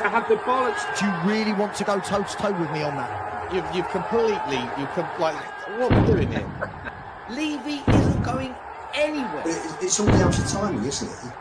I have the bollocks. Do you really want to go toe-to-toe with me on that? You've completely, like, what are we doing here? Levy isn't going anywhere. It's all down to timing, isn't it?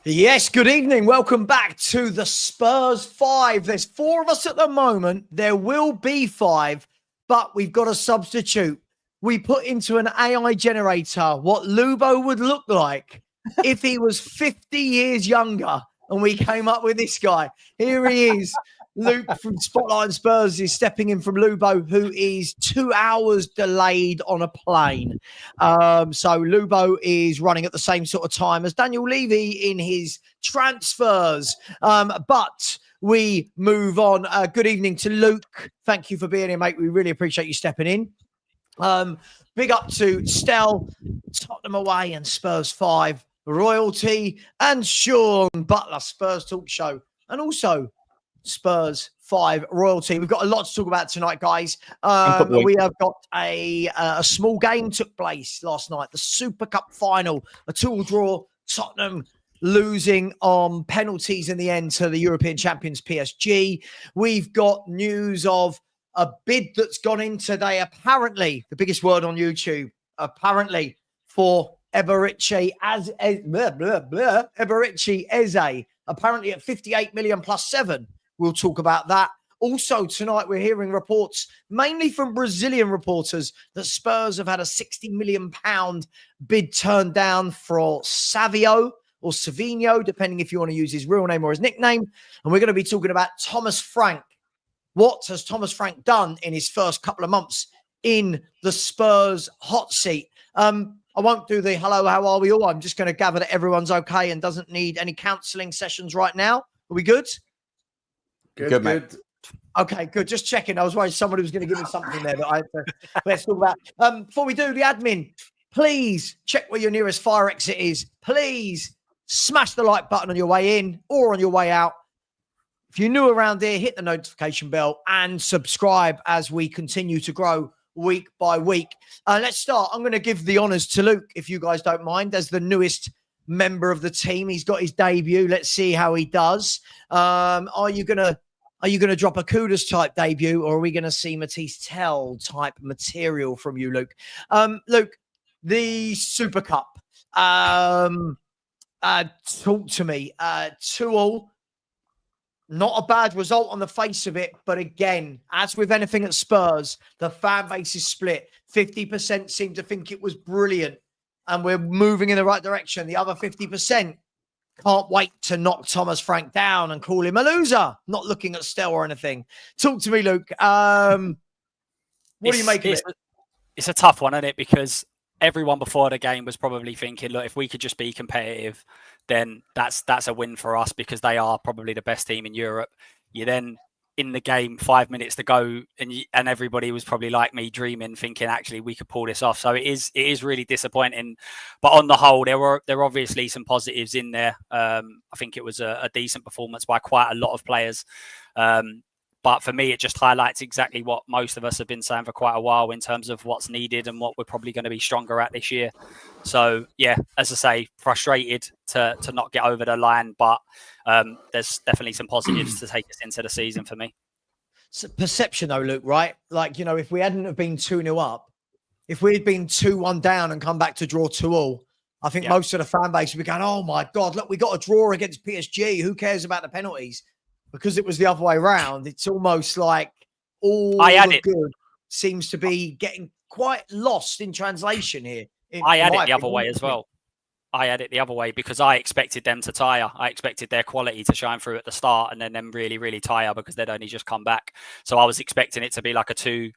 Yes, good evening. Welcome back to the Spurs 5. There's 4 of us at the moment. There will be 5, but we've got a substitute. We put into an AI generator what Lubo would look like if he was 50 years younger, and we came up with this guy. Here he is. Luke from Spotlight and Spurs is stepping in from Lubo, who is 2 hours delayed on a plane. So Lubo is running at the same sort of time as Daniel Levy in his transfers. But we move on. Good evening to Luke. Thank you for being here, mate. We really appreciate you stepping in. Big up to Stel, Tottenham away and Spurs 5, Royalty, and Sean Butler, Spurs Talk Show, and also Spurs 5 Royalty. We've got a lot to talk about tonight, guys. We have got a small game took place last night, the Super Cup final, a 2-2 draw, Tottenham losing on penalties in the end to the European champions PSG. We've got news of a bid that's gone in today, apparently, the biggest word on YouTube, apparently, for Eberici Eze, apparently at 58 million plus 7. We'll talk about that. Also, tonight, we're hearing reports, mainly from Brazilian reporters, that Spurs have had a £60 million bid turned down for Savio or Savinho, depending if you want to use his real name or his nickname. And we're going to be talking about Thomas Frank. What has Thomas Frank done in his first couple of months in the Spurs hot seat? I won't do the hello, how are we all? I'm just going to gather that everyone's okay and doesn't need any counselling sessions right now. Are we good? Good, mate. Okay, good. Just checking. I was worried somebody was going to give me something there that I had to let's talk about. Before we do, the admin, please check where your nearest fire exit is. Please smash the like button on your way in or on your way out. If you're new around here, hit the notification bell and subscribe as we continue to grow week by week. Let's start. I'm going to give the honours to Luke, if you guys don't mind, as the newest member of the team. He's got his debut. Let's see how he does. Are you going to drop a Kudos type debut, or are we going to see Matisse Tell type material from you, Luke? Luke, the Super Cup. Talk to me. 2-2. Not a bad result on the face of it, but again, as with anything at Spurs, the fan base is split. 50% seem to think it was brilliant and we're moving in the right direction. The other 50% can't wait to knock Thomas Frank down and call him a loser, not looking at Stel or anything. Talk to me, Luke. What do you make of it? It's a tough one, isn't it? Because everyone before the game was probably thinking, look, if we could just be competitive, then that's a win for us because they are probably the best team in Europe. You then, in the game, 5 minutes to go, and everybody was probably like me, dreaming, thinking, actually, we could pull this off. So it is really disappointing. But on the whole, there were obviously some positives in there. I think it was a decent performance by quite a lot of players. But for me, it just highlights exactly what most of us have been saying for quite a while in terms of what's needed and what we're probably going to be stronger at this year. So, yeah, as I say, frustrated to not get over the line, but there's definitely some positives to take us into the season for me. It's perception, though, Luke, right? Like, you know, if we hadn't have been 2-0 up, if we had been 2-1 down and come back to draw 2-2, I think most of the fan base would be going, oh, my God, look, we got a draw against PSG. Who cares about the penalties? Because it was the other way around, it's almost like all the good seems to be getting quite lost in translation here. I had it the other way as well. I had it the other way because I expected them to tire. I expected their quality to shine through at the start and then them really, really tire because they'd only just come back. So I was expecting it to be like a 2-0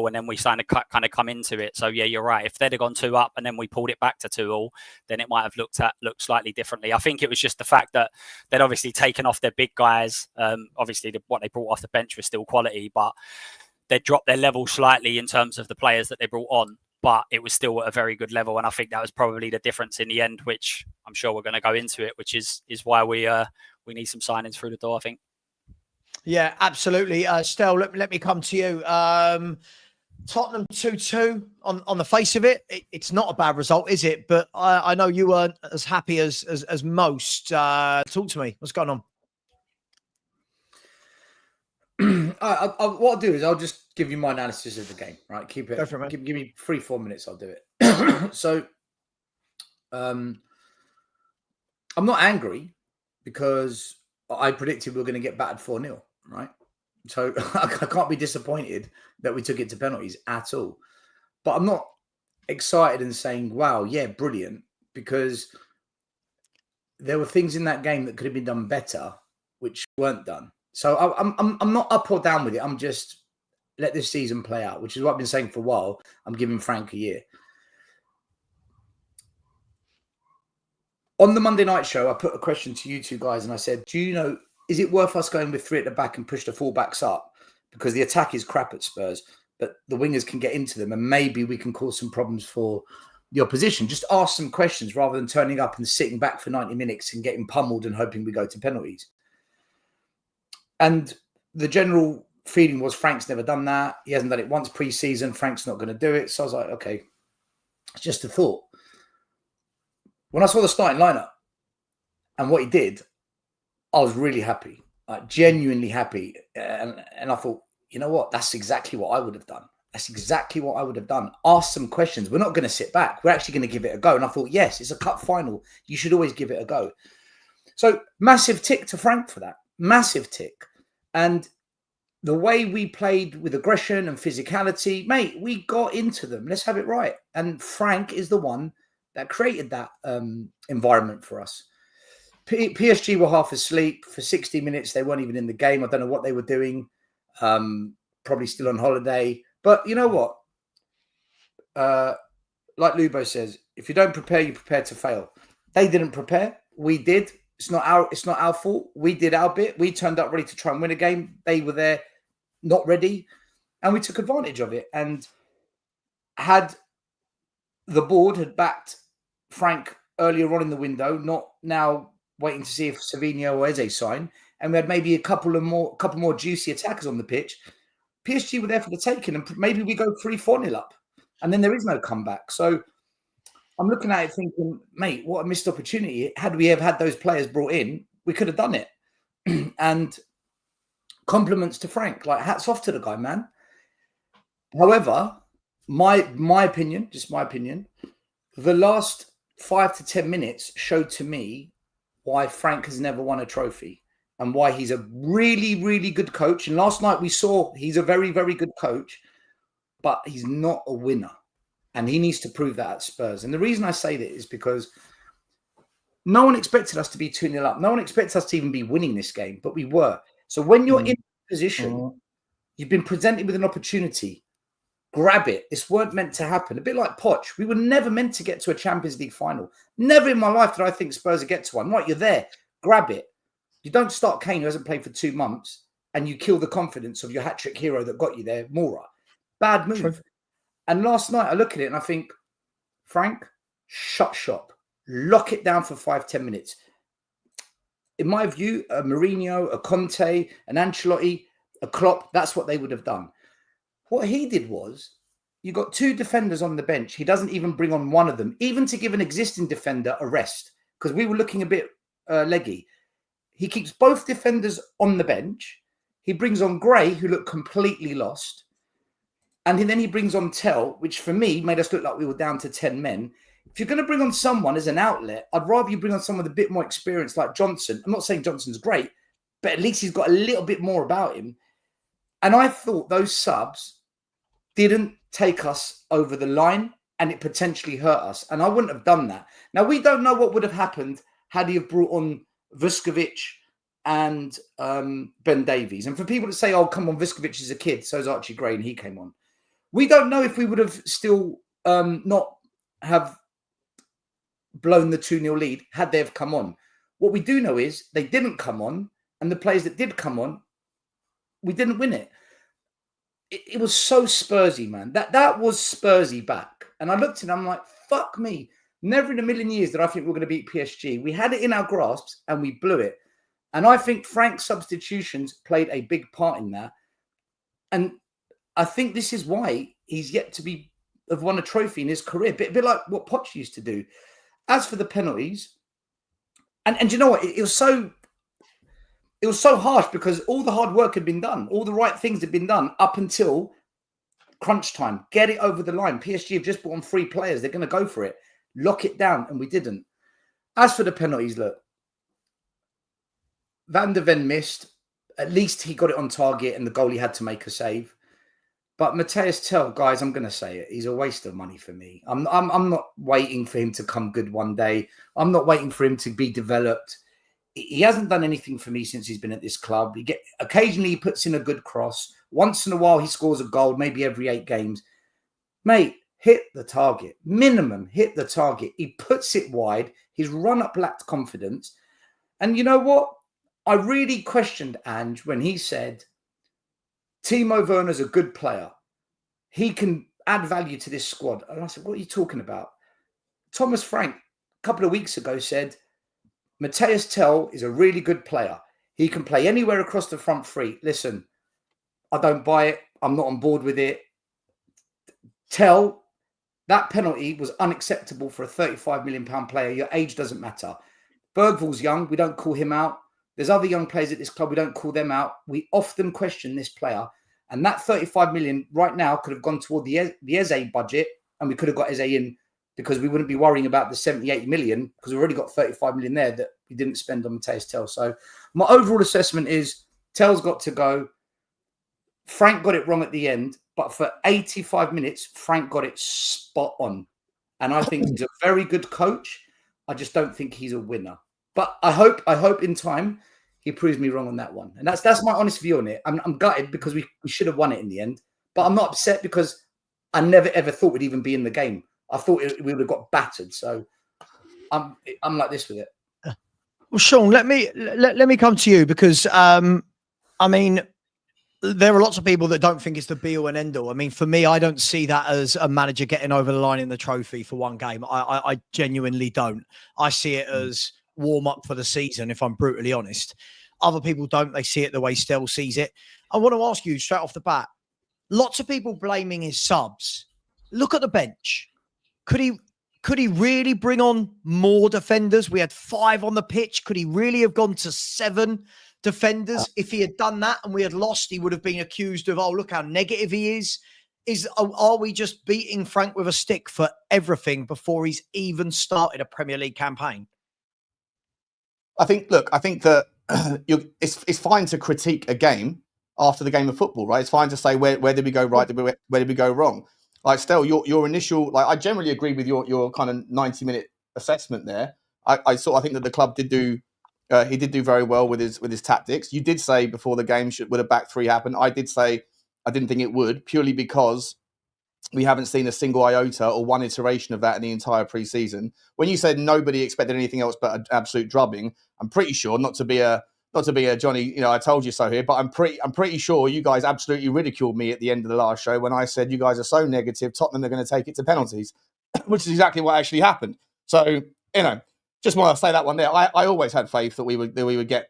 and then we kind of come into it. So yeah, you're right. If they'd have gone 2 up and then we pulled it back to 2-2, then it might have looked slightly differently. I think it was just the fact that they'd obviously taken off their big guys. Obviously what they brought off the bench was still quality, but they dropped their level slightly in terms of the players that they brought on. But it was still at a very good level. And I think that was probably the difference in the end, which I'm sure we're going to go into it, which is why we we need some signings through the door, I think. Yeah, absolutely. Stel, let me come to you. Tottenham 2-2 on the face of it, it's not a bad result, is it? But I know you weren't as happy as most. Talk to me. What's going on? What I'll do is I'll just give you my analysis of the game. Right, keep it. Go for it, man. Give me 3-4 minutes. I'll do it. So, I'm not angry because I predicted we were going to get battered 4-0. Right, so I can't be disappointed that we took it to penalties at all. But I'm not excited and saying, "Wow, yeah, brilliant," because there were things in that game that could have been done better, which weren't done. So I'm not up or down with it. I'm just let this season play out, which is what I've been saying for a while. I'm giving Frank a year. On the Monday night show, I put a question to you two guys, and I said, "Do you know? Is it worth us going with 3 at the back and push the fullbacks up? Because the attack is crap at Spurs, but the wingers can get into them, and maybe we can cause some problems for the opposition." Just ask some questions rather than turning up and sitting back for 90 minutes and getting pummeled and hoping we go to penalties. And the general feeling was Frank's never done that. He hasn't done it once pre-season. Frank's not going to do it. So I was like, okay, it's just a thought. When I saw the starting lineup and what he did, I was really happy, like genuinely happy. And I thought, you know what? That's exactly what I would have done. That's exactly what I would have done. Ask some questions. We're not going to sit back. We're actually going to give it a go. And I thought, yes, it's a cup final. You should always give it a go. So massive tick to Frank for that. Massive tick. And the way we played with aggression and physicality, mate, we got into them. Let's have it right. And Frank is the one that created that environment for us. PSG were half asleep for 60 minutes. They weren't even in the game. I don't know what they were doing. Probably still on holiday. But you know what? Like Lubo says, if you don't prepare, you prepare to fail. They didn't prepare. We did. It's not our fault. We did our bit. We turned up ready to try and win a game. They were there not ready. And we took advantage of it. And had the board had backed Frank earlier on in the window, not now waiting to see if Savinho or Eze sign, and we had maybe a couple more juicy attackers on the pitch, PSG were there for the taking, and maybe we go 3-4-0 up, and then there is no comeback. So I'm looking at it thinking, mate, what a missed opportunity. Had we have had those players brought in, we could have done it. And compliments to Frank, like hats off to the guy, man. However, my opinion, just my opinion, the last 5 to 10 minutes showed to me why Frank has never won a trophy and why he's a really, really good coach. And last night we saw he's a very, very good coach, but he's not a winner. And he needs to prove that at Spurs. And the reason I say that is because no one expected us to be 2-0 up. No one expected us to even be winning this game, but we were. So when you're in a position, you've been presented with an opportunity, grab it. This weren't meant to happen. A bit like Poch. We were never meant to get to a Champions League final. Never in my life did I think Spurs would get to one. Right, you're there. Grab it. You don't start Kane, who hasn't played for 2 months, and you kill the confidence of your hat-trick hero that got you there, Mora. Bad move. True. And last night I look at it and I think, Frank, shut shop. Lock it down for 5-10 minutes. In my view, a Mourinho, a Conte, an Ancelotti, a Klopp, that's what they would have done. What he did was, you got 2 defenders on the bench. He doesn't even bring on one of them, even to give an existing defender a rest, because we were looking a bit leggy. He keeps both defenders on the bench. He brings on Gray, who looked completely lost. And then he brings on Tel, which for me made us look like we were down to 10 men. If you're going to bring on someone as an outlet, I'd rather you bring on someone with a bit more experience like Johnson. I'm not saying Johnson's great, but at least he's got a little bit more about him. And I thought those subs didn't take us over the line and it potentially hurt us. And I wouldn't have done that. Now, we don't know what would have happened had he have brought on Vuskovic and Ben Davies. And for people to say, oh, come on, Vuskovic is a kid, so is Archie Gray, and he came on. We don't know if we would have still not have blown the 2-0 lead had they have come on. What we do know is they didn't come on, and the players that did come on, we didn't win it. It was so Spursy, man. That was Spursy back. And I looked at it, I'm like, fuck me. Never in a million years did I think we were going to beat PSG. We had it in our grasps and we blew it. And I think Frank's substitutions played a big part in that. And I think this is why he's yet to have won a trophy in his career. A bit like what Poch used to do. As for the penalties, and you know what? It was so harsh because all the hard work had been done. All the right things had been done up until crunch time. Get it over the line. PSG have just brought on 3 players. They're going to go for it. Lock it down. And we didn't. As for the penalties, look, Van der Ven missed. At least he got it on target and the goalie had to make a save. But Matthias Tel, guys, I'm going to say it. He's a waste of money for me. I'm not waiting for him to come good one day. I'm not waiting for him to be developed. He hasn't done anything for me since he's been at this club. Occasionally he puts in a good cross. Once in a while he scores a goal, maybe every 8 games. Mate, hit the target. Minimum, hit the target. He puts it wide. His run-up lacked confidence. And you know what? I really questioned Ange when he said, Timo Werner's a good player. He can add value to this squad. And I said, what are you talking about? Thomas Frank, a couple of weeks ago, said, Matthias Tel is a really good player. He can play anywhere across the front 3. Listen, I don't buy it. I'm not on board with it. Tel, that penalty was unacceptable for a £35 million player. Your age doesn't matter. Bergvall's young. We don't call him out. There's other young players at this club. We don't call them out. We often question this player. And that 35 million right now could have gone toward the Eze budget. And we could have got Eze in because we wouldn't be worrying about the 70, 80 million because we've already got 35 million there that we didn't spend on Matthias Tel. So my overall assessment is Tel's got to go. Frank got it wrong at the end. But for 85 minutes, Frank got it spot on. And I think he's a very good coach. I just don't think he's a winner. But I hope in time he proves me wrong on that one. And that's my honest view on it. I'm gutted because we should have won it in the end. But I'm not upset because I never, ever thought we'd even be in the game. I thought we would have got battered. So I'm like this with it. Well, Sean, let me come to you because, I mean, there are lots of people that don't think it's the be-all and end-all. I mean, for me, I don't see that as a manager getting over the line in the trophy for one game. I genuinely don't. I see it as warm up for the season, if I'm brutally honest. Other people don't. They see it the way Stel sees it. I want to ask you straight off the bat, lots of people blaming his subs. Look at the bench. Could he really bring on more defenders? We had 5 on the pitch. Could he really have gone to 7 defenders? If he had done that and we had lost, he would have been accused of, oh, look how negative he is. Are we just beating Frank with a stick for everything before he's even started a Premier League campaign? I think that it's fine to critique a game after the game of football, right? It's fine to say where did we go right, where did we go wrong. Like Stel, your initial, like I generally agree with your kind of 90-minute assessment there. I think that the club did do he did do very well with his tactics. You did say before the game would a back 3 happen. I did say I didn't think it would, purely because we haven't seen a single iota or one iteration of that in the entire pre-season. When you said nobody expected anything else but an absolute drubbing, I'm pretty sure, not to be a Johnny, I told you so here, but I'm pretty sure you guys absolutely ridiculed me at the end of the last show when I said you guys are so negative, Tottenham are going to take it to penalties, which is exactly what actually happened. So, just want to say that one there. I always had faith that we would get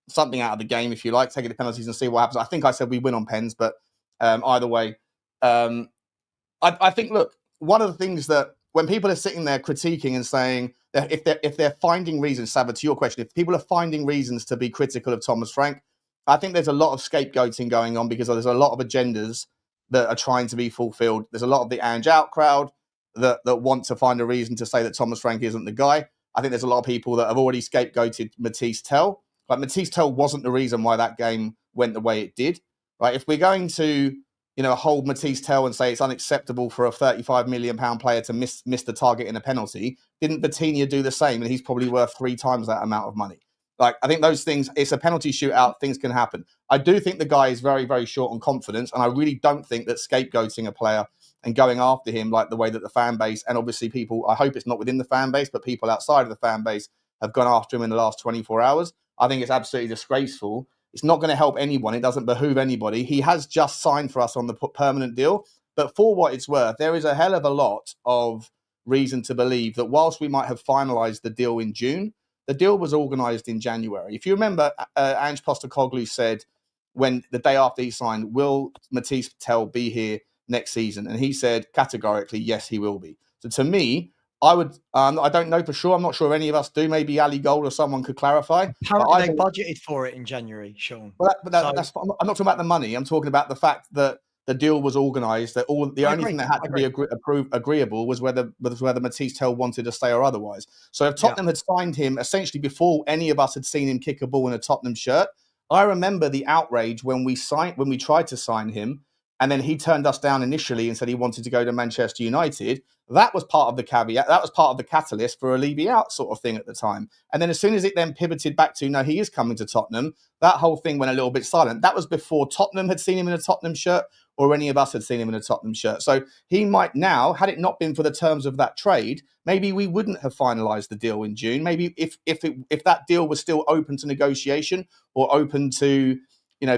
something out of the game, if you like, take it to penalties and see what happens. I think I said we win on pens, but either way, I think, look, one of the things that when people are sitting there critiquing and saying that if they're finding reasons, Savva, to your question, if people are finding reasons to be critical of Thomas Frank, I think there's a lot of scapegoating going on because there's a lot of agendas that are trying to be fulfilled. There's a lot of the Ange out crowd that want to find a reason to say that Thomas Frank isn't the guy. I think there's a lot of people that have already scapegoated Matthias Tel. Like Matthias Tel wasn't the reason why that game went the way it did. Right? If we're going to hold Matthias Tel and say it's unacceptable for a £35 million player to miss the target in a penalty, didn't Vitinha do the same? And he's probably worth 3 times that amount of money. Like, I think those things, it's a penalty shootout, things can happen. I do think the guy is very, very short on confidence, and I really don't think that scapegoating a player and going after him like the way that the fan base, and obviously people, I hope it's not within the fan base, but people outside of the fan base have gone after him in the last 24 hours. I think it's absolutely disgraceful. It's not going to help anyone. It doesn't behoove anybody. He has just signed for us on the permanent deal. But for what it's worth, there is a hell of a lot of reason to believe that whilst we might have finalised the deal in June, the deal was organised in January. If you remember, Ange Postecoglou said when the day after he signed, will Matisse Tel be here next season? And he said categorically, yes, he will be. So to me, I would. I don't know for sure. I'm not sure any of us do. Maybe Ali Gold or someone could clarify. Apparently, they budgeted for it in January, Sean. Well, that's. I'm not talking about the money. I'm talking about the fact that the deal was organised. That the only thing that had to be agreeable was whether Matisse Tel wanted to stay or otherwise. So if Tottenham had signed him essentially before any of us had seen him kick a ball in a Tottenham shirt, I remember the outrage when we tried to sign him, and then he turned us down initially and said he wanted to go to Manchester United. That was part of the caveat. That was part of the catalyst for a Levy out sort of thing at the time. And then as soon as it then pivoted back to, no, he is coming to Tottenham, that whole thing went a little bit silent. That was before Tottenham had seen him in a Tottenham shirt or any of us had seen him in a Tottenham shirt. So he might now, had it not been for the terms of that trade, maybe we wouldn't have finalised the deal in June. Maybe if that deal was still open to negotiation or open to,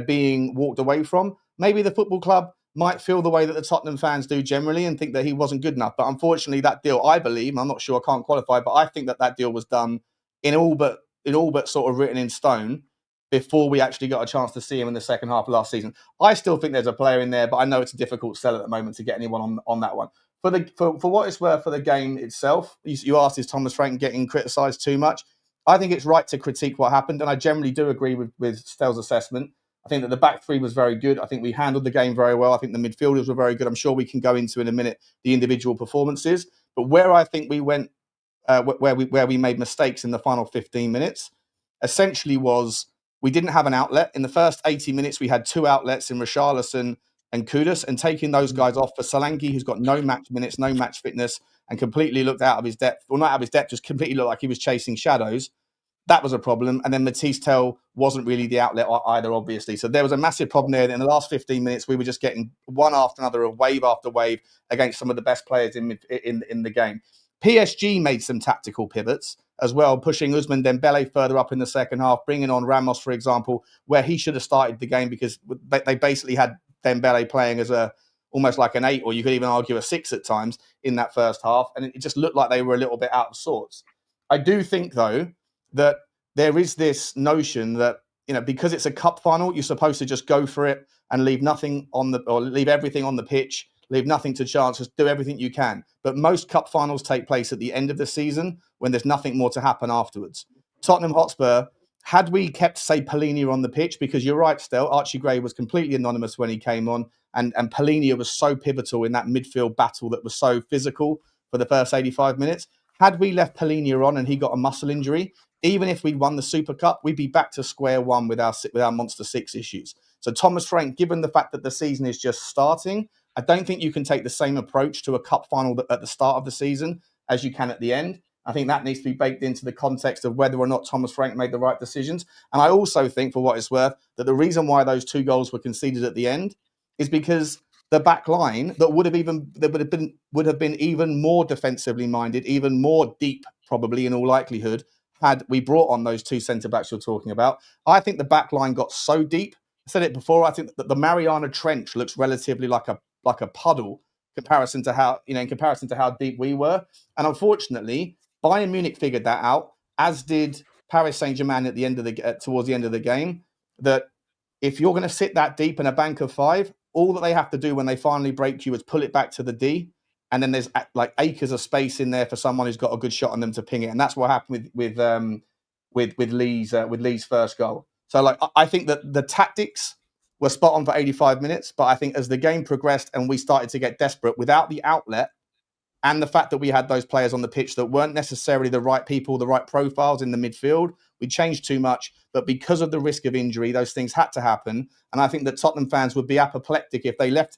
being walked away from, maybe the football club might feel the way that the Tottenham fans do generally and think that he wasn't good enough. But unfortunately, that deal, I believe, I'm not sure, I can't qualify, but I think that deal was done in all but sort of written in stone before we actually got a chance to see him in the second half of last season. I still think there's a player in there, but I know it's a difficult sell at the moment to get anyone on that one. For what it's worth for the game itself, you asked, is Thomas Frank getting criticised too much? I think it's right to critique what happened, and I generally do agree with Stel's assessment. I think that the back three was very good. I think we handled the game very well. I think the midfielders were very good. I'm sure we can go into in a minute the individual performances. But where I think we went, where we made mistakes in the final 15 minutes, essentially was we didn't have an outlet. In the first 80 minutes, we had two outlets in Richarlison and Kudus, and taking those guys off for Solanke, who's got no match minutes, no match fitness, and completely looked out of his depth. Well, not out of his depth, just completely looked like he was chasing shadows. That was a problem. And then Matisse Tel wasn't really the outlet either, obviously. So there was a massive problem there. In the last 15 minutes, we were just getting one after another, a wave after wave against some of the best players in the game. PSG made some tactical pivots as well, pushing Ousmane Dembele further up in the second half, bringing on Ramos, for example, where he should have started the game because they basically had Dembele playing as almost like an 8, or you could even argue a 6 at times in that first half. And it just looked like they were a little bit out of sorts. I do think, though, that there is this notion that, because it's a cup final, you're supposed to just go for it and leave everything on the pitch, leave nothing to chance, just do everything you can. But most cup finals take place at the end of the season when there's nothing more to happen afterwards. Tottenham Hotspur, had we kept, say, Palhinha on the pitch, because you're right, Stel, Archie Gray was completely anonymous when he came on, and Palhinha was so pivotal in that midfield battle that was so physical for the first 85 minutes. Had we left Palhinha on and he got a muscle injury, even if we won the Super Cup, we'd be back to square one with our Monster 6 issues. So Thomas Frank, given the fact that the season is just starting, I don't think you can take the same approach to a cup final at the start of the season as you can at the end. I think that needs to be baked into the context of whether or not Thomas Frank made the right decisions. And I also think, for what it's worth, that the reason why those 2 goals were conceded at the end is because the back line that would have been even more defensively minded, even more deep, probably in all likelihood, had we brought on those 2 centre-backs you're talking about. I think the back line got so deep. I said it before, I think that the Mariana Trench looks relatively like a puddle in comparison to how deep we were. And unfortunately, Bayern Munich figured that out, as did Paris Saint-Germain at the end of towards the end of the game, that if you're going to sit that deep in a bank of 5, all that they have to do when they finally break you is pull it back to the D. And then there's like acres of space in there for someone who's got a good shot on them to ping it, and that's what happened with Lee's first goal. So I think that the tactics were spot on for 85 minutes, but I think as the game progressed and we started to get desperate without the outlet, and the fact that we had those players on the pitch that weren't necessarily the right people, the right profiles in the midfield, we changed too much. But because of the risk of injury, those things had to happen, and I think that Tottenham fans would be apoplectic if they left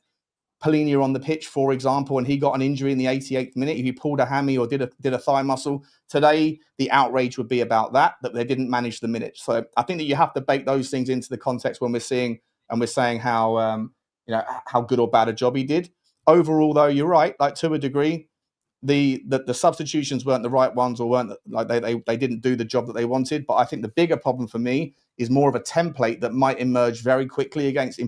Palhinha on the pitch, for example, and he got an injury in the 88th minute, if he pulled a hammy or did a thigh muscle. Today, the outrage would be about that they didn't manage the minutes. So I think that you have to bake those things into the context when we're saying how good or bad a job he did. Overall, though, you're right. Like, to a degree, the substitutions weren't the right ones, or weren't like they didn't do the job that they wanted. But I think the bigger problem for me is more of a template that might emerge very quickly against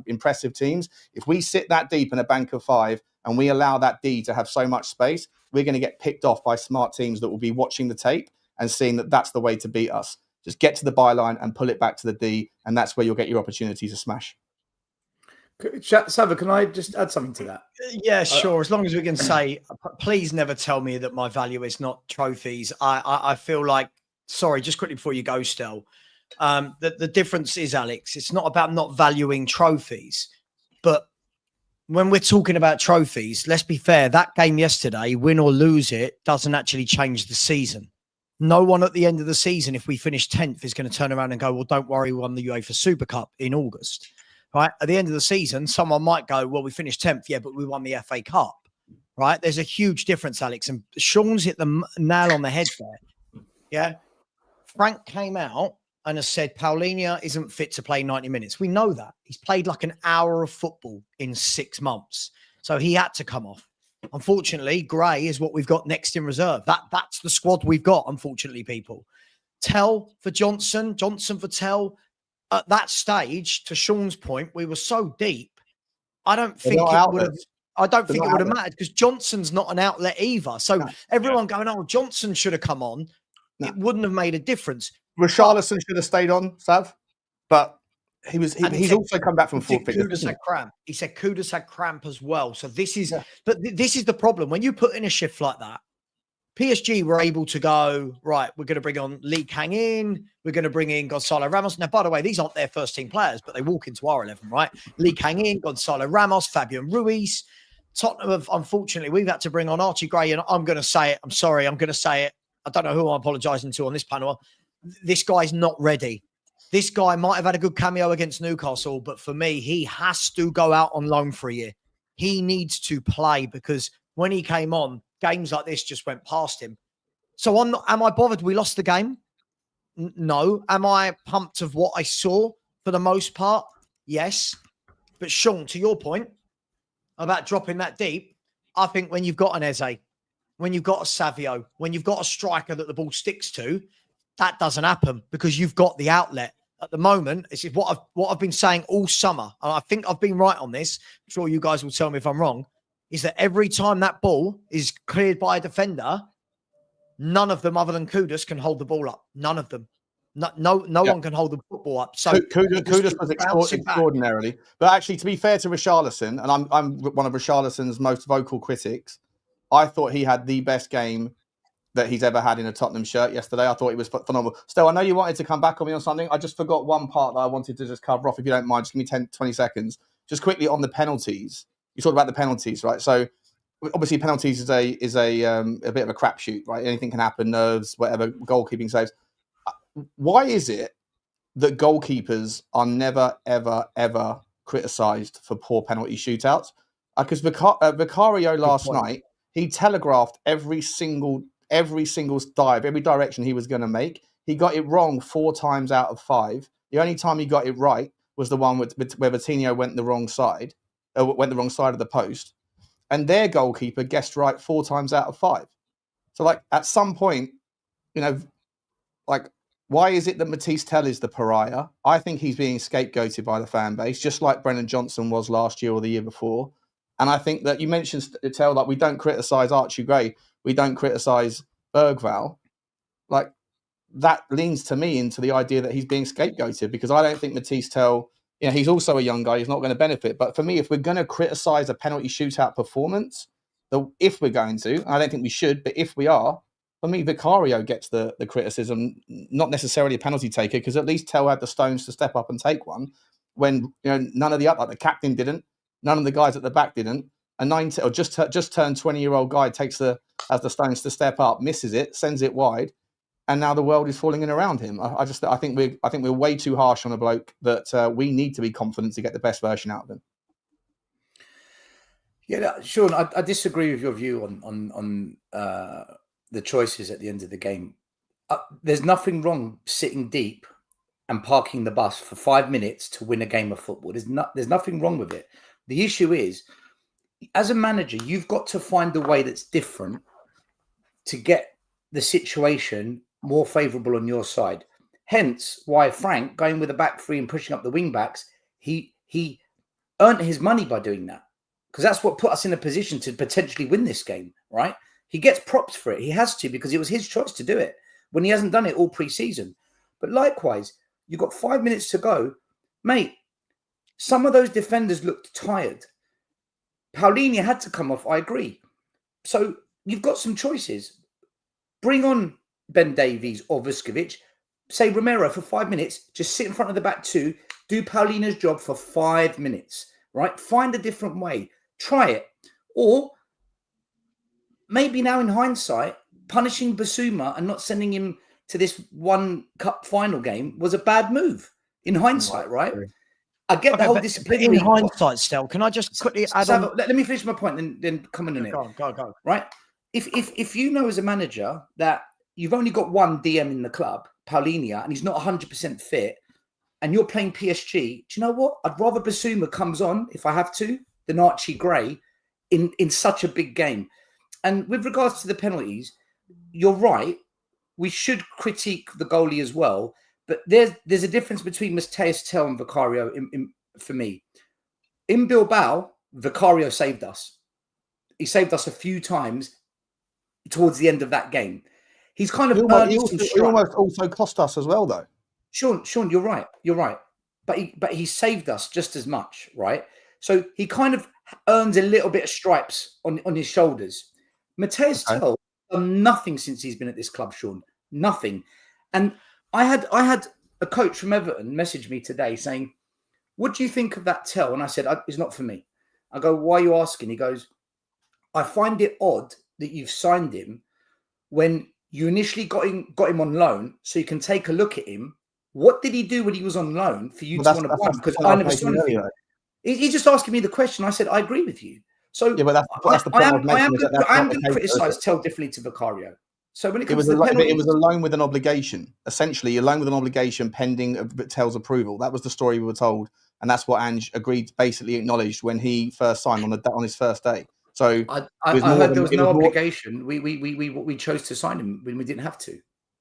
impressive teams. If we sit that deep in a bank of 5 and we allow that D to have so much space, we're going to get picked off by smart teams that will be watching the tape and seeing that that's the way to beat us. Just get to the byline and pull it back to the D, and that's where you'll get your opportunity to smash. Savva, can I just add something to that? Yeah, sure. As long as we can say, please never tell me that my value is not trophies. I feel like, sorry, just quickly before you go, Stel, the difference is, Alex, it's not about not valuing trophies, but when we're talking about trophies, let's be fair, that game yesterday, win or lose it, doesn't actually change the season. No one at the end of the season, if we finish 10th, is going to turn around and go, well, don't worry, we won the UEFA Super Cup in August. Right? At the end of the season, someone might go, well, we finished 10th, yeah, but we won the FA Cup. Right? There's a huge difference, Alex. And Sean's hit the nail on the head there. Yeah. Frank came out and has said Paulinho isn't fit to play 90 minutes. We know that. He's played like an hour of football in 6 months. So he had to come off. Unfortunately, Gray is what we've got next in reserve. That's the squad we've got, unfortunately, people. Tell for Johnson, Johnson for Tell. At that stage, to Sean's point, we were so deep. I don't think it would have. I don't think it would have mattered because Johnson's not an outlet either. So everyone going, "Oh, Johnson should have come on." No. It wouldn't have made a difference. Richarlison should have stayed on, Sav, but he's also come back from forfeit. Kudus had cramp. He said Kudus had cramp as well. So this is, but this is the problem when you put in a shift like that. PSG were able to go, right, we're going to bring on Lee Kang in. We're going to bring in Gonzalo Ramos. Now, by the way, these aren't their first team players, but they walk into our 11, right? Lee Kang in, Gonzalo Ramos, Fabian Ruiz. Tottenham have, unfortunately, we've had to bring on Archie Gray, and I'm going to say it. I'm sorry. I'm going to say it. I don't know who I'm apologising to on this panel. This guy's not ready. This guy might have had a good cameo against Newcastle, but for me, he has to go out on loan for a year. He needs to play because when he came on, games like this just went past him. So am I bothered we lost the game? No. Am I pumped of what I saw for the most part? Yes. But Sean, to your point about dropping that deep, I think when you've got an Eze, when you've got a Savio, when you've got a striker that the ball sticks to, that doesn't happen because you've got the outlet. At the moment, this is what I've been saying all summer, and I think I've been right on this. I'm sure you guys will tell me if I'm wrong. Is that every time that ball is cleared by a defender, none of them other than Kudus can hold the ball up. None of them. No one can hold the football up. So Kudus was extraordinarily. But actually, to be fair to Richarlison, and I'm one of Richarlison's most vocal critics, I thought he had the best game that he's ever had in a Tottenham shirt yesterday. I thought he was phenomenal. Stel, I know you wanted to come back on me on something. I just forgot one part that I wanted to just cover off. If you don't mind, just give me 10, 20 seconds. Just quickly on the penalties. You talked about the penalties, right? So obviously penalties is a bit of a crapshoot, right? Anything can happen, nerves, whatever, goalkeeping saves. Why is it that goalkeepers are never, ever, ever criticised for poor penalty shootouts? Because Vicario last night, he telegraphed every single dive, every direction he was going to make. He got it wrong 4 times out of 5. The only time he got it right was the one where Vitinho went the wrong side of the post. And their goalkeeper guessed right 4 times out of 5. So, like, at some point, you know, like, why is it that Matisse Tell is the pariah? I think he's being scapegoated by the fan base, just like Brennan Johnson was last year or the year before. And I think that you mentioned Tell, like, we don't criticise Archie Gray, we don't criticise Bergvall. Like, that leans to me into the idea that he's being scapegoated because I don't think Matisse Tell, you know, he's also a young guy, he's not going to benefit. But for me, if we're going to criticise a penalty shootout performance, if we're going to, I don't think we should, but if we are, for me, Vicario gets the criticism, not necessarily a penalty taker, because at least Tell had the stones to step up and take one when, you know, none of the other, like the captain didn't, none of the guys at the back didn't. A 19 or just turned 20-year-old guy has the stones to step up, misses it, sends it wide, and now the world is falling in around him. I think we're way too harsh on a bloke that we need to be confident to get the best version out of him. Yeah, Sean, I disagree with your view on the choices at the end of the game. There's nothing wrong sitting deep and parking the bus for 5 minutes to win a game of football. There's nothing wrong with it. The issue is, as a manager, you've got to find a way that's different to get the situation more favourable on your side. Hence why Frank, going with a back three and pushing up the wing backs, he earned his money by doing that. Because that's what put us in a position to potentially win this game, right? He gets props for it. He has to, because it was his choice to do it. when he hasn't done it all pre-season. But likewise, you've got 5 minutes to go. Mate, some of those defenders looked tired. Paulinho had to come off, I agree. So you've got some choices. Bring on Ben Davies or Vuskovic. Say Romero for 5 minutes. Just sit in front of the back two. Do Paulinho's job for 5 minutes, right? Find a different way. Try it. Or maybe now in hindsight, punishing Basuma and not sending him to this one cup final game was a bad move in hindsight, right? I get the whole disciplinary. In hindsight, Stel, can I just quickly add on? Let me finish my point and then comment on it. Go. Right? If you know as a manager that you've only got one DM in the club, Paulinho, and he's not 100% fit, and you're playing PSG, do you know what? I'd rather Basuma comes on, if I have to, than Archie Gray in such a big game. And with regards to the penalties, you're right. We should critique the goalie as well. But there's a difference between Matheus Tel and Vicario for me. In Bilbao, Vicario saved us. He saved us a few times towards the end of that game. He's kind of he almost also cost us as well, though. Sean, you're right. You're right. But he saved us just as much, right? So he kind of earns a little bit of stripes on his shoulders. Matheus Tel has done nothing since he's been at this club, Sean. Nothing. And I had a coach from Everton message me today saying, "What do you think of that Tel?" And I said, "It's not for me." I go, "Why are you asking?" He goes, "I find it odd that you've signed him when you initially got him on loan, so you can take a look at him. What did he do when he was on loan for you to want to buy him? Because I never saw anything." He's just asking me the question. I said, "I agree with you." So yeah, but that's the point I am going to criticise Tel differently to Vicario. So when it comes to the penalties, it was a loan with an obligation. Essentially, a loan with an obligation pending Tel's approval. That was the story we were told, and that's what Ange agreed, basically acknowledged when he first signed on his first day. So I heard there was no obligation. We chose to sign him when we didn't have to.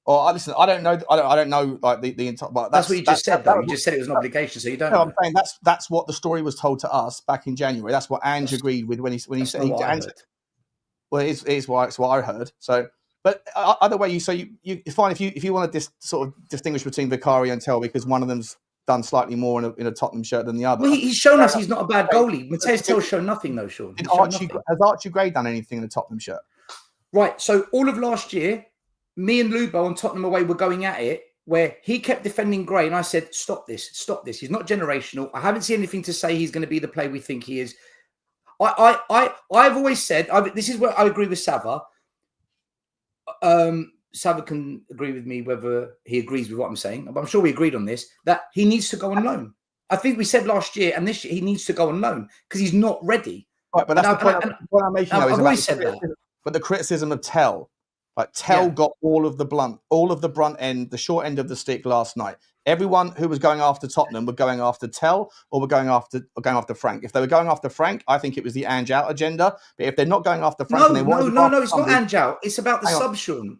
Oh, listen, I don't know. I don't know like the entire. But that's what you just said. Though you just said it was an obligation, so you don't. No, I'm saying that's what the story was told to us back in January. That's what Ange agreed with when he said. Well, it's what I heard. So. But either way, it's fine if you want to sort of distinguish between Vicario and Tel because one of them's done slightly more in a Tottenham shirt than the other. Well, he's shown us he's not a bad goalie. Matheus Tel's shown nothing though, Sean. Has Archie Gray done anything in a Tottenham shirt? Right. So all of last year, me and Lubo on Tottenham away were going at it where he kept defending Gray, and I said, "Stop this! He's not generational. I haven't seen anything to say he's going to be the player we think he is." I've always said this is where I agree with Savva. Savva can agree with me whether he agrees with what I'm saying, but I'm sure we agreed on this, that he needs to go on loan. I think we said last year and this year he needs to go on loan because he's not ready. Right, but that's the point I'm making. I've always said that. But the criticism of Tel, like Tel got all of the brunt end, the short end of the stick last night. Everyone who was going after Tottenham were going after Tel or were going after Frank. If they were going after Frank, I think it was the Ange out agenda. But if they're not going after Frank, no, it's not Ange out. It's about the sub, Sean.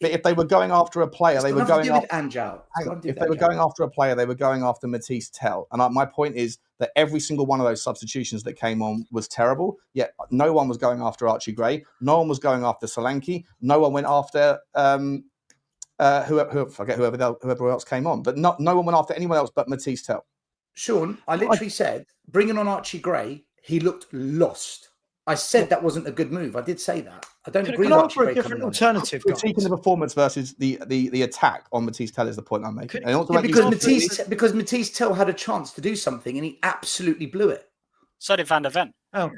If they were going after a player, they were going after Ange out. If they were going after a player, they were going after Matheus Tel. And my point is that every single one of those substitutions that came on was terrible. Yet no one was going after Archie Gray. No one was going after Solanke. No one went after whoever else came on, but no one went after anyone else but Matheus Tel. Sean, I literally said, bringing on Archie Gray, he looked lost. I said that wasn't a good move. I did say that. I don't agree with Archie Gray. A different alternative. Critiquing the performance versus the attack on Matheus Tel is the point I'm making. Because Matheus Tel had a chance to do something and he absolutely blew it. So did Van der Ven. Oh.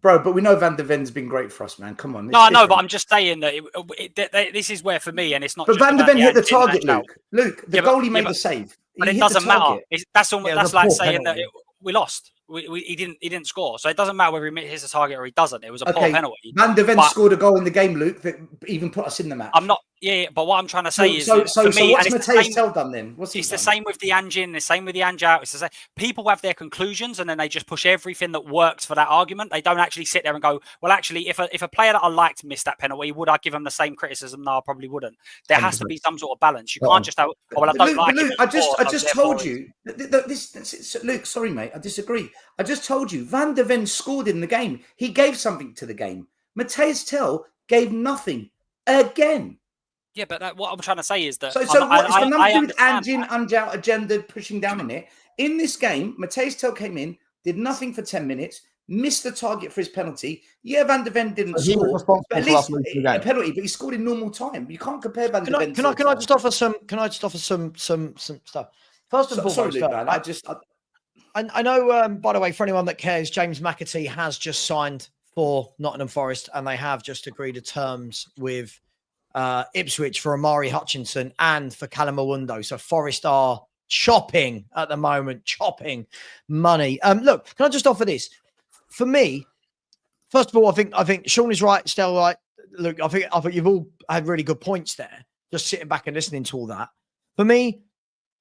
Bro, but we know Van der Ven's been great for us, man. Come on. No, I know, but I'm just saying that this is where for me, and it's not. But Van der Ven hit the target, Luke. Luke, the goalie made the save. But it doesn't matter. That's like saying that we lost. He didn't score, so it doesn't matter whether he hits a target or he doesn't. It was a poor penalty. Van der Ven scored a goal in the game, Luke, that even put us in the match. I'm not. Yeah, but what I'm trying to say is, so for me, what's Matheus Tel done then? It's the same with the Ange in, the same with the Ange out. It's the same. People have their conclusions and then they just push everything that works for that argument. They don't actually sit there and go, well, actually, if a player that I liked missed that penalty, would I give him the same criticism? No, I probably wouldn't. There has to be some sort of balance. You can't just have, oh, well, I don't like Luke, it. I just told you. Luke, sorry, mate, I disagree. I just told you, Van der Ven scored in the game. He gave something to the game. Matheus Tel gave nothing. again. Yeah, but what I'm trying to say is that. So I, it's got nothing to do with understand that. agenda pushing down on it. In this game, Matthijs Tel came in, did nothing for 10 minutes, missed the target for his penalty. Yeah, Van de Ven didn't So he was score, responsible but at for us least losing the a game. penalty, but he scored in normal time. You can't compare Van de Ven Can I just offer some stuff? First and Sorry, foremost, Luke, man. I know, by the way, for anyone that cares, James McAtee has just signed for Nottingham Forest, and they have just agreed to terms with Ipswich for Amari Hutchinson and for Callum Awundo. So Forest are chopping at the moment, chopping money. Look, can I just offer this? For me, first of all, I think Sean is right, Stel right. Look, I think you've all had really good points there. Just sitting back and listening to all that. For me,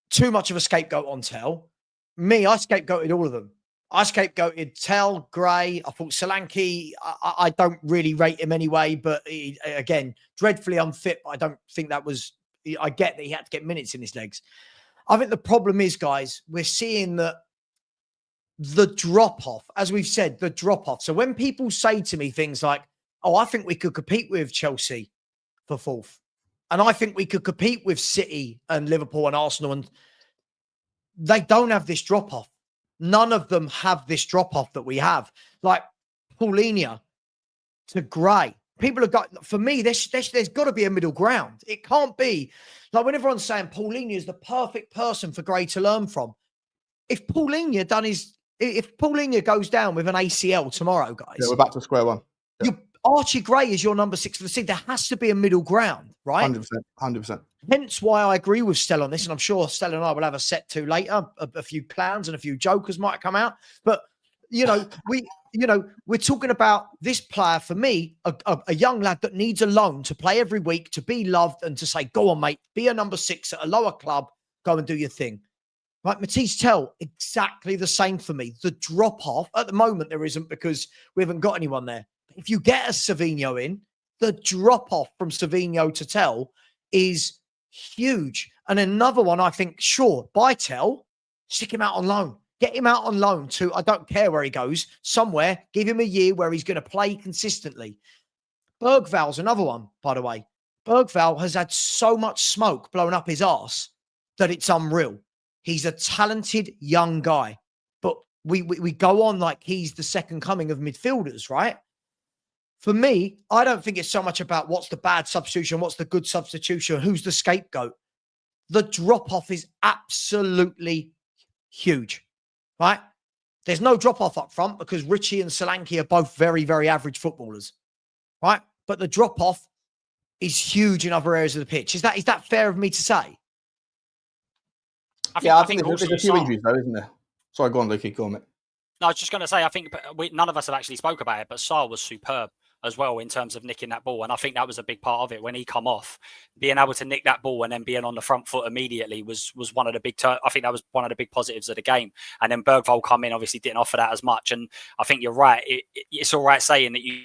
too much of a scapegoat on Tel. Me, I scapegoated all of them. I scapegoated Tel, Gray. I thought Solanke, I don't really rate him anyway, but he, again, dreadfully unfit. But I don't think that was, I get that he had to get minutes in his legs. I think the problem is, guys, we're seeing that the drop-off, as we've said, the drop-off. So when people say to me things like, oh, I think we could compete with Chelsea for fourth, and I think we could compete with City and Liverpool and Arsenal, and they don't have this drop-off. None of them have this drop-off that we have. Like Paulinho to Gray. People have got, for me, there's got to be a middle ground. It can't be, like when everyone's saying Paulinho is the perfect person for Gray to learn from. If Paulinho goes down with an ACL tomorrow, guys. Yeah, we're back to square one. Yeah. Archie Gray is your number 6 for the season. There has to be a middle ground, right? 100%. Hence why I agree with Stel on this, and I'm sure Stel and I will have a set to later. A few clowns and a few jokers might come out, but we're talking about this player for me, a young lad that needs a loan to play every week, to be loved, and to say, "Go on, mate, be a number 6 at a lower club, go and do your thing." Right, Matthijs Tel, exactly the same for me. The drop off at the moment there isn't because we haven't got anyone there. If you get a Savinho in, the drop off from Savinho to Tel is huge. And another one, I think, sure, buy Tel, stick him out on loan. Get him out on loan to, I don't care where he goes, somewhere, give him a year where he's going to play consistently. Bergval's another one, by the way. Bergval has had so much smoke blown up his arse that it's unreal. He's a talented young guy, but we go on like he's the second coming of midfielders, right? For me, I don't think it's so much about what's the bad substitution, what's the good substitution, who's the scapegoat. The drop-off is absolutely huge, right? There's no drop-off up front because Richie and Solanke are both very, very average footballers, right? But the drop-off is huge in other areas of the pitch. Is that fair of me to say? I think there's a few injuries though, isn't there? Sorry, go on, Lukey, go on, mate. No, I was just going to say, I think none of us have actually spoke about it, but Sarr was superb as well in terms of nicking that ball. And I think that was a big part of it when he come off. Being able to nick that ball and then being on the front foot immediately was one of the big, I think that was one of the big positives of the game. And then Bergvall come in, obviously didn't offer that as much. And I think you're right. It's all right saying that you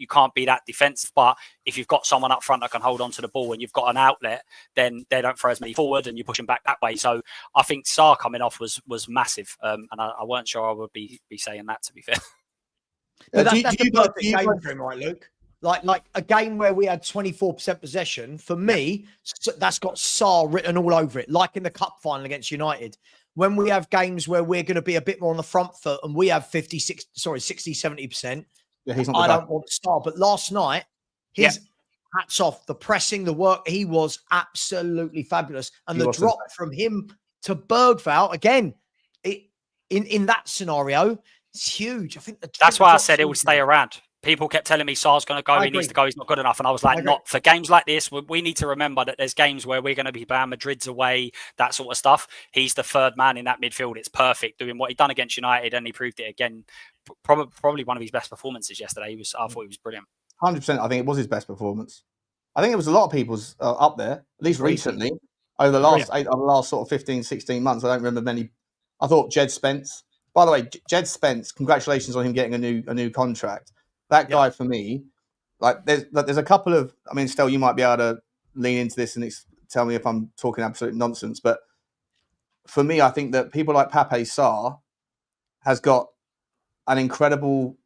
can't be that defensive, but if you've got someone up front that can hold on to the ball and you've got an outlet, then they don't throw as many forward and you push them back that way. So I think Sarr coming off was massive, and I weren't sure I would be saying that, to be fair. But that's the perfect game for him, right, Luke? Like a game where we had 24% possession, for me, that's got Sarr written all over it, like in the cup final against United. When we have games where we're going to be a bit more on the front foot and we have 60, 70%, yeah, he's not I don't want Sarr. But last night, his hats off, the pressing, the work, he was absolutely fabulous. And the drop from him to Bergval, again, in that scenario, it's huge. I think that's why I said it would stay around. People kept telling me Sarr's going to go, he needs to go, he's not good enough. And I was like, not for games like this. We need to remember that there's games where we're going to be Bayern Madrid's away, that sort of stuff. He's the third man in that midfield. It's perfect, doing what he done against United, and he proved it again. Probably one of his best performances yesterday. I thought he was brilliant. 100%. I think it was his best performance. I think it was a lot of people's up there, at least recently, over the last sort of 15, 16 months. I don't remember many. I thought Jed Spence. By the way, Jed Spence, congratulations on him getting a new contract. That guy, for me, like there's a couple of, I mean, Stel, you might be able to lean into this and tell me if I'm talking absolute nonsense, but for me, I think that people like Pape Sarr has got an incredible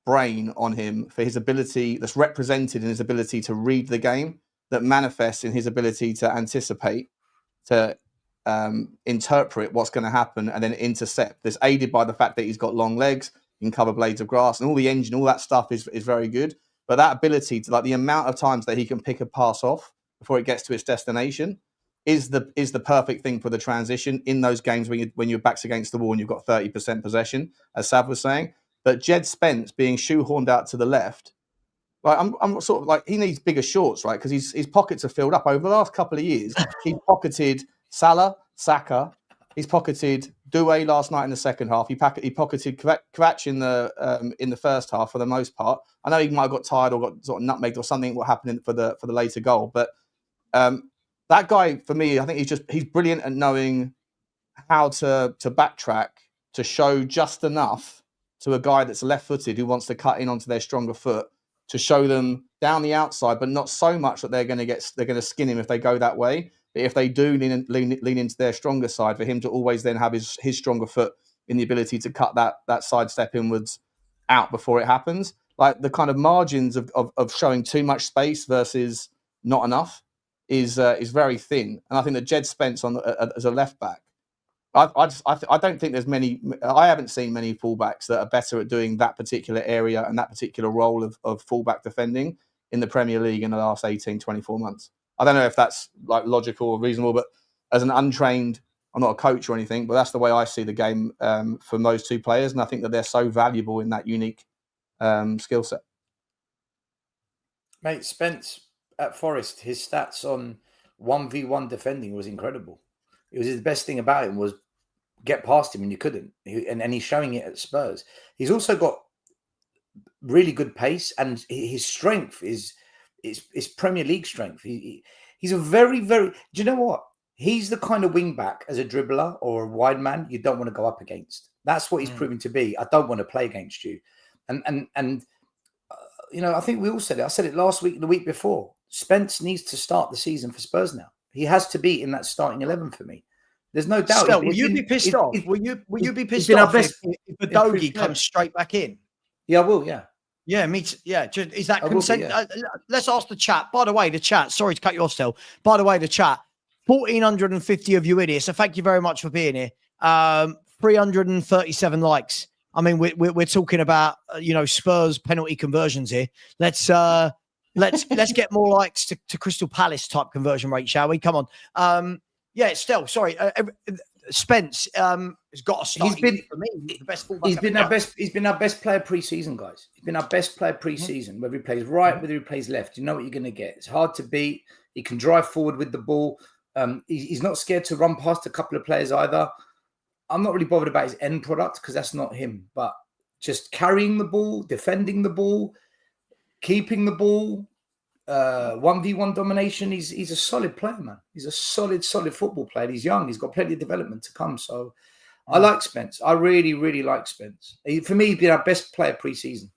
brain on him for his ability that's represented in his ability to read the game, that manifests in his ability to anticipate, to interpret what's going to happen and then intercept. That's aided by the fact that he's got long legs, he can cover blades of grass, and all the engine, all that stuff is very good. But that ability to, like, the amount of times that he can pick a pass off before it gets to its destination is the perfect thing for the transition in those games when your back's against the wall and you've got 30% possession, as Sav was saying. But Jed Spence being shoehorned out to the left, like, I'm sort of like, he needs bigger shorts, right? Because his pockets are filled up. Over the last couple of years, he's pocketed Salah, Saka, he's pocketed Doué last night in the second half. He pocketed Kvach in the first half for the most part. I know he might have got tired or got sort of nutmegged or something. What happened for the later goal? But that guy, for me, I think he's brilliant at knowing how to backtrack, to show just enough to a guy that's left-footed who wants to cut in onto their stronger foot, to show them down the outside, but not so much that they're going to skin him if they go that way. But if they do lean into their stronger side, for him to always then have his stronger foot in the ability to cut that sidestep inwards out before it happens. Like, the kind of margins of showing too much space versus not enough is very thin. And I think that Jed Spence as a left back, I don't think there's many. I haven't seen many fullbacks that are better at doing that particular area and that particular role of fullback defending in the Premier League in the last 18, 24 months. I don't know if that's like logical or reasonable, but as an untrained, I'm not a coach or anything, but that's the way I see the game from those two players, and I think that they're so valuable in that unique skill set. Mate, Spence at Forest, his stats on 1v1 defending was incredible. It was his best thing about him was get past him and you couldn't. And he's showing it at Spurs. He's also got really good pace, and his strength is Premier League strength. He's a very, very... Do you know what? He's the kind of wing back as a dribbler or a wide man you don't want to go up against. That's what he's proving to be. I don't want to play against you. And you know, I think we all said it. I said it last week, the week before. Spence needs to start the season for Spurs now. He has to be in that starting 11 for me. There's no doubt. Stel, will you be pissed off? Will you be pissed off if Udogie comes straight back in? Yeah, I will. Yeah. Yeah, me too. Yeah, is that consent? Let's ask the chat. By the way, the chat. Sorry to cut you off, Stel. By the way, the chat. 1,450 of you in here, so thank you very much for being here. 337 likes. I mean, we're talking about Spurs penalty conversions here. Let's get more likes to Crystal Palace type conversion rate, shall we? Come on. Yeah, Stel. Sorry, Spence has got to start. He's been for me the best fullback. He's been our best player pre-season, guys. He's been our best player pre-season. Whether he plays right, whether he plays left, you know what you're going to get. It's hard to beat. He can drive forward with the ball. He's not scared to run past a couple of players either. I'm not really bothered about his end product because that's not him. But just carrying the ball, defending the ball, keeping the ball, 1v1 domination. He's a solid player, man. He's a solid football player. He's young. He's got plenty of development to come. So I like Spence. I really, really like Spence. For me, he's been our best player pre-season.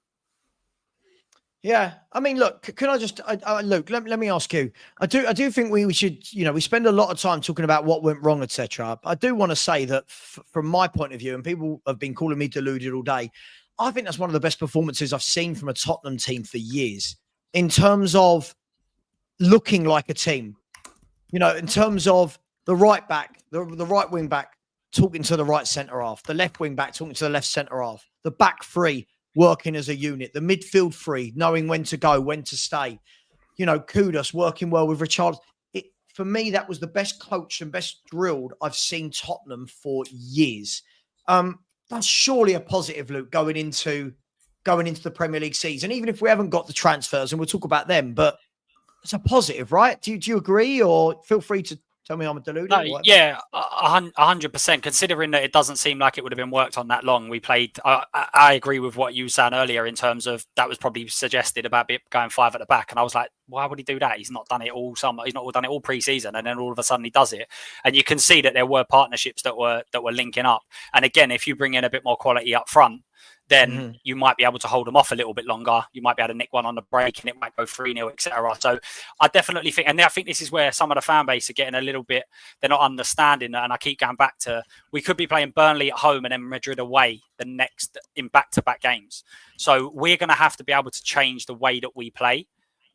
Yeah, I mean, look, can I just, Luke? Let me ask you. I do think we should, we spend a lot of time talking about what went wrong, etc. I do want to say that from my point of view, and people have been calling me deluded all day, I think that's one of the best performances I've seen from a Tottenham team for years, in terms of looking like a team. In terms of the right back, the right wing back talking to the right centre half, the left wing back talking to the left centre half, the back three working as a unit, the midfield three, knowing when to go, when to stay. Kudus working well with Richarlison. For me, that was the best coached and best drilled I've seen Tottenham for years. That's surely a positive, Luke, going into the Premier League season, even if we haven't got the transfers, and we'll talk about them, but it's a positive, right? Do you agree, or feel free to tell me I'm a deluded? No, yeah, 100%. Considering that it doesn't seem like it would have been worked on that long, we played. I agree with what you were saying earlier in terms of that was probably suggested about going 5 at the back, and I was like, why would he do that? He's not done it all summer. He's not done it all pre-season, and then all of a sudden he does it. And you can see that there were partnerships that were linking up. And again, if you bring in a bit more quality up front, then you might be able to hold them off a little bit longer. You might be able to nick one on the break and it might go 3-0, etc. So I definitely think, and I think this is where some of the fan base are getting a little bit, they're not understanding that. And I keep going back to, we could be playing Burnley at home and then Madrid away the next in back-to-back games. So we're going to have to be able to change the way that we play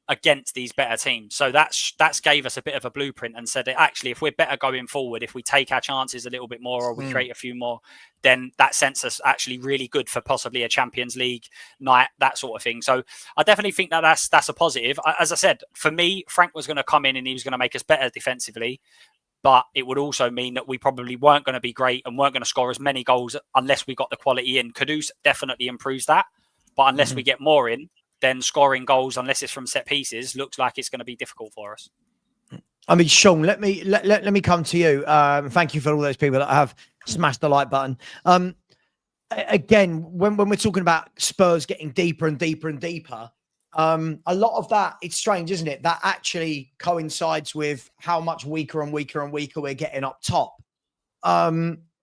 against these better teams. So that's gave us a bit of a blueprint and said that actually, if we're better going forward, if we take our chances a little bit more or we create a few more, then that sends us actually really good for possibly a Champions League night, that sort of thing. So I definitely think that that's a positive. As I said, for me, Frank was going to come in and he was going to make us better defensively, but it would also mean that we probably weren't going to be great and weren't going to score as many goals unless we got the quality in. Kudus definitely improves that, but unless we get more in, then scoring goals, unless it's from set pieces, looks like it's going to be difficult for us. I mean, Sean, let me come to you. Thank you for all those people that have smashed the like button. Again, when we're talking about Spurs getting deeper and deeper and deeper, a lot of that, it's strange, isn't it? That actually coincides with how much weaker and weaker and weaker we're getting up top.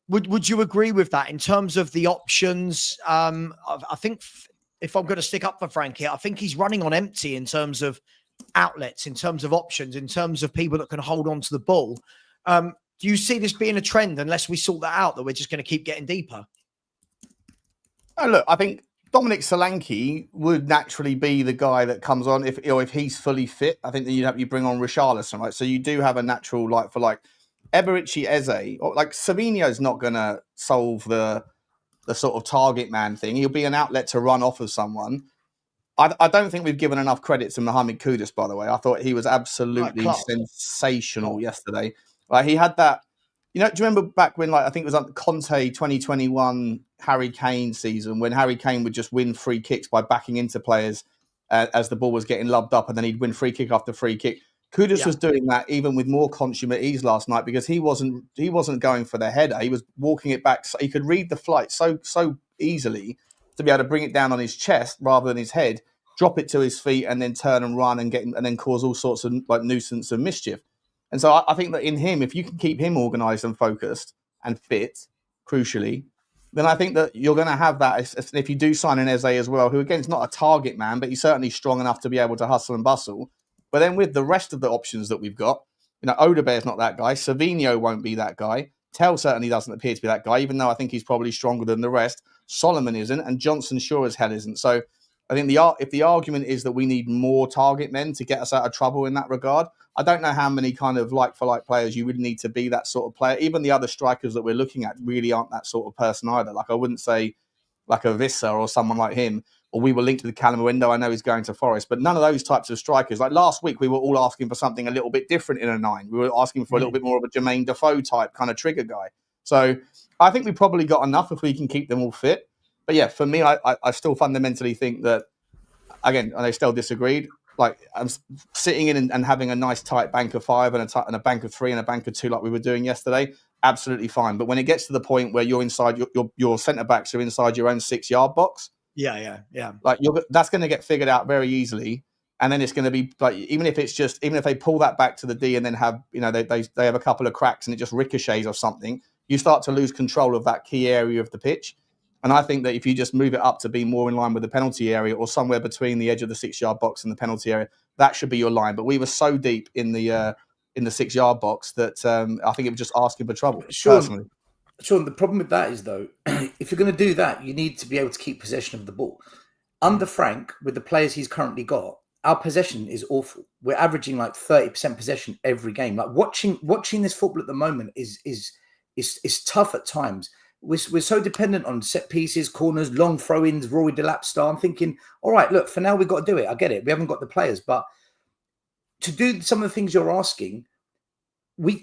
Would you agree with that in terms of the options? I think if I'm going to stick up for Frank here, I think he's running on empty in terms of outlets, in terms of options, in terms of people that can hold on to the ball. Do you see this being a trend unless we sort that out, that we're just going to keep getting deeper? Oh, look, I think Dominic Solanke would naturally be the guy that comes on if he's fully fit. I think that you bring on Richarlison, right? So you do have a natural like for like Eberici Eze, or like Savinho's not going to solve the sort of target man thing. He'll be an outlet to run off of someone. I don't think we've given enough credit to Mohamed Kudus, by the way. I thought he was absolutely sensational yesterday. Like he had that, do you remember back when, like, I think it was like Conte 2021 Harry Kane season, when Harry Kane would just win free kicks by backing into players as the ball was getting lobbed up, and then he'd win free kick after free kick. Kudus was doing that even with more consummate ease last night, because he wasn't going for the header. He was walking it back. So he could read the flight so easily to be able to bring it down on his chest rather than his head, drop it to his feet, and then turn and run and then cause all sorts of like nuisance and mischief. And so I think that in him, if you can keep him organised and focused and fit, crucially, then I think that you're going to have that. If you do sign an Eze as well, who again is not a target man, but he's certainly strong enough to be able to hustle and bustle. But then with the rest of the options that we've got, Odebear's not that guy. Savinho won't be that guy. Tell certainly doesn't appear to be that guy, even though I think he's probably stronger than the rest. Solomon isn't, and Johnson sure as hell isn't. So I think if the argument is that we need more target men to get us out of trouble in that regard, I don't know how many kind of like-for-like players you would need to be that sort of player. Even the other strikers that we're looking at really aren't that sort of person either. Like I wouldn't say like a Visser or someone like him, or we were linked to the Calamuendo. I know he's going to Forest, but none of those types of strikers. Like last week, we were all asking for something a little bit different in a 9. We were asking for a little bit more of a Jermaine Defoe type kind of trigger guy. So I think we probably got enough if we can keep them all fit. But yeah, for me, I still fundamentally think that, again, and they still disagreed. Like I'm sitting in and having a nice tight bank of 5 and a bank of 3 and a bank of 2 like we were doing yesterday, absolutely fine. But when it gets to the point where you're inside, your centre backs are inside your own 6-yard box. Yeah. Like that's going to get figured out very easily, and then it's going to be like even if they pull that back to the D and then have they have a couple of cracks and it just ricochets or something, you start to lose control of that key area of the pitch. And I think that if you just move it up to be more in line with the penalty area or somewhere between the edge of the 6-yard box and the penalty area, that should be your line. But we were so deep in the 6-yard box that I think it was just asking for trouble. Personally. Sean, the problem with that is, though, if you're going to do that, you need to be able to keep possession of the ball. Under Frank, with the players he's currently got, our possession is awful. We're averaging like 30% possession every game. Like watching this football at the moment is tough at times. We're so dependent on set pieces, corners, long throw-ins, Rory Delap style. I'm thinking, all right, look, for now we've got to do it. I get it. We haven't got the players, but to do some of the things you're asking,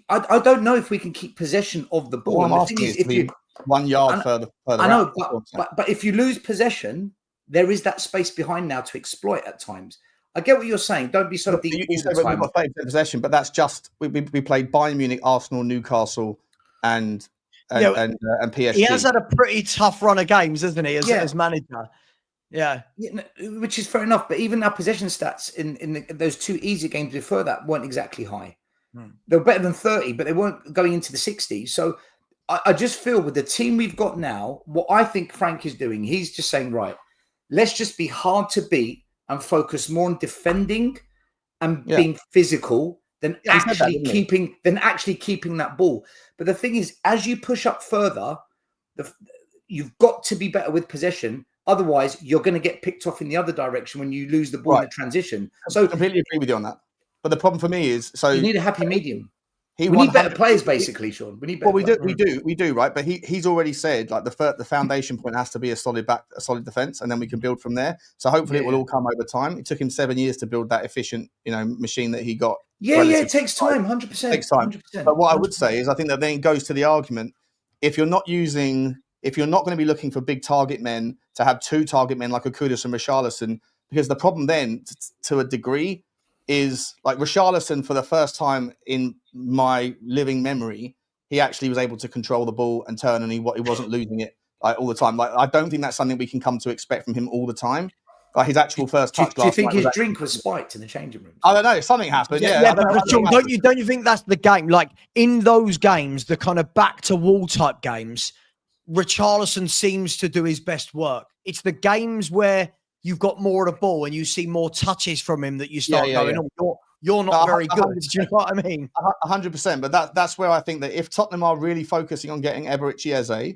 I don't know if we can keep possession of the ball. Well, I'm asking is if you 1 yard further. I know, but if you lose possession, there is that space behind now to exploit at times. I get what you're saying. Don't be so deep. You said we've got 30% possession, but that's just we played Bayern Munich, Arsenal, Newcastle, and PSG. He has had a pretty tough run of games, hasn't he, as manager? Yeah, which is fair enough. But even our possession stats in those 2 easy games before that weren't exactly high. They were better than 30, but they weren't going into the 60s. So I just feel with the team we've got now, what I think Frank is doing, he's just saying, right, let's just be hard to beat and focus more on defending and being physical than actually keeping that ball. But the thing is, as you push up further, you've got to be better with possession. Otherwise, you're going to get picked off in the other direction when you lose the ball in the transition. So I completely agree with you on that. But the problem for me is, you need a happy medium. We 100 need better players, basically, Sean. We need better. Well, we do, right? But he's already said like the foundation point has to be a solid defense, and then we can build from there. So hopefully it will all come over time. It took him 7 years to build that efficient, machine that he got. Yeah, it takes time, 100%. Takes time. 100%. But what I would say is, I think that then goes to the argument: if you're not going to be looking for big target men, to have 2 target men like a Kudus and Richarlison, because the problem then, to a degree, is like Richarlison, for the first time in my living memory, he actually was able to control the ball and turn, and he wasn't losing it like all the time. Like, I don't think that's something we can come to expect from him all the time. Like his actual first touch. Do you think his drink was spiked in the changing room? I don't know. Something happened. But John, don't you think that's the game? Like in those games, the kind of back to wall type games, Richarlison seems to do his best work. It's the games where you've got more of the ball and you see more touches from him that you start going, oh, you're not very good. Do you know what I mean? 100%. But that's where I think that if Tottenham are really focusing on getting Eberechi Eze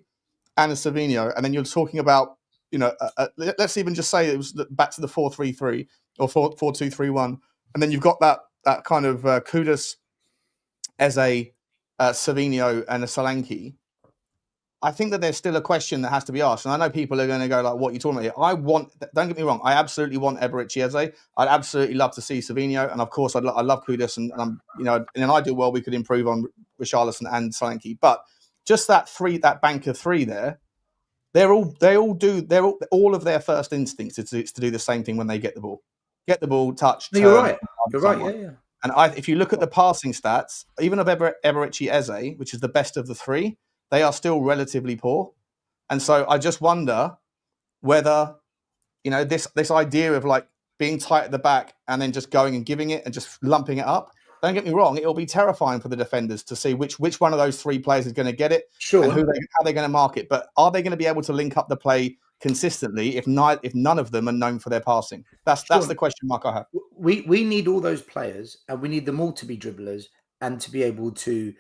and a Savinho, and then you're talking about, let's even just say it was back to the 4-3-3 or 4-2-3-1, and then you've got that kind of Kudus, Eze, Savinho, and a Solanke. I think that there's still a question that has to be asked. And I know people are going to go like, what are you talking about here? Don't get me wrong, I absolutely want Eberechi Eze. I'd absolutely love to see Savinho. And of course, I love Kudus. And I'm, in an ideal world, we could improve on Richarlison and Solanke. But just that bank of 3 there, all of their first instincts is to do the same thing when they get the ball. Get the ball, touch. No, you're right. You're right. Yeah. And if you look at the passing stats, even of Eberechi Eze, which is the best of the 3, they are still relatively poor. And so I just wonder whether, this idea of like being tight at the back and then just going and giving it and just lumping it up. Don't get me wrong, it'll be terrifying for the defenders to see which one of those 3 players is going to get it, sure, and how they're going to mark it. But are they going to be able to link up the play consistently if none of them are known for their passing? That's the question mark I have. We need all those players, and we need them all to be dribblers and to be able to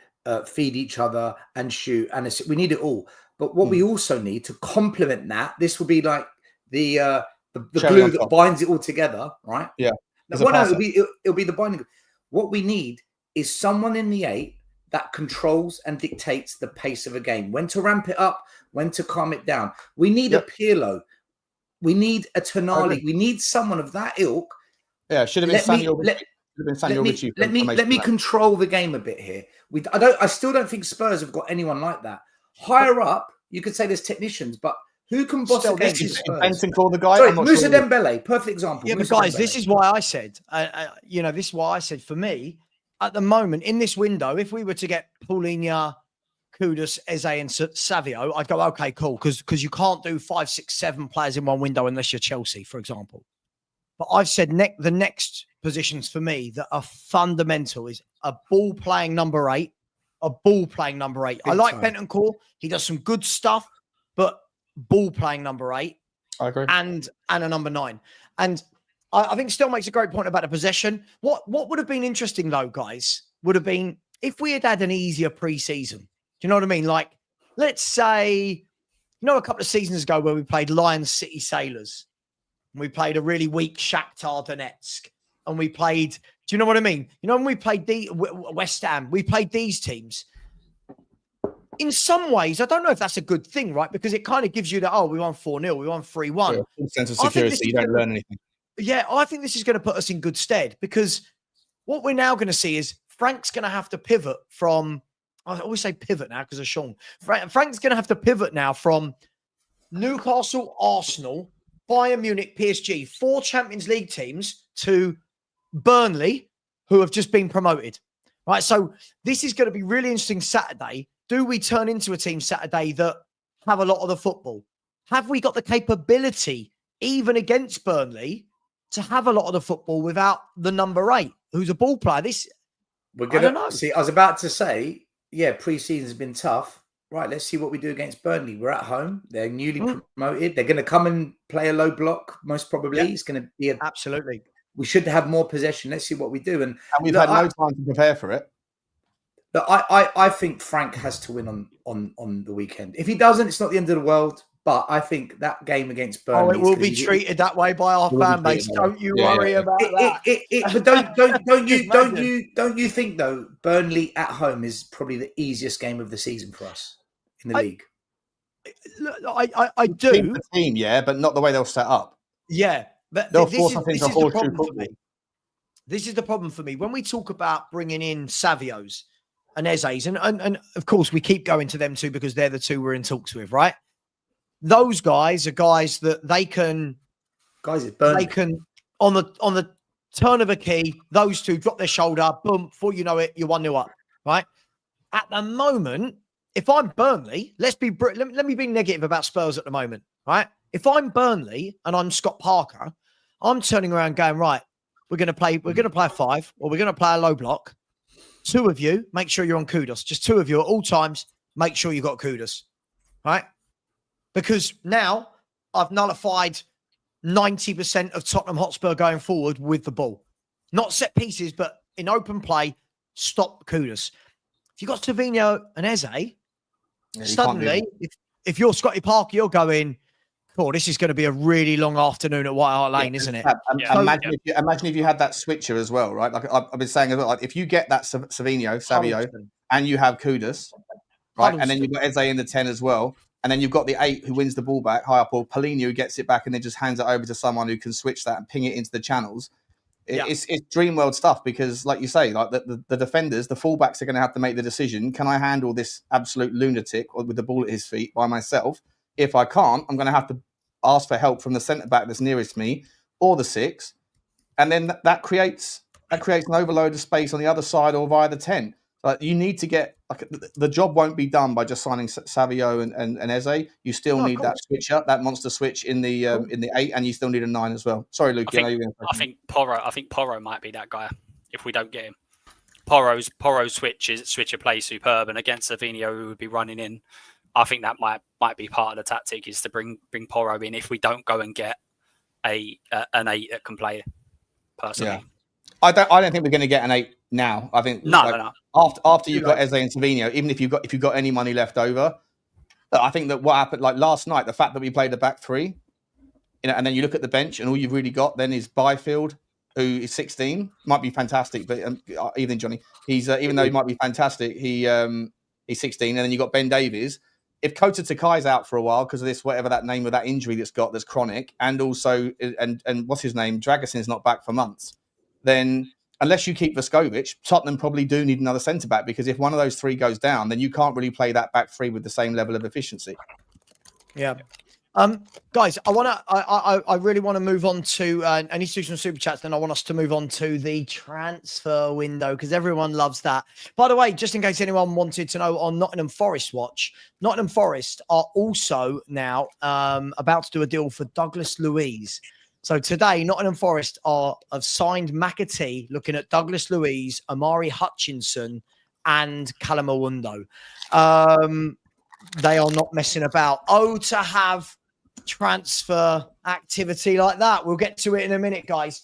feed each other and shoot, and we need it all. But what we also need to complement that, this will be like the glue that binds it all together, right? Yeah. It'll be the binding. What we need is someone in the 8 that controls and dictates the pace of a game, when to ramp it up, when to calm it down. We need a Pirlo. We need a Tonali. We need someone of that ilk. Yeah, should have been Samuel. Let me control the game a bit here. I still don't think Spurs have got anyone like that. Higher up, you could say there's technicians, but who can boss a game? Benson call the guy. Sorry, Moussa Dembele, perfect example. Yeah, but guys, this is why I said, this is why I said for me, at the moment in this window, if we were to get Paulinho, Kudus, Eze, and Savio, I'd go, okay, cool, because you can't do 5, 6, 7 players in one window unless you're Chelsea, for example. But I've said the next positions for me that are fundamental is a ball playing number 8. I like Bentancur. He does some good stuff, but ball playing number 8. I agree. And a number 9. And I think Stel makes a great point about the possession. What would have been interesting though, guys, would have been if we had an easier pre-season. Do you know what I mean? Like, let's say, a couple of seasons ago where we played Lions City Sailors. And we played a really weak Shakhtar Donetsk. And we played, do you know what I mean? When we played West Ham, we played these teams. In some ways, I don't know if that's a good thing, right? Because it kind of gives you we won 4-0, we won 3-1. Yeah, sense of security, you don't learn anything. Yeah, I think this is going to put us in good stead, because what we're now going to see is Frank's going to have to pivot from, I always say pivot now because of Sean. Frank's going to have to pivot now from Newcastle, Arsenal, Bayern Munich, PSG, 4 Champions League teams to Burnley, who have just been promoted. Right, so this is going to be really interesting Saturday. Do we turn into a team Saturday that have a lot of the football? Have we got the capability, even against Burnley, to have a lot of the football without the number 8, who's a ball player? We're going to see. I was about to say, pre-season's been tough. right, let's see what we do against Burnley. We're at home. They're newly promoted. They're going to come and play a low block, most probably. Yeah. It's going to be Absolutely. We should have more possession. Let's see what we do. And we've had no time to prepare for it. But I think Frank has to win on the weekend. If he doesn't, it's not the end of the world. But I think that game against Burnley, it will be treated that way by our fan base. Don't you worry about that. But don't you think though? Burnley at home is probably the easiest game of the season for us in the league. I do. Team, yeah, but not the way they'll set up. Yeah, but they'll this force is us into the horseshoe problem for football. me. This is the problem for me when we talk about bringing in Savios and Eze's, and of course we keep going to them too because they're the two we're in talks with, right? Those guys are guys that they can on the turn of a key, those two drop their shoulder, boom, before you know it, you're 1-0 up, right? At the moment, if I'm Burnley, let me be negative about Spurs at the moment, right? If I'm Burnley and I'm Scott Parker, I'm turning around going, right, we're going to play a 5 or we're going to play a low block. Two of you, make sure you're on kudos. Just two of you at all times, make sure you got kudos, right? Because now I've nullified 90% of Tottenham Hotspur going forward with the ball. Not set pieces, but in open play, stop kudos. If you've got Savinho and Eze, suddenly, if you're Scotty Parker, you're going, oh, this is going to be a really long afternoon at White Hart Lane, isn't it? Imagine if you had that switcher as well, right? Like I've been saying as well, like if you get that Savio, and you have Kudus, right? And then you've got Eze in the 10 as well. And then you've got the 8 who wins the ball back, high up, or Paulinho who gets it back and then just hands it over to someone who can switch that and ping it into the channels. It's dream world stuff because, like you say, like the defenders, the fullbacks are going to have to make the decision. Can I handle this absolute lunatic with the ball at his feet by myself? If I can't, I'm going to have to ask for help from the centre-back that's nearest me or the 6. And then that creates an overload of space on the other side or via the 10. You need to get the job won't be done by just signing Savio and Eze. You still need that switcher, that monster switch in the 8, and you still need a 9 as well. Sorry, Luke. I think Porro might be that guy if we don't get him. Porro's switcher plays superb, and against Savino, who would be running in, I think that might be part of the tactic is to bring Porro in if we don't go and get an 8 that can play. Personally. Yeah. I don't think we're going to get an 8 now. I think no. After you've got Eze and Savino, even if you've got any money left over, I think that what happened like last night, the fact that we played the back 3, and then you look at the bench and all you've really got then is Byfield, who is 16, might be fantastic, but even Johnny, he's even though he might be fantastic, he's 16, and then you've got Ben Davies. If Kota Takai's out for a while because of this, whatever that name of that injury that's chronic, and also and what's his name, Dragason's not back for months, then unless you keep Vescovic, Tottenham probably do need another centre-back because if one of those 3 goes down, then you can't really play that back 3 with the same level of efficiency. Yeah. Guys, I really want to move on to any institutional super chats. Then I want us to move on to the transfer window because everyone loves that. By the way, just in case anyone wanted to know on Nottingham Forest watch, Nottingham Forest are also now about to do a deal for Douglas Luiz. So today, Nottingham Forest have signed McAtee, looking at Douglas Luiz, Amari Hutchinson, and Callum Awundo. They are not messing about. To have transfer activity like that. We'll get to it in a minute, guys.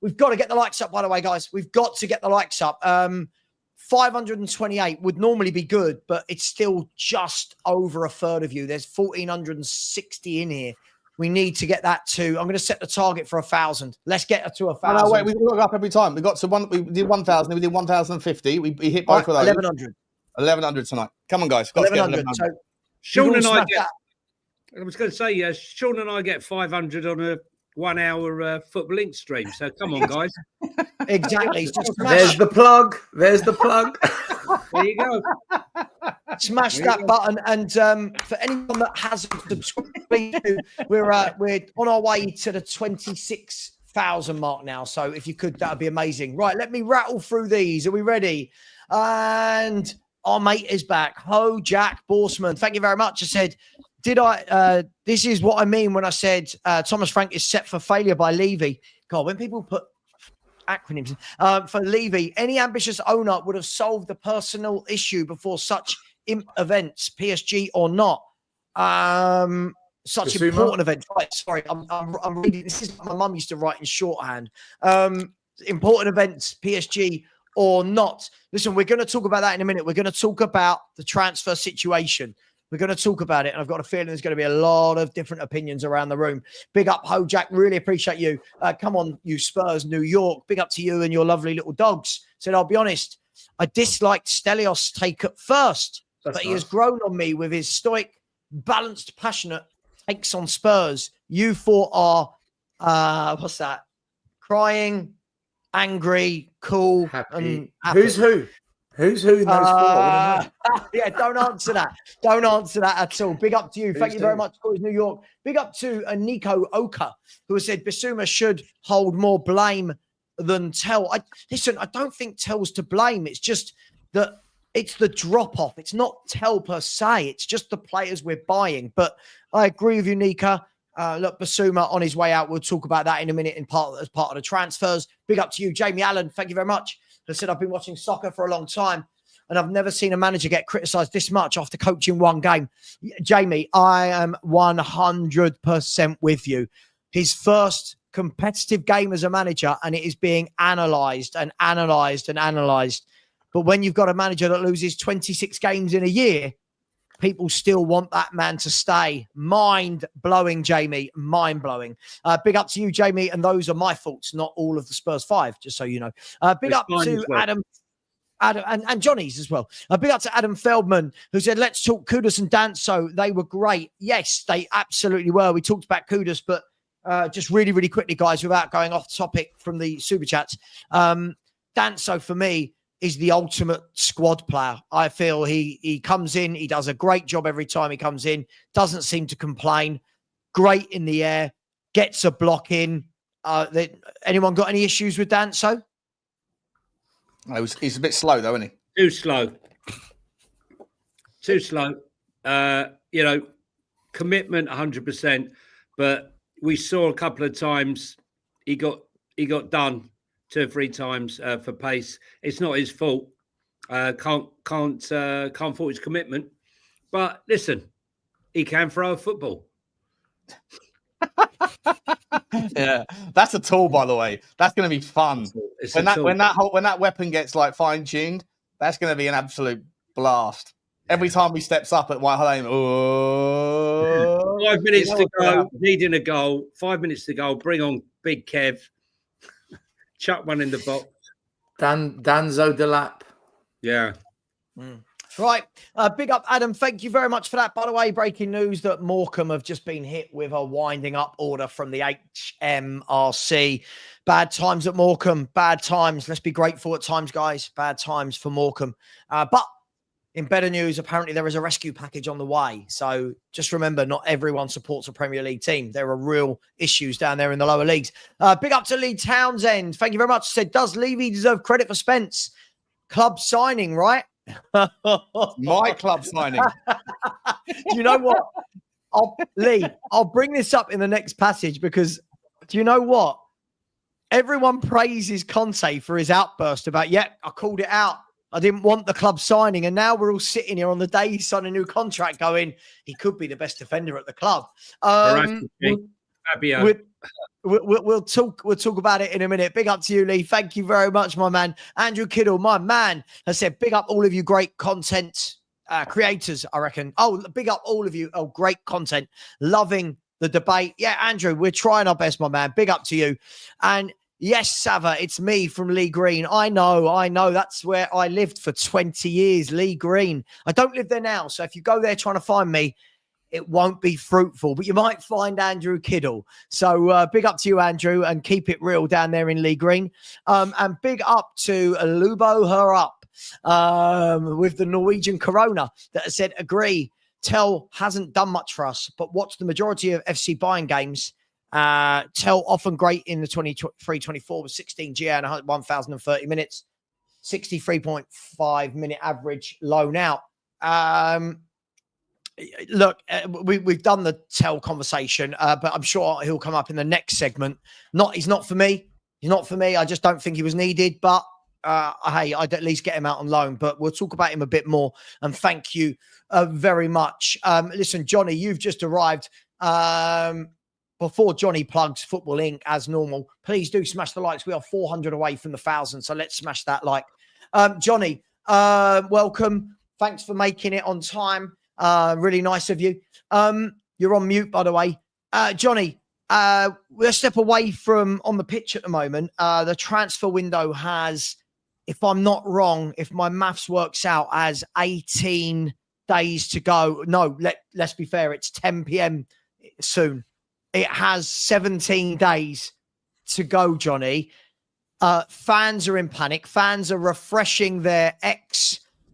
We've got to get the likes up, by the way, guys. We've got to get the likes up. 528 would normally be good, but it's still just over a third of you. There's 1,460 in here. We need to get that to. I'm going to set the target for 1,000. Let's get it to 1,000. No, wait, we got up every time. We got to one. We did 1,000. We did 1,050. We hit both of those. 1,100. 1,100 tonight. Come on, guys. Got 1,100. So Sean and I get. I was going to say, Sean and I get 500 on a 1 hour Football Link stream. So come on, guys. Exactly. There's the plug. There's the plug. There you go. Smash that button, and for anyone that hasn't subscribed, we're on our way to the 26,000 mark now. So if you could, that would be amazing. Right, let me rattle through these. Are we ready? And our mate is back. Ho, Jack Borsman. Thank you very much. I said, this is what I mean when I said Thomas Frank is set for failure by Levy. God, when people put acronyms for Levy, any ambitious owner would have solved the personal issue before such events, PSG or not. Such Basuma? important events. Right, sorry, I'm reading. This is my mum used to write in shorthand. Important events, PSG or not. Listen, we're going to talk about that in a minute. We're going to talk about the transfer situation. We're going to talk about it, and I've got a feeling there's going to be a lot of different opinions around the room. Big up, Hojack. Really appreciate you. Come on, you Spurs, New York. Big up to you and your lovely little dogs. Said, I'll be honest, I disliked Stelios' take at first, but he has grown on me with his stoic, balanced, passionate takes on Spurs. You four are, what's that? Crying, angry, cool, Happy. and happy. Who's who? Who's who in those four? Yeah, don't answer that. Don't answer that at all. Big up to you. Thank you very much, Coys New York. Big up to Nico Oka, who has said Basuma should hold more blame than Tell. Listen, I don't think Tell's to blame. It's just that it's the drop-off. It's not Tell per se. It's just the players we're buying. But I agree with you, Nika. Look, Basuma on his way out. We'll talk about that in a minute as part of the transfers. Big up to you, Jamie Allen. Thank you very much. I said I've been watching soccer for a long time, and I've never seen a manager get criticised this much after coaching one game. Jamie, I am 100% with you. His first competitive game as a manager, and it is being analysed and analysed and analysed. But when you've got a manager that loses 26 games in a year, people still want that man to stay. Mind-blowing, Jamie. Mind-blowing. Big up to you, Jamie. And those are my thoughts, not all of the Spurs 5, just so you know. Big up to Adam and Johnny's as well. Big up to Adam Feldman, who said, let's talk Kudus and Danso. They were great. Yes, they absolutely were. We talked about Kudus, but just really, really quickly, guys, without going off topic from the Super Chats. Danso, for me, is the ultimate squad player. I feel he comes in, he does a great job every time he comes in, doesn't seem to complain, great in the air, gets a block in. Anyone got any issues with Danso? He's a bit slow, though, isn't he? Too slow. Too slow. Commitment 100%. But we saw a couple of times he got done 2 or 3 times for pace. It's not his fault. Can't fault his commitment. But listen, he can throw a football. Yeah, that's a tool, by the way. That's going to be fun. When that weapon gets like fine tuned, that's going to be an absolute blast. Every time he steps up at White Hart Lane, 5 minutes to go, needing a goal. 5 minutes to go. Bring on Big Kev. Chuck one in the box. Danzo Delap. Yeah. Right. Big up, Adam. Thank you very much for that. By the way, breaking news that Morecambe have just been hit with a winding up order from the HMRC. Bad times at Morecambe. Bad times. Let's be grateful at times, guys. Bad times for Morecambe. But in better news, apparently there is a rescue package on the way. So just remember, not everyone supports a Premier League team. There are real issues down there in the lower leagues. Big up to Lee Townsend. Thank you very much. Said, does Levy deserve credit for Spence? Club signing, right? My club signing. Do you know what? I'll bring this up in the next passage because do you know what? Everyone praises Conte for his outburst about, I called it out. I didn't want the club signing. And now we're all sitting here on the day he signed a new contract going, he could be the best defender at the club. We'll talk about it in a minute. Big up to you, Lee. Thank you very much, my man. Andrew Kiddle, my man, has said, big up all of you great content creators, I reckon. Oh, big up all of you. Oh, great content. Loving the debate. Yeah, Andrew, we're trying our best, my man. Big up to you. And yes, Savva, it's me from Lee Green. I know. That's where I lived for 20 years, Lee Green. I don't live there now. So if you go there trying to find me, it won't be fruitful, but you might find Andrew Kiddle. So big up to you, Andrew, and keep it real down there in Lee Green. And big up to Lubo Her Up with the Norwegian Corona that has said, agree, Tell hasn't done much for us, but watch the majority of FC Bayern games. Tell often great in the 23-24 with 16 GA and 1,030 minutes, 63.5 minute average loan out. Look, we've done the Tell conversation, but I'm sure he'll come up in the next segment. He's not for me. He's not for me. I just don't think he was needed. But hey, I'd at least get him out on loan, but we'll talk about him a bit more. And thank you very much. Listen, Johnny, you've just arrived. Before Johnny plugs Football Inc. as normal, please do smash the likes. We are 400 away from the 1,000, so let's smash that like. Johnny, welcome. Thanks for making it on time. Really nice of you. You're on mute, by the way. Johnny, let's step away from on the pitch at the moment. The transfer window has, if I'm not wrong, if my maths works out, as 18 days to go. No, let's be fair. It's 10 p.m. soon. It has 17 days to go, Johnny. Fans are in panic. Fans are refreshing their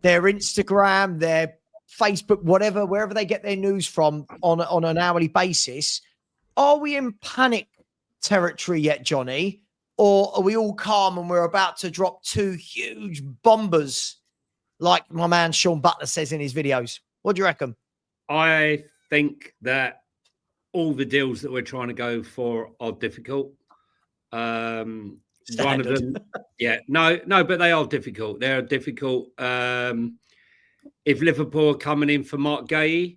their Instagram, their Facebook, whatever, wherever they get their news from on an hourly basis. Are we in panic territory yet, Johnny? Or are we all calm and we're about to drop 2 huge bombers, like my man Sean Butler says in his videos? What do you reckon? I think that all the deals that we're trying to go for are difficult. One of them, no, but they are difficult. They are difficult. If Liverpool are coming in for Mark Gay,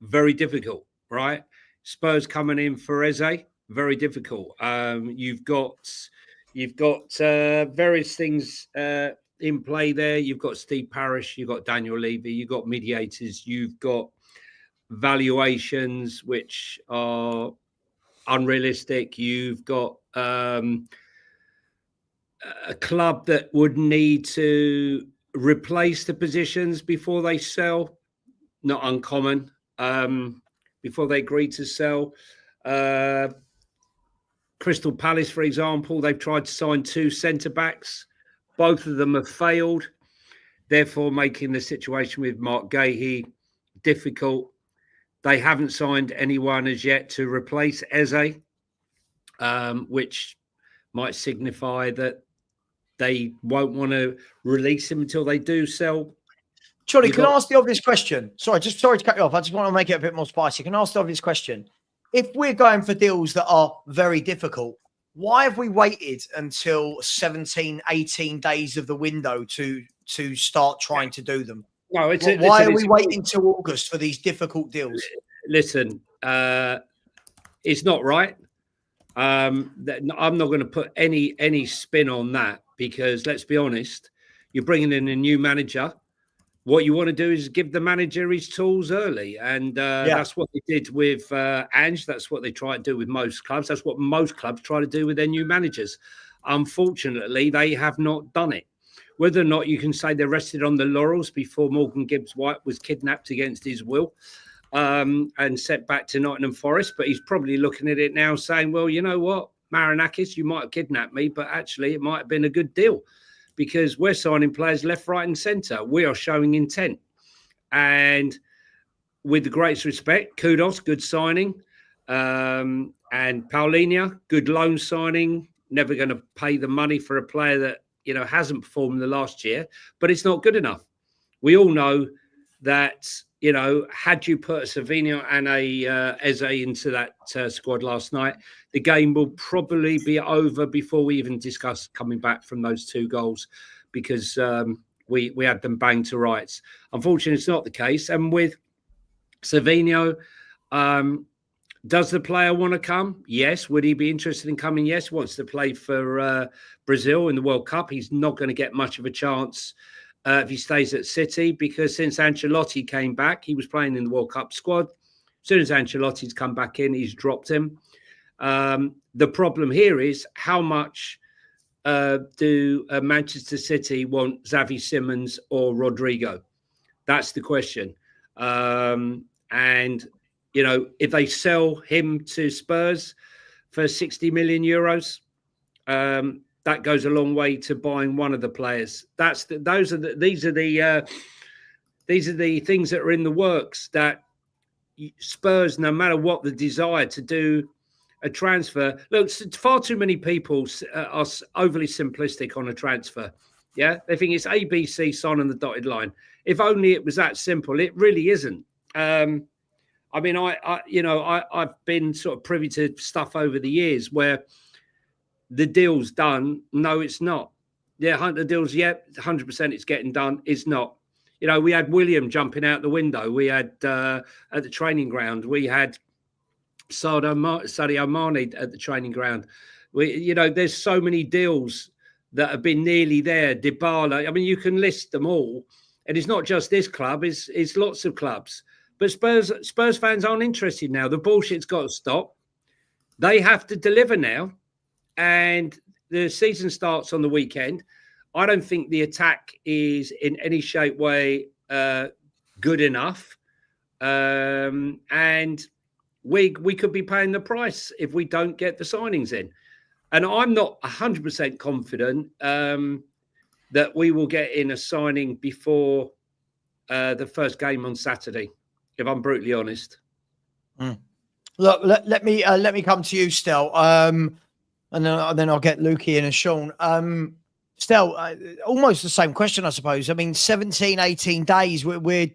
very difficult, right? Spurs coming in for Eze, very difficult. You've got various things in play there. You've got Steve Parish, you've got Daniel Levy, you've got mediators, you've got valuations which are unrealistic. You've got a club that would need to replace the positions before they sell, not uncommon, before they agree to sell. Crystal Palace, for example, they've tried to sign 2 centre-backs. Both of them have failed, therefore making the situation with Mark Gahey difficult. They haven't signed anyone as yet to replace Eze, which might signify that they won't want to release him until they do sell. Johnny, can I ask the obvious question? Sorry to cut you off. I just want to make it a bit more spicy. Can I ask the obvious question? If we're going for deals that are very difficult, why have we waited until 17, 18 days of the window to start trying to do them? No, why are we waiting till August for these difficult deals? Listen, it's not right. I'm not going to put any spin on that, because let's be honest, you're bringing in a new manager. What you want to do is give the manager his tools early, and that's what they did with Ange. That's what they try to do with most clubs. That's what most clubs try to do with their new managers. Unfortunately, they have not done it. Whether or not you can say they rested on the laurels before Morgan Gibbs-White was kidnapped against his will and sent back to Nottingham Forest, but he's probably looking at it now saying, well, you know what, Marinakis, you might have kidnapped me, but actually it might have been a good deal, because we're signing players left, right and centre. We are showing intent. And with the greatest respect, kudos, good signing. And Paulinho, good loan signing. Never going to pay the money for a player that, hasn't performed the last year, but it's not good enough. We all know that, had you put a Savva and a Eze into that squad last night, the game will probably be over before we even discuss coming back from those 2 goals, because we had them banged to rights. Unfortunately, it's not the case. And with Savva, does the player want to come? Yes. Would he be interested in coming? Yes. He wants to play for Brazil in the World Cup. He's not going to get much of a chance if he stays at City, because since Ancelotti came back, he was playing in the World Cup squad. As soon as Ancelotti's come back in, he's dropped him. The problem here is, how much do Manchester City want Xavi Simons or Rodrigo? That's the question. And if they sell him to Spurs for 60 million euros, that goes a long way to buying one of the players. These are the things that are in the works, that Spurs, no matter what the desire to do a transfer. Look, far too many people are overly simplistic on a transfer. Yeah, they think it's ABC, sign on the dotted line. If only it was that simple. It really isn't. I mean, I've been sort of privy to stuff over the years where the deal's done. No, it's not. Yeah, Hunter deals. Yeah, 100%. It's getting done. It's not. You know, we had William jumping out the window. We had at the training ground. We had Sadio Mane at the training ground. There's so many deals that have been nearly there. Dybala. I mean, you can list them all, and it's not just this club. It's lots of clubs. But Spurs fans aren't interested now. The bullshit's got to stop. They have to deliver now, and the season starts on the weekend. I don't think the attack is in any shape, way good enough, and we could be paying the price if we don't get the signings in. And I'm not 100% confident that we will get in a signing before the first game on Saturday, if I'm brutally honest. Look, let me come to you, Stel, and then I'll get Lukey in and Sean. Stel, almost the same question, I suppose. I mean, 17, 18 days, we're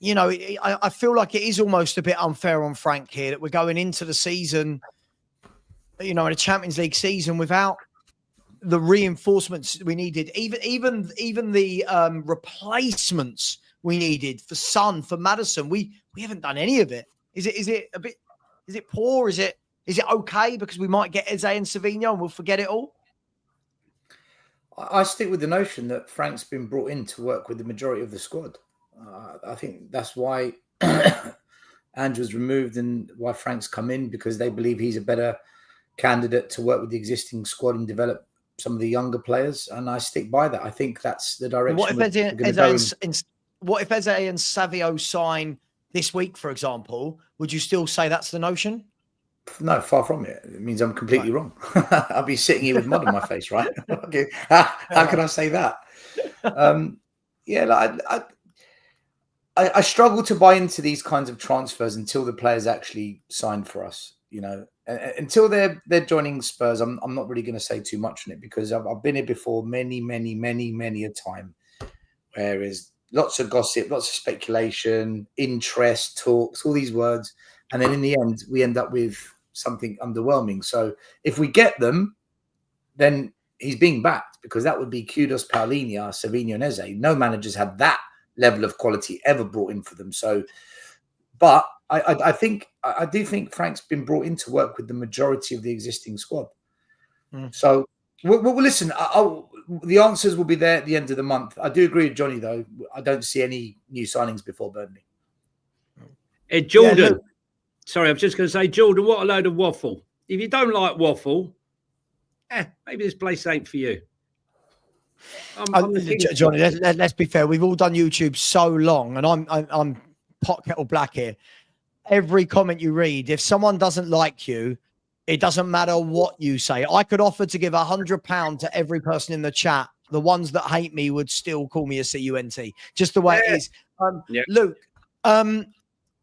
I feel like it is almost a bit unfair on Frank here that we're going into the season, in a Champions League season without the reinforcements we needed, even the replacements we needed for Son, for Maddison. We haven't done any of it. Is it poor? Is it okay because we might get Eze and Savinho and we'll forget it all? I stick with the notion that Frank's been brought in to work with the majority of the squad. I think that's why Andrew's removed and why Frank's come in, because they believe he's a better candidate to work with the existing squad and develop some of the younger players. And I stick by that. I think that's the direction. What if Eze and Savio sign this week, for example? Would you still say that's the notion? No, far from it. It means I'm completely wrong. I'll be sitting here with mud on my face, right? Okay. How can I say that? I struggle to buy into these kinds of transfers until the players actually sign for us. Until they're joining Spurs, I'm not really going to say too much on it, because I've been here before many a time, whereas lots of gossip, lots of speculation, interest, talks, all these words. And then in the end, we end up with something underwhelming. So if we get them, then he's being backed, because that would be kudos, Paulinho, Savinho and Eze. No managers have that level of quality ever brought in for them. So, but I do think Frank's been brought in to work with the majority of the existing squad. So we'll listen. The answers will be there at the end of the month. I do agree with Johnny, though. I don't see any new signings before Burnley. Hey, Jordan. Yeah, sorry, I was just going to say, Jordan, what a load of waffle. If you don't like waffle, maybe this place ain't for you. Johnny, let's be fair. We've all done YouTube so long, and I'm pot kettle black here. Every comment you read, if someone doesn't like you, it doesn't matter what you say. I could offer to give £100 to every person in the chat. The ones that hate me would still call me a CUNT, just the way it is. Luke,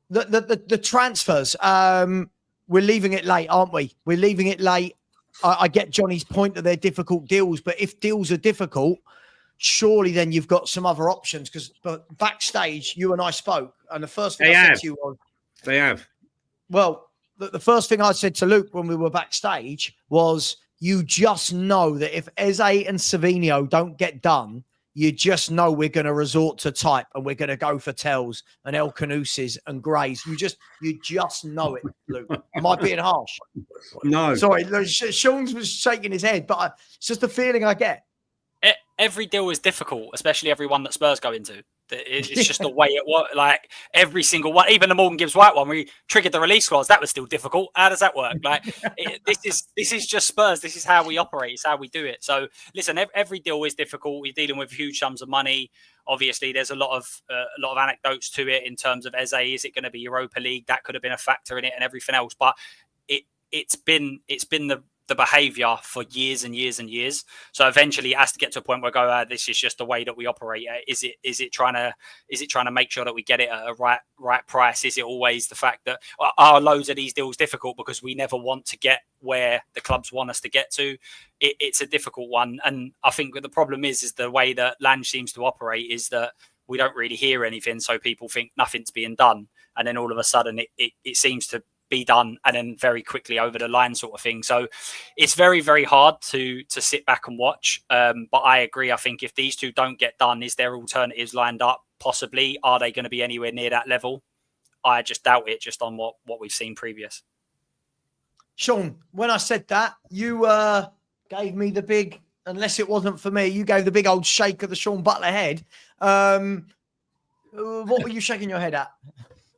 the transfers, we're leaving it late, aren't we? We're leaving it late. I get Johnny's point that they're difficult deals, but if deals are difficult, surely then you've got some other options. But backstage, you and I spoke, and the first thing I said to you was, they have. Well, the first thing I said to Luke when we were backstage was, you just know that if Eze and Savinho don't get done, you just know we're going to resort to type, and we're going to go for Tells and El Canuses and Greys. You just know it, Luke. Am I being harsh? No. Sorry, Sean was shaking his head, but it's just the feeling I get. Every deal is difficult, especially every one that Spurs go into. It's just the way it works. Like every single one, even the Morgan Gibbs White one, we triggered the release clause. That was still difficult. How does that work? Like this is just Spurs. This is how we operate. It's how we do it. So listen, every deal is difficult. We're dealing with huge sums of money. Obviously, there's a lot of anecdotes to it in terms of Eze. Is it going to be Europa League? That could have been a factor in it, and everything else. But it's been the behavior for years and years and years. So eventually it has to get to a point where I go, this is just the way that we operate. Is it trying to make sure that we get it at a right price? Is it always the fact that are loads of these deals difficult because we never want to get where the clubs want us to get to? It's a difficult one. And I think the problem is the way that Lange seems to operate is that we don't really hear anything. So people think nothing's being done. And then all of a sudden it seems to be done and then very quickly over the line sort of thing. So it's very, very hard to sit back and watch. But I agree. I think if these two don't get done, is there alternatives lined up? Possibly. Are they going to be anywhere near that level? I just doubt it, just on what we've seen previous. Sean, when I said that, you gave me the big, unless it wasn't for me, you gave the big old shake of the Sean Butler head. What were you shaking your head at?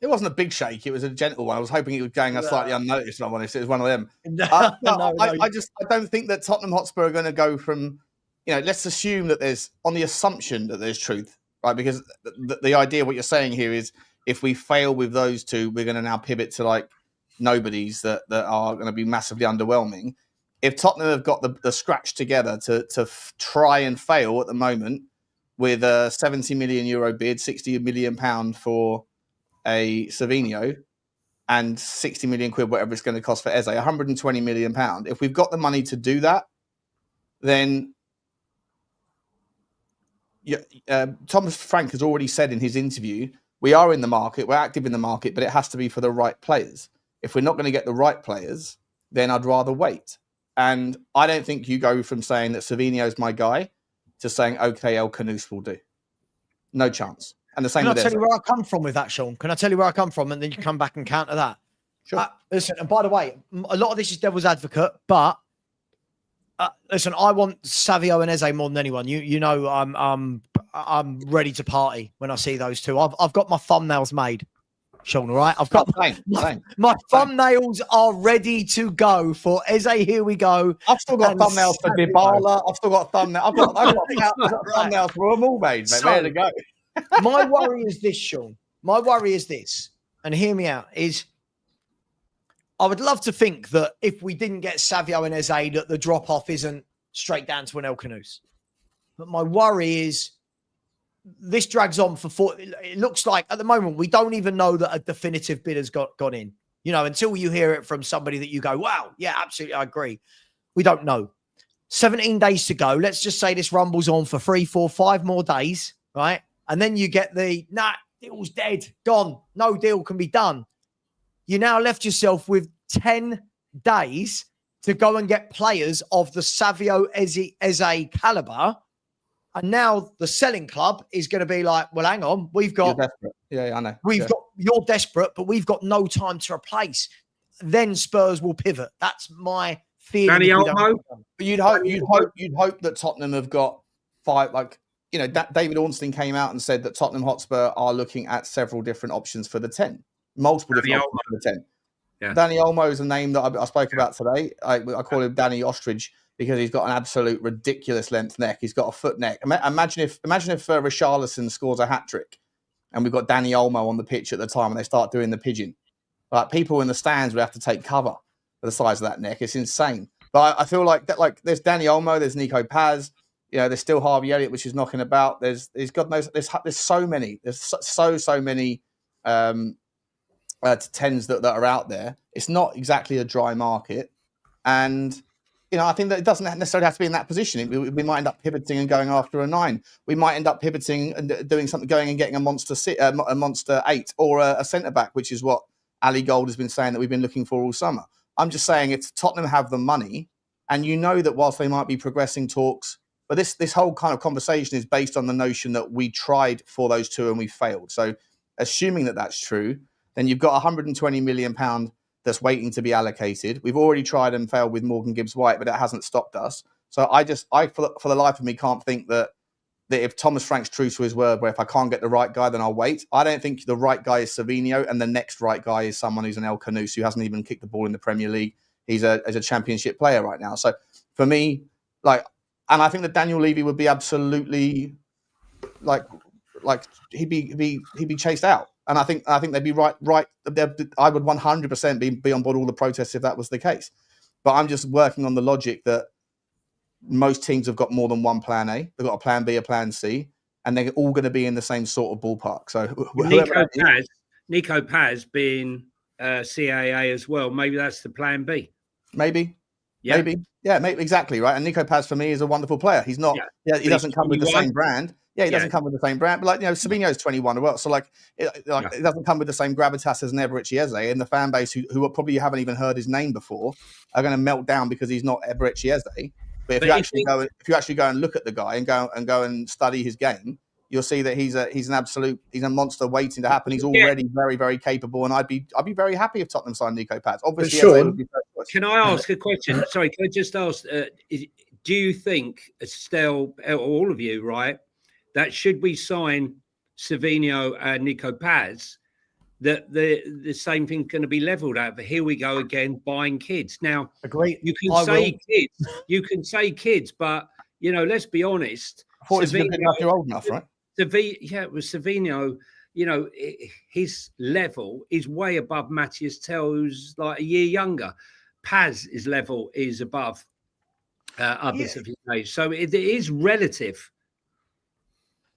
It wasn't a big shake. It was a gentle one. I was hoping it was going slightly unnoticed. If I'm honest, it was one of them. I don't think that Tottenham Hotspur are going to go from, let's assume that there's, on the assumption that there's truth, right? Because the idea, what you're saying here is, if we fail with those two, we're going to now pivot to like nobodies that are going to be massively underwhelming. If Tottenham have got the scratch together to try and fail at the moment with a 70 million euro bid, 60 million pound for a Savinho, and 60 million quid, whatever it's going to cost for Eze, 120 million pound. If we've got the money to do that, then Thomas Frank has already said in his interview, we are in the market, we're active in the market, but it has to be for the right players. If we're not going to get the right players, then I'd rather wait. And I don't think you go from saying that Savinho's my guy to saying, okay, El Canoes will do. No chance. And the same Can I with tell Eze. you where I come from with that, Sean? Can I tell you where I come from? And then you come back and counter that. Sure. Listen, and by the way, a lot of this is devil's advocate, but listen, I want Savio and Eze more than anyone. You know, I'm ready to party when I see those two. I've got my thumbnails made, Sean. All right, I've got my thumbnails are ready to go for Eze. Here we go. I've still got thumbnails for Dybala. I've still got thumbnails. I've got thumbnails for them all, mate. So, there to go. My worry is this, Sean. My worry is this, and hear me out. Is I would love to think that if we didn't get Savio and Eze, that the drop off isn't straight down to an El Canoes. But my worry is this drags on for 4. It looks like at the moment we don't even know that a definitive bid has gone in. Until you hear it from somebody that you go, wow, yeah, absolutely, I agree. We don't know. 17 days to go. Let's just say this rumbles on for 3, 4, 5 more days, right? And then you get deal's dead, gone. No deal can be done. You now left yourself with 10 days to go and get players of the Savio Eze caliber. And now the selling club is going to be like, well, hang on, we've got... You're desperate. Yeah, I know. You're desperate, but we've got no time to replace. Then Spurs will pivot. That's my feeling. Danny Olmo? You'd hope that Tottenham have got 5, David Ornstein came out and said that Tottenham Hotspur are looking at several different options for the 10. Multiple different options for the 10. Yeah. Danny Olmo is a name that I spoke about today. I call him Danny Ostrich because he's got an absolute ridiculous length neck. He's got a foot neck. Imagine if Richarlison scores a hat-trick and we've got Danny Olmo on the pitch at the time and they start doing the pigeon. Like, people in the stands would have to take cover for the size of that neck. It's insane. But I feel like that. Like, there's Danny Olmo, there's Nico Paz. There's still Harvey Elliott, which is knocking about. There's God knows. There's so many. There's so many 10s that are out there. It's not exactly a dry market, and I think that it doesn't necessarily have to be in that position. We might end up pivoting and going after a 9. We might end up pivoting and doing something, going and getting a monster 8 or a centre back, which is what Ali Gold has been saying that we've been looking for all summer. I'm just saying, if Tottenham have the money, and that whilst they might be progressing talks, but this whole kind of conversation is based on the notion that we tried for those two and we failed. So assuming that that's true, then you've got 120 million pound that's waiting to be allocated. We've already tried and failed with Morgan Gibbs-White, but it hasn't stopped us. So I for the life of me can't think that if Thomas Frank's true to his word, where if I can't get the right guy, then I'll wait. I don't think the right guy is Savinho, and the next right guy is someone who's an El Canoes who hasn't even kicked the ball in the Premier League. He's a championship player right now. So for me, and I think that Daniel Levy would be absolutely he'd be chased out. And I think they'd be right. I would 100% be on board all the protests if that was the case. But I'm just working on the logic that most teams have got more than one plan A. They've got a plan B, a plan C, and they're all going to be in the same sort of ballpark. So Nico Paz being CAA as well. Maybe that's the plan B. Maybe. Yeah, maybe exactly right. And Nico Paz for me is a wonderful player. He's not. Yeah, he doesn't come with the same brand. Yeah, he doesn't come with the same brand. But Savinho's 21 as well. So it doesn't come with the same gravitas as an Eberechi Eze. And the fan base who probably haven't even heard his name before are going to melt down because he's not Eberechi Eze. But if you actually go and look at the guy and go and study his game, you'll see that he's a monster waiting to happen. He's already very, very capable, and I'd be very happy if Tottenham signed Nico Paz. Obviously, Sean, would be first choice. Can I ask a question? Sorry, can I just ask? Do you think, Stel, all of you, right, that should we sign Savinho and Nico Paz, that the same thing's going to be levelled at? But here we go again, buying kids. Now, Agree. you can say kids, but let's be honest. I thought you're old enough, right? It was Savinho. His level is way above Matthias Tell, who's like a year younger. Paz's level is above others of his age, so it is relative.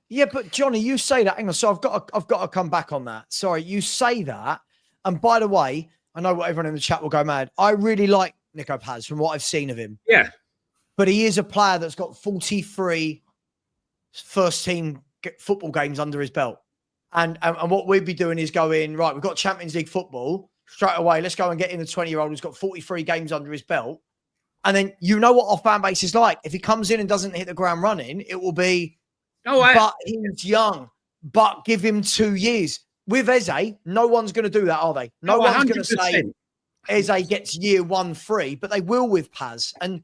Yeah, but Johnny, you say that. Hang on, so I've got to come back on that. Sorry, you say that, and by the way, I know what everyone in the chat will go mad. I really like Nico Paz from what I've seen of him. Yeah, but he is a player that's got 43 first team football games under his belt, and what we'd be doing is going right. We've got Champions League football straight away. Let's go and get in the 20-year-old who's got 43 games under his belt. And then what our fan base is like. If he comes in and doesn't hit the ground running, it will be, but he's young, but give him 2 years. With Eze, no one's going to do that, are they? No one's going to say Eze gets year 1 free, but they will with Paz. And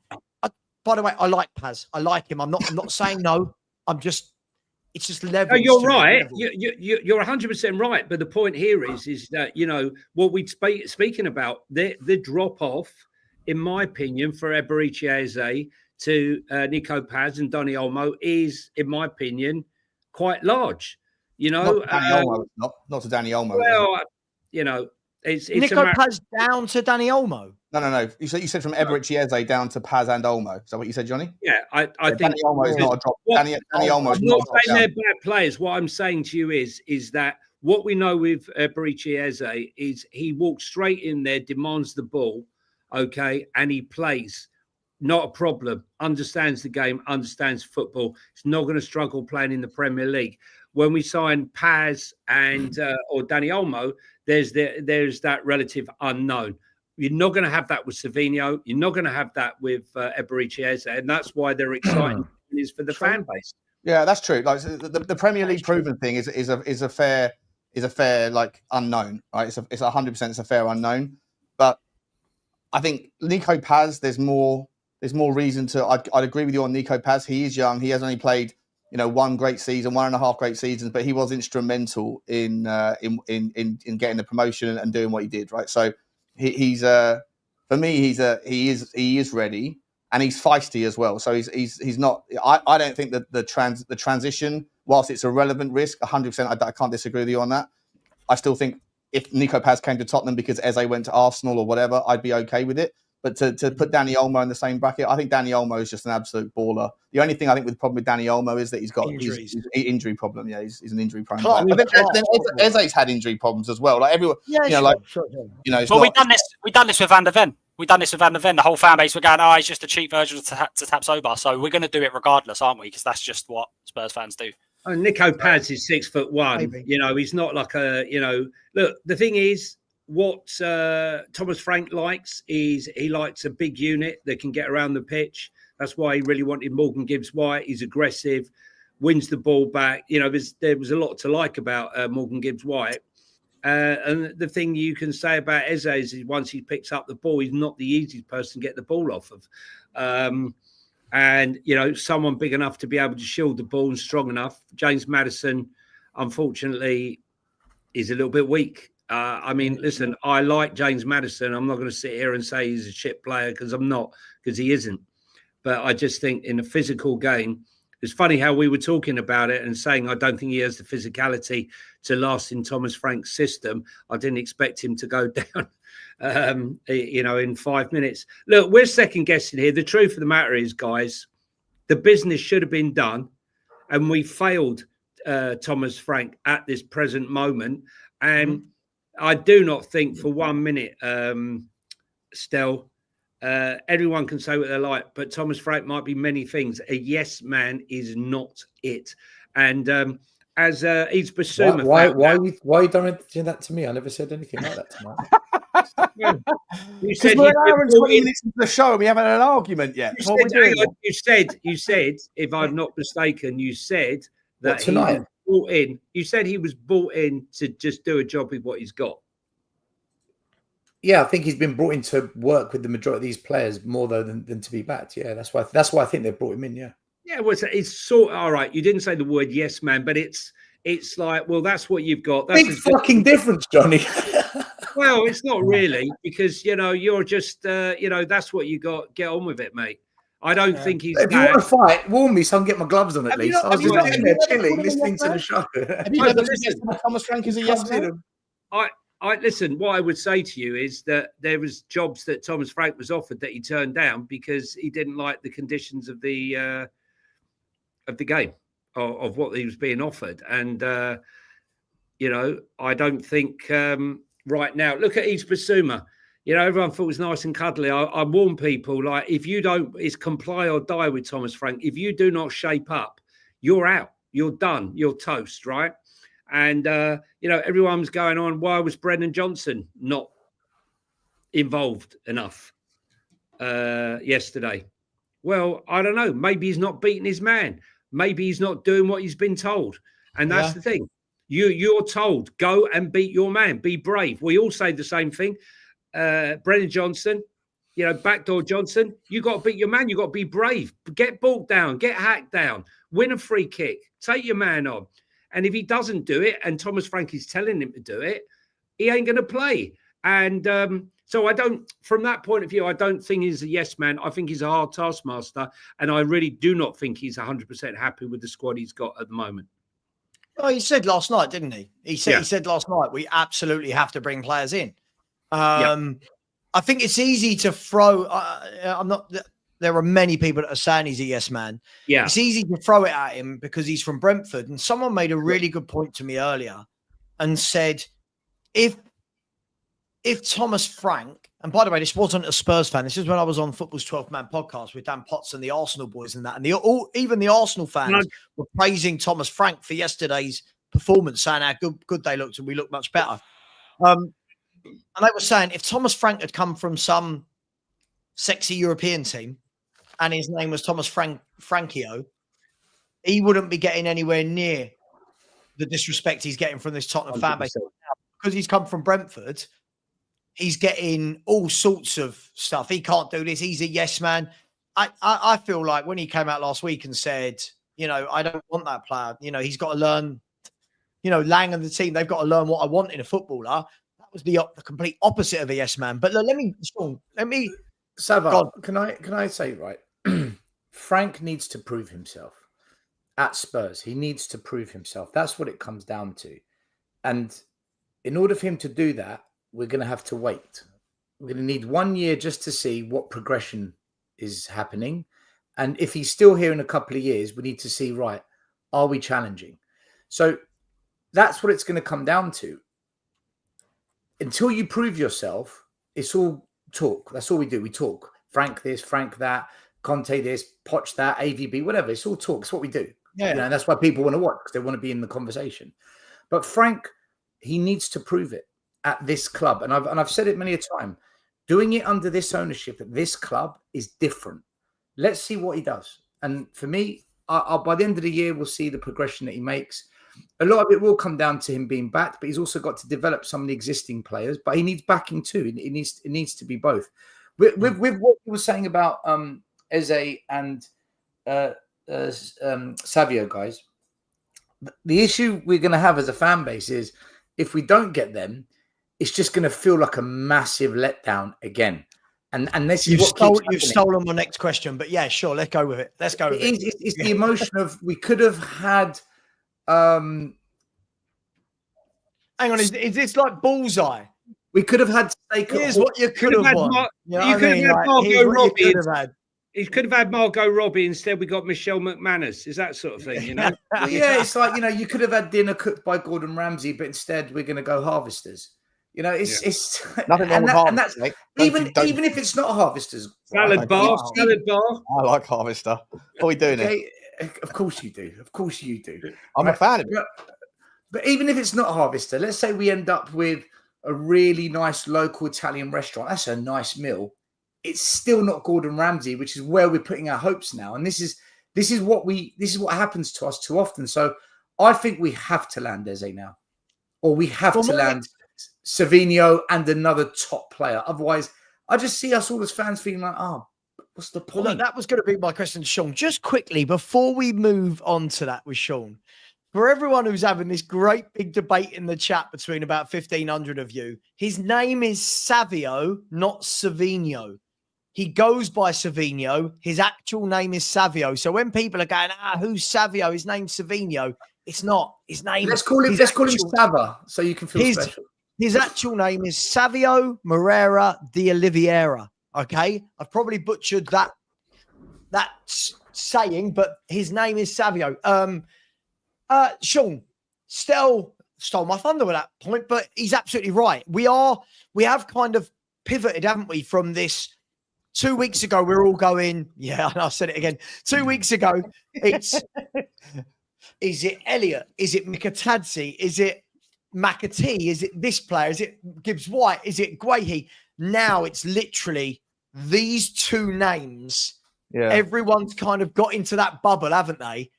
by the way, I like Paz. I like him. I'm not saying no. It's just level. No, you're right. You're 100% right. But the point here is that, what we're speaking about, the drop off, in my opinion, for Eberechi Eze to Nico Paz and Dani Olmo is, in my opinion, quite large. Not to Dani Olmo. Well, it's Nico Paz down to Dani Olmo. No. You said from Eberechi Eze down to Paz and Olmo. Is that what you said, Johnny? Yeah, I think Dani Olmo is not a drop. Dani Olmo is not a drop down. They're bad players. What I'm saying to you is that what we know with Eberechi Eze is he walks straight in there, demands the ball, okay, and he plays. Not a problem. Understands the game, understands football. He's not going to struggle playing in the Premier League. When we sign Paz and or Dani Olmo, there's that relative unknown. You're not going to have that with Savinho. You're not going to have that with Eberechi Eze, and that's why they're exciting is for the fan base. Yeah, that's true. Like the Premier League proven thing is a fair unknown, right? It's 100%. It's a fair unknown, but I think Nico Paz, there's more reason to. I'd agree with you on Nico Paz. He is young. He has only played 1 great season, 1.5 great seasons, but he was instrumental in getting the promotion and doing what he did. Right, so he's for me he is ready, and he's feisty as well. So he's not. I don't think that the transition, whilst it's a relevant risk, 100%. I can't disagree with you on that. I still think if Nico Paz came to Tottenham because Eze went to Arsenal or whatever, I'd be okay with it. But to put Dani Olmo in the same bracket, I think Dani Olmo is just an absolute baller. The only thing I think with the problem with Dani Olmo is that he's got his injury problem. Yeah, he's an injury prone. But then Eze's had injury problems as well. Like everyone, sure. Well, we've done this with Van der Ven. We've done this with Van der Ven. The whole fan base were going, he's just a cheap version to Tapsoba. So we're going to do it regardless, aren't we? Because that's just what Spurs fans do. Nico Paz is 6'1". Maybe. He's not like look, the thing is, what Thomas Frank likes is he likes a big unit that can get around the pitch. That's why he really wanted Morgan Gibbs-White. He's aggressive, wins the ball back. There was a lot to like about Morgan Gibbs-White. And the thing you can say about Eze is once he picks up the ball, he's not the easiest person to get the ball off of. And someone big enough to be able to shield the ball and strong enough. James Maddison, unfortunately, is a little bit weak. Listen, I like James Maddison. I'm not going to sit here and say he's a shit player because I'm not, because he isn't. But I just think in a physical game, it's funny how we were talking about it and saying I don't think he has the physicality to last in Thomas Frank's system. I didn't expect him to go down, in 5 minutes. Look, we're second guessing here. The truth of the matter is, guys, the business should have been done, and we failed Thomas Frank at this present moment. And I do not think for 1 minute, Stel, everyone can say what they like, but Thomas Frank might be many things. A yes man is not it. And as East Basuma, Why you don't do that to me? I never said anything like that to Mike. you Because said we're he'd an been hour and brought 20 in- minutes into the show and we haven't had an argument yet. You What are we said, hang doing? on, you said, if I'm not mistaken, you said that he tonight? was brought in. You said he was brought in to just do a job with what he's got. Yeah, I think he's been brought in to work with the majority of these players more than to be backed. Yeah, that's why I think they brought him in. Yeah. Yeah, well, it's sort of all right. You didn't say the word yes, man, but it's like, well, that's what you've got. That's Big fucking difference, Johnny. Well, it's not really, because you're just that's what you got. Get on with it, mate. I don't think he's. If you want to fight, warn me so I can get my gloves on at Have you least. not- I was have you just not- sitting there have you never chilling, called him a listening yes to the man? show. Have you No, never but suggested that Thomas Frank is a yes man? I listen. What I would say to you is that there was jobs that Thomas Frank was offered that he turned down because he didn't like the conditions of the game, of what he was being offered. And I don't think right now. Look at East Basuma. Everyone thought it was nice and cuddly. I warn people, like, if you don't, it's comply or die with Thomas Frank. If you do not shape up, you're out. You're done. You're toast, right? And, everyone's going on, why was Brendan Johnson not involved enough yesterday? Well, I don't know. Maybe he's not beating his man. Maybe he's not doing what he's been told. And that's the thing. You're told, go and beat your man. Be brave. We all say the same thing. Brendan Johnson, backdoor Johnson, you got to beat your man. You got to be brave. Get balled down. Get hacked down. Win a free kick. Take your man on. And if he doesn't do it, and Thomas Frank is telling him to do it, he ain't going to play. And so from that point of view, I don't think he's a yes man. I think he's a hard taskmaster. And I really do not think he's 100% happy with the squad he's got at the moment. Oh, he said last night, didn't he? He said last night, we absolutely have to bring players in. I think it's easy to throw. There are many people that are saying he's a yes man. Yeah, it's easy to throw it at him because he's from Brentford. And someone made a really good point to me earlier and said, if Thomas Frank, and by the way, this wasn't a Spurs fan. This is when I was on Football's 12th Man podcast with Dan Potts and the Arsenal boys and that. And even the Arsenal fans were praising Thomas Frank for yesterday's performance, saying how good they looked and we looked much better. And they were saying if Thomas Frank had come from some sexy European team and his name was Thomas Frankio, he wouldn't be getting anywhere near the disrespect he's getting from this Tottenham fan base. Because he's come from Brentford, he's getting all sorts of stuff. He can't do this. He's a yes man. I feel like when he came out last week and said, I don't want that player. He's got to learn, Lang and the team, they've got to learn what I want in a footballer. That was the complete opposite of a yes man. But look, Savva, can I say, right? Frank needs to prove himself at Spurs. He needs to prove himself. That's what it comes down to. And in order for him to do that, we're going to have to wait. We're going to need 1 year just to see what progression is happening. And if he's still here in a couple of years, we need to see, right, are we challenging? So that's what it's going to come down to. Until you prove yourself, it's all talk. That's all we do. We talk. Frank this, Frank that, Conte this, Poch that, AVB, whatever. It's all talk. It's what we do. Yeah. And that's why people want to watch, because they want to be in the conversation. But Frank, he needs to prove it at this club. And I've said it many a time. Doing it under this ownership at this club is different. Let's see what he does. And for me, by the end of the year, we'll see the progression that he makes. A lot of it will come down to him being backed, but he's also got to develop some of the existing players. But he needs backing too. It needs to be both. With what you were saying about Eze and Savio, guys, the issue we're going to have as a fan base is if we don't get them, it's just going to feel like a massive letdown again. And this is you've stolen my next question, but yeah, sure, let's go with it. Let's go with it. It's the emotion of we could have had. Hang on, is this like bullseye? We could have had steak. Here's what you could have won. You could have had Margot Robbie. He could have had Margot Robbie. Instead, we got Michelle McManus. Is that sort of thing, Yeah, it's like, you could have had dinner cooked by Gordon Ramsay, but instead we're going to go Harvesters. It's nothing wrong with Harvesters, mate. Even if it's not Harvesters. Salad bar. I like Harvester. What are we doing here? Of course you do. Of course you do. I'm a fan of it. But even if it's not Harvester, let's say we end up with a really nice local Italian restaurant. That's a nice meal. It's still not Gordon Ramsay, which is where we're putting our hopes now. And this is what happens to us too often. So I think we have to land Eze now, or we have to land Savinho and another top player. Otherwise, I just see us all as fans feeling like, oh, what's the point? Well, look, that was going to be my question to Sean. Just quickly, before we move on to that with Sean, for everyone who's having this great big debate in the chat between about 1,500 of you, his name is Savio, not Savinho. He goes by Savinho. His actual name is Savio. So when people are going, who's Savio? His name's Savinho. It's not. His name. Let's call him Savva, so you can feel special. His actual name is Savio Moreira de Oliveira. Okay, I've probably butchered that saying, but his name is Savio. Sean, Stel stole my thunder at that point, but he's absolutely right. We have kind of pivoted, haven't we, from this. 2 weeks ago, we were all going, yeah, and I said it again. 2 weeks ago, is it Elliot? Is it Mikatadze? Is it McAtee? Is it this player? Is it Gibbs White? Is it Guehi? Now it's literally these two names. Yeah. Everyone's kind of got into that bubble, haven't they?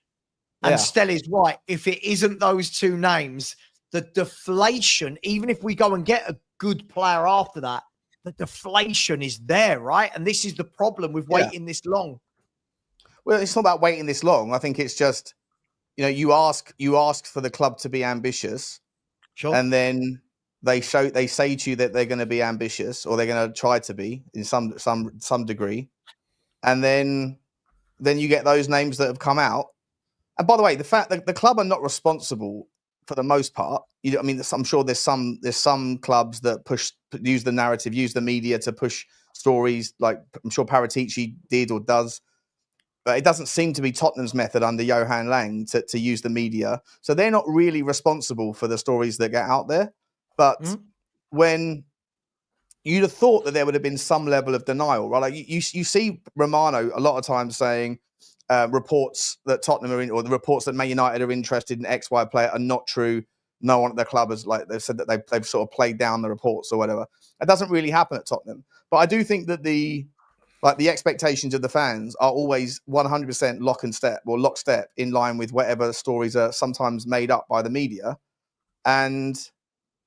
And Stel is right. If it isn't those two names, the deflation, even if we go and get a good player after that, the deflation is there, right? And this is the problem with waiting this long. Well, it's not about waiting this long. I think it's just, you ask for the club to be ambitious, sure, and then they say to you that they're going to be ambitious, or they're going to try to be in some degree, and then you get those names that have come out. And by the way, the fact that the club are not responsible for the most part, I'm sure there's some clubs that use the narrative, use the media to push stories. Like I'm sure Paratici did or does, but it doesn't seem to be Tottenham's method under Johan Lang to use the media. So they're not really responsible for the stories that get out there. But when you'd have thought that there would have been some level of denial, right? Like you see Romano a lot of times saying, reports that Tottenham are in, or the reports that Man United are interested in X, Y player are not true. No one at the club has, they've said that they've sort of played down the reports or whatever. It doesn't really happen at Tottenham. But I do think that the expectations of the fans are always 100% lockstep in line with whatever stories are sometimes made up by the media. But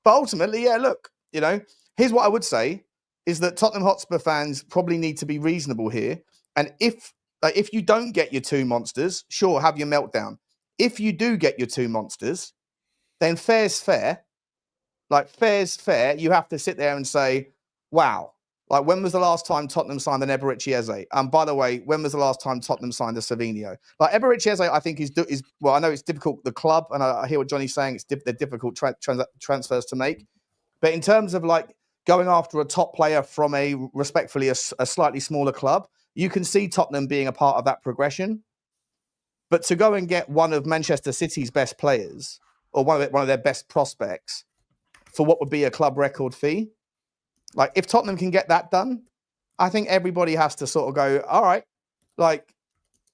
ultimately, look, here's what I would say is that Tottenham Hotspur fans probably need to be reasonable here. And if you don't get your two monsters, sure, have your meltdown. If you do get your two monsters, then fair's fair. Fair's fair. You have to sit there and say, wow, when was the last time Tottenham signed an Eberechi Eze? By the way, when was the last time Tottenham signed a Savinho? Eberechi Eze, I think is well, I know it's difficult, the club, and I hear what Johnny's saying, they're difficult transfers to make. But in terms of going after a top player from respectfully a slightly smaller club, you can see Tottenham being a part of that progression. But to go and get one of Manchester City's best players, or one of their best prospects, for what would be a club record fee, if Tottenham can get that done, I think everybody has to sort of go, all right.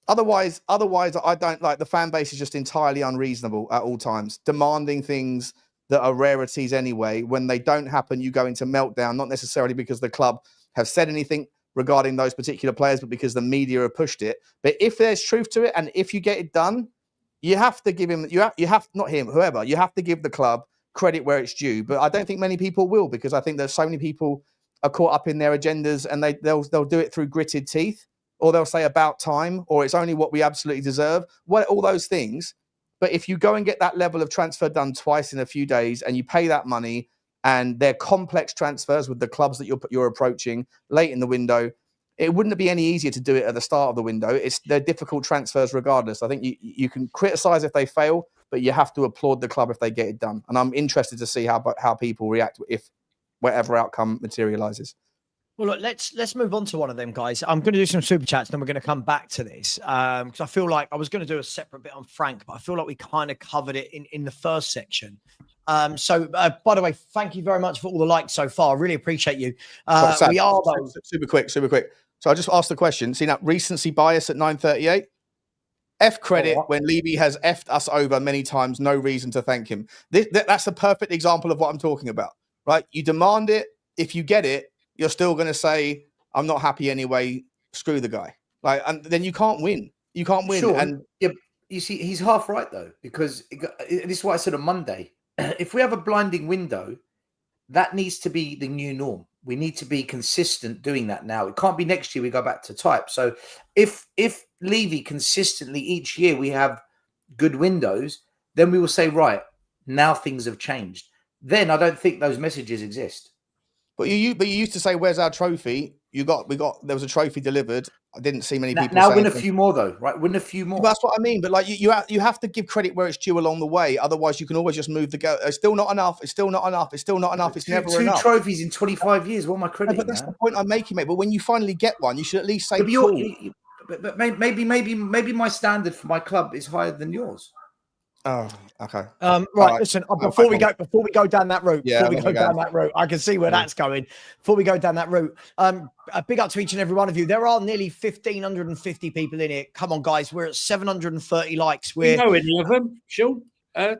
Otherwise, I don't the fan base is just entirely unreasonable at all times, demanding things that are rarities anyway. When they don't happen, you go into meltdown, not necessarily because the club have said anything regarding those particular players, but because the media have pushed it. But if there's truth to it, and if you get it done, you have to give him, you have not him, whoever, you have to give the club credit where it's due. But I don't think many people will, because I think there's so many people are caught up in their agendas, and they'll do it through gritted teeth, or they'll say about time, or it's only what we absolutely deserve. All those things. But if you go and get that level of transfer done twice in a few days, and you pay that money, and they're complex transfers with the clubs that you're approaching late in the window, it wouldn't be any easier to do it at the start of the window. They're difficult transfers regardless. I think you can criticize if they fail, but you have to applaud the club if they get it done. And I'm interested to see how people react if whatever outcome materializes. Well, look, let's move on to one of them, guys. I'm going to do some super chats, and then we're going to come back to this because I feel like I was going to do a separate bit on Frank, but I feel like we kind of covered it in the first section. So, by the way, thank you very much for all the likes so far. I really appreciate you. We are though super quick. So I just asked the question. See that recency bias at 9:38. F credit what? when Levy has effed us over many times. No reason to thank him. That's a perfect example of what I'm talking about, right? You demand it. If you get it, you're still going to say, I'm not happy anyway. Screw the guy. Like, and then you can't win. You can't win. Sure. And Yeah, you see, he's half right though, because this is what I said on Monday. If we have a blinding window, that needs to be the new norm. We need to be consistent doing that now. It can't be next year we go back to type. So if Levy consistently each year we have good windows, then we will say, right, now things have changed. Then I don't think those messages exist. But you used to say, "Where's our trophy?" There was a trophy delivered. I didn't see many people now saying win a anything. few more though, right? Win a few more. Well, that's what I mean. But like you have to give credit where it's due along the way. Otherwise, you can always just move the go. It's still not enough. It's still not enough. It's still not enough. It's never enough. 2 trophies in 25 years. What am I No, crediting? but that's the point I'm making, mate. But when you finally get one, you should at least say, Yeah, "Cool." but maybe my standard for my club is higher than yours. Oh, okay. Right, listen. Before we go down that route, I can see where that's going. Before we go down that route, a big up to each and every one of you. There are nearly 1,550 people in here. Come on, guys, we're at 730 likes. You know any of them, Sean? We're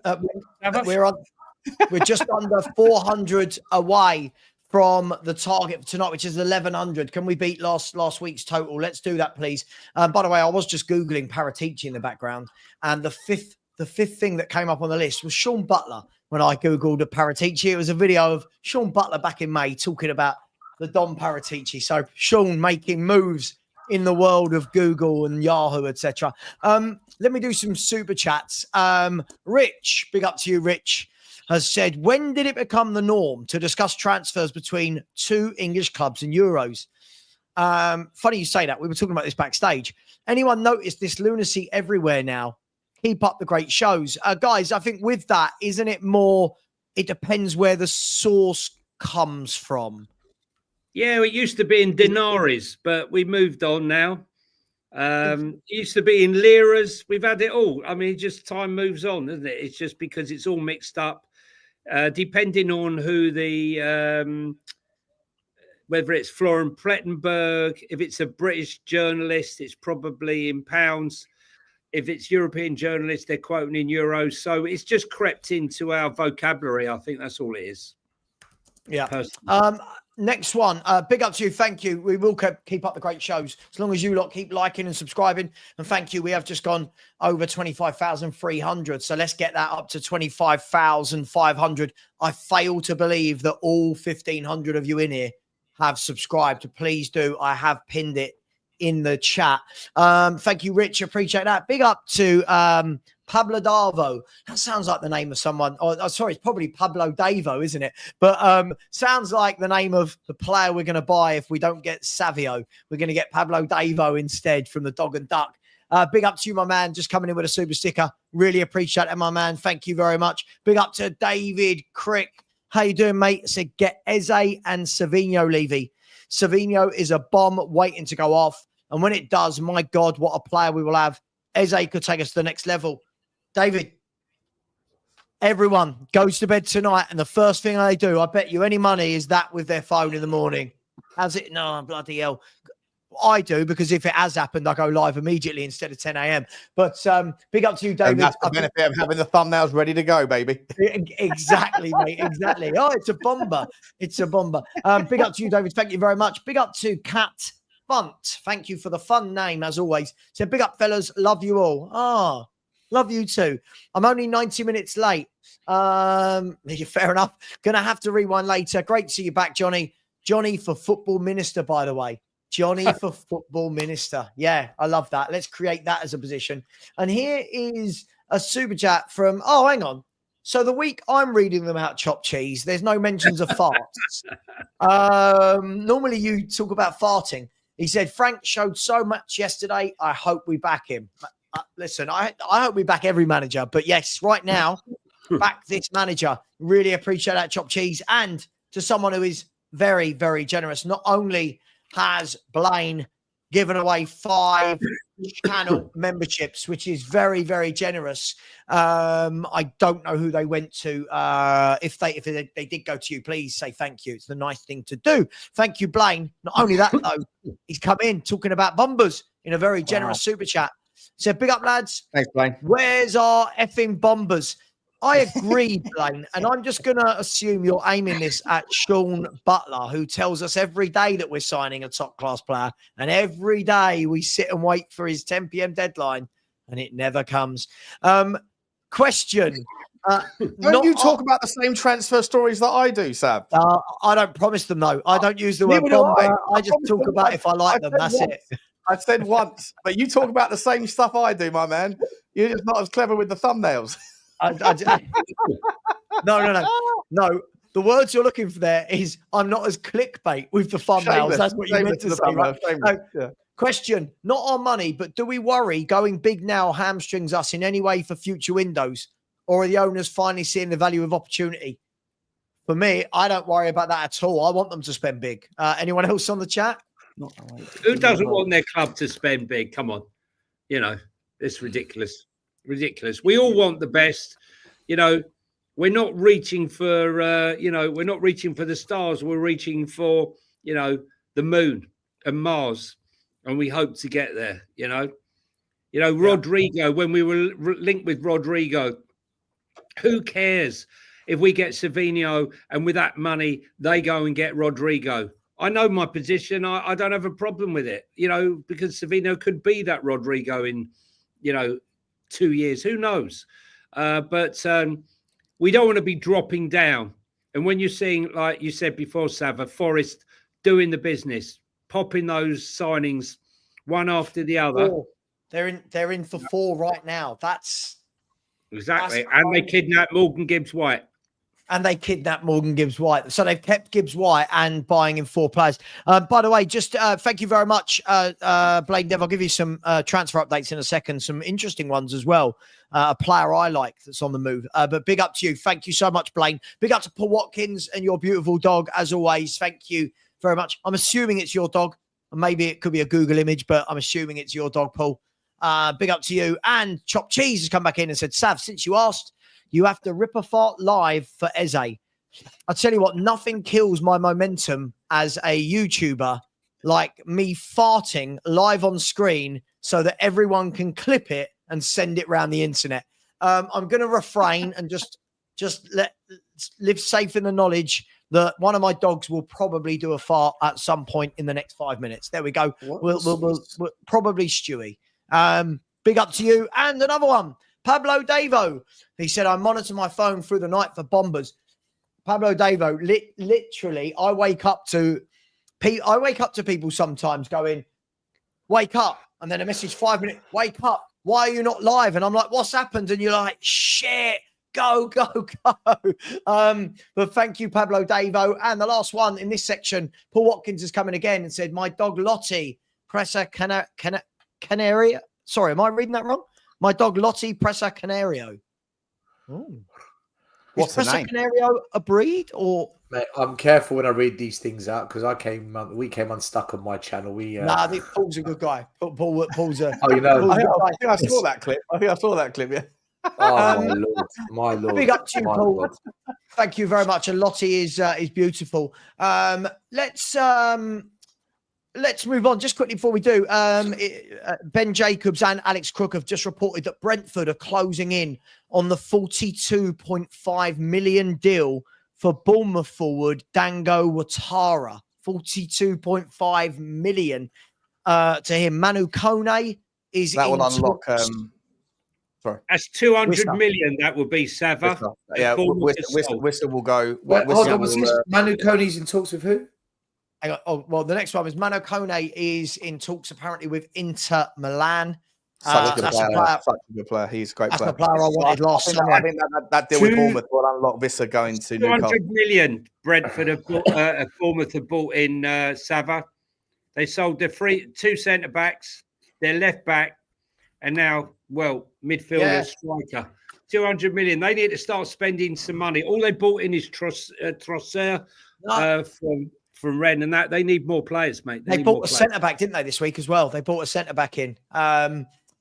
just under 400 away from the target for tonight, which is 1,100. Can we beat last week's total? Let's do that, please. By the way, I was just googling Paratici in the background, and the fifth thing that came up on the list was Sean Butler. When I googled a Paratici, it was a video of Sean Butler back in May talking about the Don Paratici. So Sean making moves in the world of Google and Yahoo, etc. Let me do some super chats. Rich, big up to you, Rich, has said, when did it become the norm to discuss transfers between two English clubs in Euros? Funny you say that. We were talking about this backstage. Anyone notice this lunacy everywhere now? Keep up the great shows. Guys, I think with that, isn't it more, it depends where the source comes from? Yeah, it used to be in denaries, but we moved on now. It used to be in liras. We've had it all. I mean, just time moves on, doesn't it? It's just because it's all mixed up. Depending on who whether it's Florian Plettenberg, if it's a British journalist, it's probably in pounds. If it's European journalists, they're quoting in euros. So it's just crept into our vocabulary. I think that's all it is. Yeah. Next one. Big up to you. Thank you. We will keep up the great shows as long as you lot keep liking and subscribing. And thank you. We have just gone over 25,300. So let's get that up to 25,500. I fail to believe that all 1,500 of you in here have subscribed. Please do. I have pinned it in the chat. Thank you, Rich. Appreciate that. Big up to Pablo Davo. That sounds like the name of someone. Oh, sorry, it's probably Pablo Davo, isn't it? But sounds like the name of the player we're going to buy if we don't get Savio. We're going to get Pablo Davo instead from the Dog and Duck. Big up to you, my man, just coming in with a super sticker. Really appreciate it, my man. Thank you very much. Big up to David Crick. How you doing, mate? Said get Eze and Savinho, Levy. Savinho is a bomb waiting to go off. And when it does, my God, what a player we will have. Eze could take us to the next level. David, everyone goes to bed tonight, and the first thing they do, I bet you any money, is that with their phone in the morning. Has it? No, bloody hell. I do, because if it has happened, I go live immediately instead of 10 a.m. But big up to you, David. And that's the benefit of having the thumbnails ready to go, baby. Exactly, mate. Exactly. Oh, it's a bomber. It's a bomber. Big up to you, David. Thank you very much. Big up to Kat Funt. Thank you for the fun name, as always. So big up, fellas. Love you all. Ah, love you too. I'm only 90 minutes late. Fair enough. Gonna have to rewind later. Great to see you back, Johnny. Johnny for football minister, by the way. Johnny for football minister. Yeah, I love that. Let's create that as a position. And here is a super chat from, oh, hang on. So the week I'm reading them out, chopped cheese, there's no mentions of farts. Normally you talk about farting. He said, Frank showed so much yesterday. I hope we back him. Listen, I hope we back every manager. But yes, right now, back this manager. Really appreciate that, chopped cheese. And to someone who is very, very generous, not only has Blaine given away 5 channel memberships, which is very, very generous. I don't know who they went to. If they did go to you, please say thank you. It's the nice thing to do. Thank you, Blaine. Not only that, though, he's come in talking about bombers in a very generous super chat. Said, big up, lads. Thanks, Blaine. Where's our effing bombers? I agree, Blaine, and I'm just going to assume you're aiming this at Sean Butler, who tells us every day that we're signing a top-class player, and every day we sit and wait for his 10 p.m. deadline, and it never comes. Question. Don't you talk about the same transfer stories that I do, Sav? I don't promise them, though. I don't use the word Neither do bomber. I just promise talk them about once. if I like I them. said That's once. it. I said once, but you talk about the same stuff I do, my man. You're just not as clever with the thumbnails. No. The words you're looking for there is I'm not as clickbait with the thumbnails. Shameless. That's what you meant to say, right? Yeah. Question, not on money, but do we worry going big now hamstrings us in any way for future windows? Or are the owners finally seeing the value of opportunity? For me, I don't worry about that at all. I want them to spend big. Anyone else on the chat? Who doesn't want their club to spend big? Come on. It's ridiculous. Ridiculous. We all want the best. We're not reaching for, we're not reaching for the stars. We're reaching for, the moon and Mars. And we hope to get there, Rodrigo, when we were linked with Rodrigo, who cares if we get Savinho and with that money, they go and get Rodrigo? I know my position. I don't have a problem with it, because Savinho could be that Rodrigo in, 2 years. Who knows? But we don't want to be dropping down. And when you're seeing, like you said before, Savva, Forest doing the business, popping those signings one after the other. They're in for 4 right now. That's exactly. And they kidnapped Morgan Gibbs-White. And they kidnapped Morgan Gibbs-White. So they've kept Gibbs-White and buying in 4 players. By the way, just thank you very much, Blaine Dev. I'll give you some transfer updates in a second, some interesting ones as well. A player I like that's on the move. But big up to you. Thank you so much, Blaine. Big up to Paul Watkins and your beautiful dog, as always. Thank you very much. I'm assuming it's your dog. Maybe it could be a Google image, but I'm assuming it's your dog, Paul. Big up to you. And Chopped Cheese has come back in and said, Sav, since you asked, you have to rip a fart live for Eze. I'll tell you what, nothing kills my momentum as a YouTuber like me farting live on screen so that everyone can clip it and send it around the internet. I'm going to refrain and just live safe in the knowledge that one of my dogs will probably do a fart at some point in the next 5 minutes. There we go. We'll probably Stewie. Big up to you. And another one. Pablo Davo. He said, I monitor my phone through the night for bombers. Pablo Davo, literally, I wake up to people sometimes going, wake up. And then a message 5 minutes, wake up. Why are you not live? And I'm like, what's happened? And you're like, shit, go. But thank you, Pablo Davo. And the last one in this section, Paul Watkins is coming again and said, my dog Lottie, Pressa Canaria. Sorry, am I reading that wrong? My dog Lottie Pressa Canario. Oh. Is Pressa Canario a breed or? Mate, I'm careful when I read these things out because we came unstuck on my channel. I think Paul's a good guy. Paul's a. Oh, you know. I think I saw that clip. Yeah. Oh my lord! Big up to you, Paul. Lord. Thank you very much. And Lottie is beautiful. Let's move on just quickly before we do. Ben Jacobs and Alex Crook have just reported that Brentford are closing in on the 42.5 million deal for Bournemouth forward Dango Ouattara. 42.5 million to him. Manu Kone is that will unlock. Sorry, that's 200 million. That would be Savva. Yeah, Whistle will go. Hold on, Manu Kone's in talks with who? Hang on. Oh, well, the next one is Manu Kone is in talks apparently with Inter Milan. Such a good player. He's a great player. That's the player I wanted last summer. I think that deal with Bournemouth will unlock Vissa going to Newcastle. 200 million Brentford have Bournemouth have bought in Savva. They sold their 2 centre-backs, their left-back, and now, midfielder, striker. 200 million. They need to start spending some money. All they bought in is Trossard from Rennes, and that they need more players, mate. They bought a centre-back, didn't they, this week as well? They bought a centre-back in.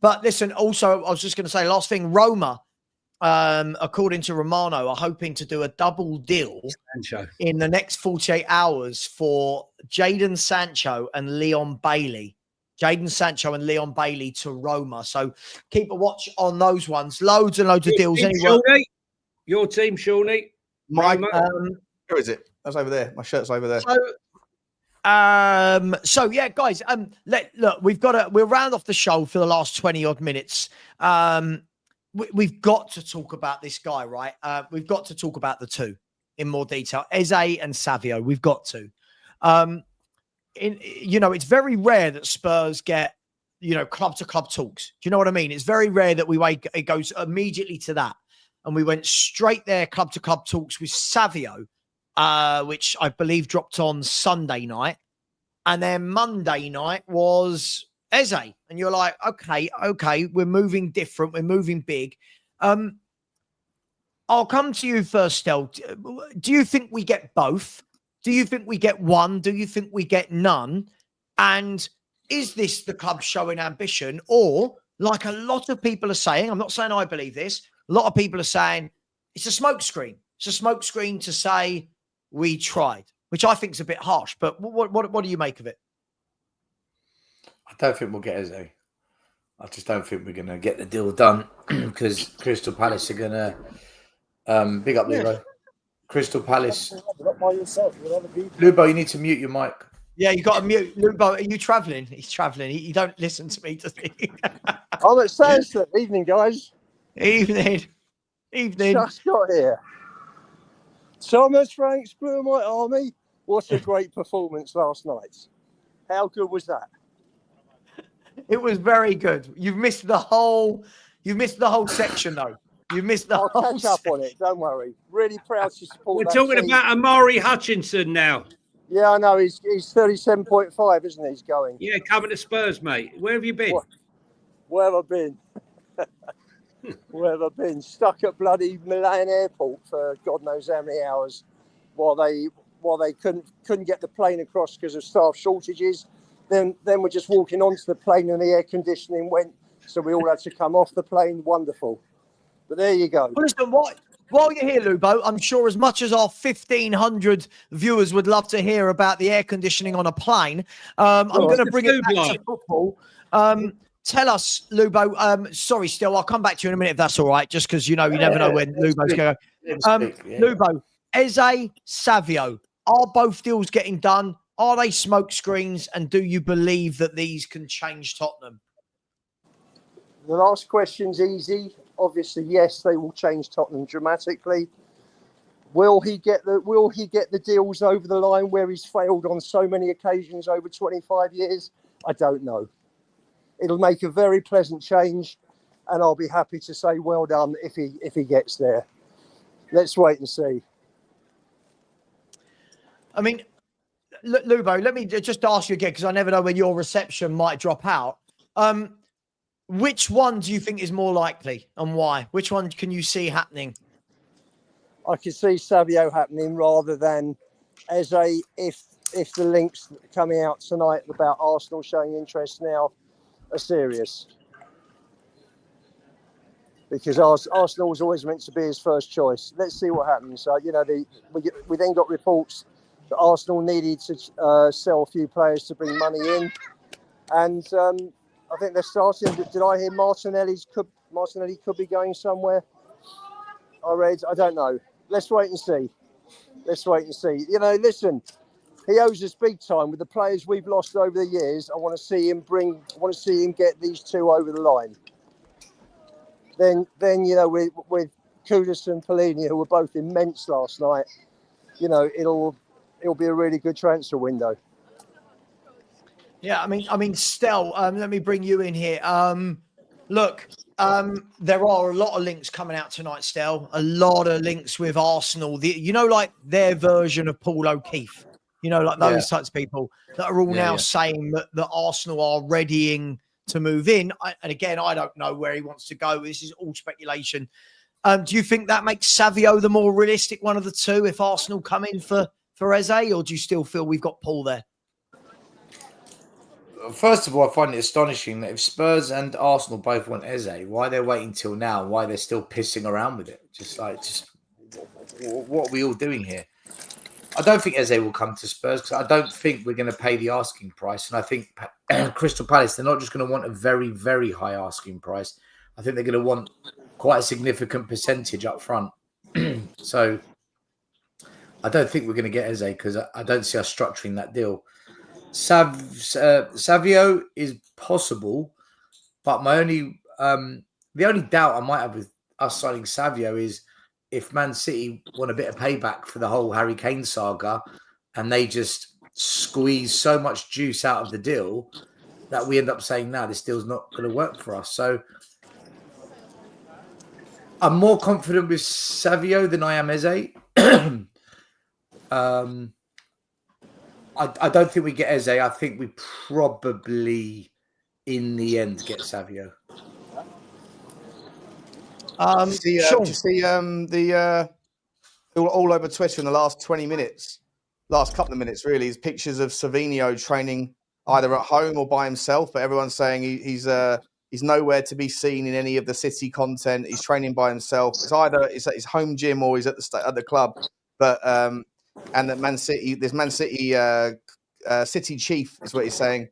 But listen, also, I was just going to say, last thing, Roma, according to Romano, are hoping to do a double deal in the next 48 hours for Jadon Sancho and Leon Bailey. Jadon Sancho and Leon Bailey to Roma. So keep a watch on those ones. Loads and loads of deals. Anyway, Your team, Shawnee. My, Roma. where is it? That's over there. My shirt's over there. So yeah, guys. Look, we'll round off the show for the last 20 odd minutes. We've got to talk about this guy, right? We've got to talk about the two in more detail. Eze and Savio. We've got to. It's very rare that Spurs get, club to club talks. Do you know what I mean? It's very rare that it goes immediately to that. And we went straight there, club to club talks with Savio, which I believe dropped on Sunday night. And then Monday night was Eze. And you're like, okay, we're moving different. We're moving big. I'll come to you first, Stel. Do you think we get both? Do you think we get one? Do you think we get none? And is this the club showing ambition? Or, like a lot of people are saying, I'm not saying I believe this, a lot of people are saying it's a smokescreen. It's a smokescreen to say we tried, which I think is a bit harsh. But what do you make of it? I don't think we'll get Eze. I just don't think we're going to get the deal done because Crystal Palace are going to big up Lubo. Crystal Palace. Not by yourself. With other people. Lubo, you need to mute your mic. Yeah, you got to mute. Lubo, are you travelling? He's travelling. He don't listen to me, does he? I'm at Stansted. Evening, guys. Evening. Just got here. Thomas Franks, Blue and White Army. What a great performance last night. How good was that? It was very good. You've missed the whole section, though. You missed the I'll whole catch up on it. Don't worry. Really proud to support. We're talking about Amari Hutchinson now. Yeah, I know. He's 37.5, isn't he? He's going. Yeah, coming to Spurs, mate. Where have you been? Where have I been? Where have I been? Stuck at bloody Milan airport for God knows how many hours, while they couldn't get the plane across because of staff shortages. Then we're just walking onto the plane and the air conditioning went, so we all had to come off the plane. Wonderful. But there you go. Well, listen, while you're here, Lubo, I'm sure as much as our 1,500 viewers would love to hear about the air conditioning on a plane, I'm going to bring it back to football. Tell us, Lubo. Sorry, Stel, I'll come back to you in a minute if that's all right, just because, you never know when Lubo's going to go. Lubo, Eze, Savio, are both deals getting done? Are they smoke screens? And do you believe that these can change Tottenham? The last question's easy. Obviously, yes, they will change Tottenham dramatically. Will he get the deals over the line where he's failed on so many occasions over 25 years? I don't know. It'll make a very pleasant change, and I'll be happy to say well done if he gets there. Let's wait and see. I mean, Lubo, let me just ask you again, because I never know when your reception might drop out. Which one do you think is more likely and why? Which one can you see happening? I can see Savio happening rather than Eze if the links coming out tonight about Arsenal showing interest now are serious. Because Arsenal was always meant to be his first choice. Let's see what happens. We then got reports that Arsenal needed to sell a few players to bring money in. And I think they're starting. Did I hear Martinelli could be going somewhere? I don't know. Let's wait and see. Listen, he owes us big time with the players we've lost over the years. I want to see him get these two over the line. Then with Kudus and Polini, who were both immense last night, it'll be a really good transfer window. Yeah, I mean, Stel, let me bring you in here. Look, there are a lot of links coming out tonight, Stel. A lot of links with Arsenal. Like their version of Paul O'Keefe. Like those types of people that are all saying that Arsenal are readying to move in. And again, I don't know where he wants to go. This is all speculation. Do you think that makes Savio the more realistic one of the two if Arsenal come in for Eze, or do you still feel we've got Paul there? First of all, I find it astonishing that if Spurs and Arsenal both want Eze, why they're waiting till now? Why they're still pissing around with it? Just what are we all doing here? I don't think Eze will come to Spurs because I don't think we're going to pay the asking price. And I think Crystal Palace, they're not just going to want a very, very high asking price. I think they're going to want quite a significant percentage up front. So I don't think we're going to get Eze because I don't see us structuring that deal. Savio is possible, but my only the only doubt I might have with us signing Savio is if Man City want a bit of payback for the whole Harry Kane saga and they just squeeze so much juice out of the deal that we end up saying, no, this deal's not going to work for us. So I'm more confident with Savio than I am Eze. I don't think we get Eze. I think we probably, in the end, get Savio. Sean. Did you see the all over Twitter in the last 20 minutes, last couple of minutes really, is pictures of Savinho training either at home or by himself, but everyone's saying he's nowhere to be seen in any of the City content. He's training by himself. It's either it's at his home gym or he's at the club. But and that Man City, this Man City City chief is what he's saying.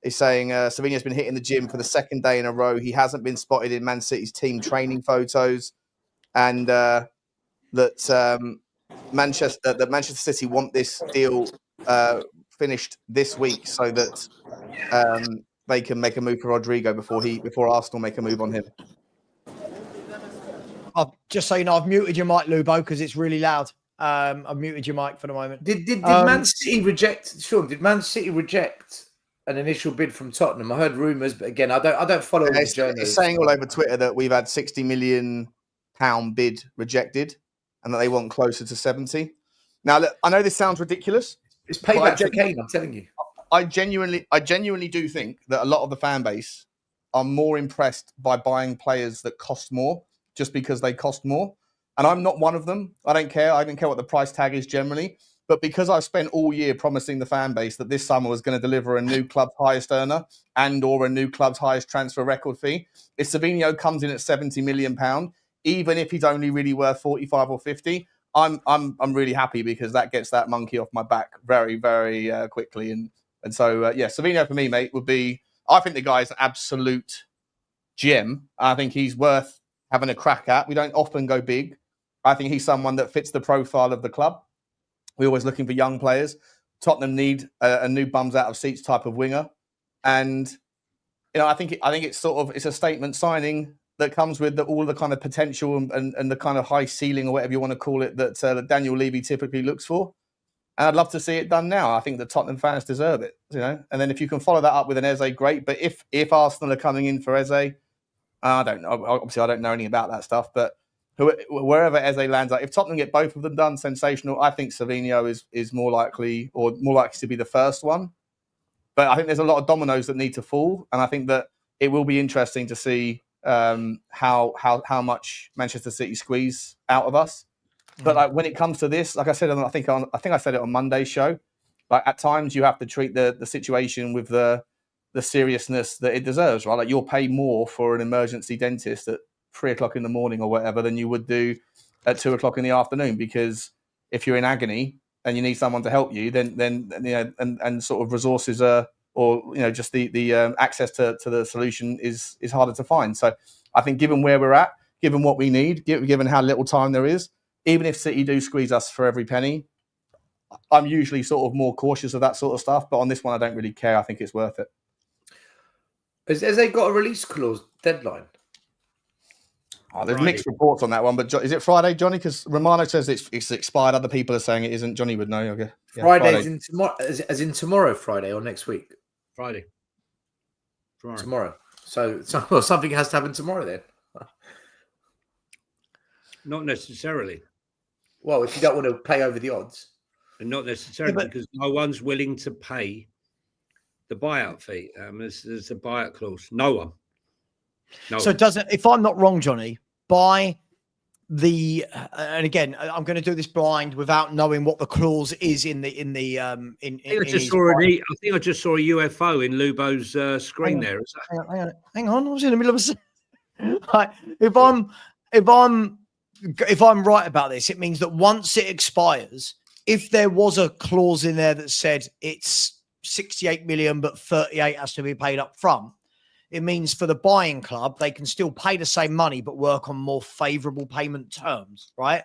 He's saying Savinho's been hitting the gym for the second day in a row. He hasn't been spotted in Man City's team training photos, and that Manchester City want this deal finished this week so that they can make a move for Rodrigo before Arsenal make a move on him. Just so you know, I've muted your mic, Lubo, because it's really loud. I've muted your mic for the moment. Did Man City reject? Sean, did Man City reject an initial bid from Tottenham? I heard rumours, but again, I don't follow the journalists. It's saying all over Twitter that we've had £60 million bid rejected, and that they want closer to 70. Now, look, I know this sounds ridiculous. It's payback for Kane, I'm telling you. I genuinely do think that a lot of the fan base are more impressed by buying players that cost more just because they cost more. And I'm not one of them. I don't care. I don't care what the price tag is generally. But because I've spent all year promising the fan base that this summer was going to deliver a new club's highest earner and or a new club's highest transfer record fee, if Savinho comes in at £70 million, even if he's only really worth 45 or 50, I'm really happy because that gets that monkey off my back very, very quickly. And so, Savinho for me, mate, would be, I think the guy's an absolute gem. I think he's worth having a crack at. We don't often go big. I think he's someone that fits the profile of the club. We're always looking for young players. Tottenham need a new bums out of seats type of winger. And, I think it's it's a statement signing that comes with all the kind of potential and the kind of high ceiling or whatever you want to call it that Daniel Levy typically looks for. And I'd love to see it done now. I think the Tottenham fans deserve it, And then if you can follow that up with an Eze, great. But if Arsenal are coming in for Eze, I don't know. Obviously, I don't know anything about that stuff. But wherever Eze lands, if Tottenham get both of them done, sensational. I think Savinho is more likely to be the first one. But I think there's a lot of dominoes that need to fall, and I think that it will be interesting to see how much Manchester City squeeze out of us. But when it comes to this, like I said, I think I said it on Monday's show. At times you have to treat the situation with the seriousness that it deserves, right? You'll pay more for an emergency dentist at 3 o'clock in the morning or whatever than you would do at 2 o'clock in the afternoon, because if you're in agony and you need someone to help you, then and sort of resources just the access to the solution is harder to find. So I think given where we're at, given what we need, given how little time there is, even if City do squeeze us for every penny, I'm usually sort of more cautious of that sort of stuff. But on this one, I don't really care. I think it's worth it. Has they got a release clause deadline? There's mixed reports on that one, but is it Friday, Johnny? Because Romano says it's expired. Other people are saying it isn't. Johnny would know. Okay. Yeah, Friday. As in tomorrow, Friday, or next week? Friday. Tomorrow. So something has to happen tomorrow then. Not necessarily. Well, if you don't want to pay over the odds. And not necessarily because no one's willing to pay the buyout fee. There's a buyout clause. No one. So it doesn't, if I'm not wrong, Johnny, by the and again, I'm going to do this blind without knowing what the clause is in the I think I just saw a UFO in Lubo's screen there. Hang on, I was in the middle of a. If I'm right about this, it means that once it expires, if there was a clause in there that said it's 68 million, but 38 has to be paid up front, it means for the buying club, they can still pay the same money, but work on more favourable payment terms, right?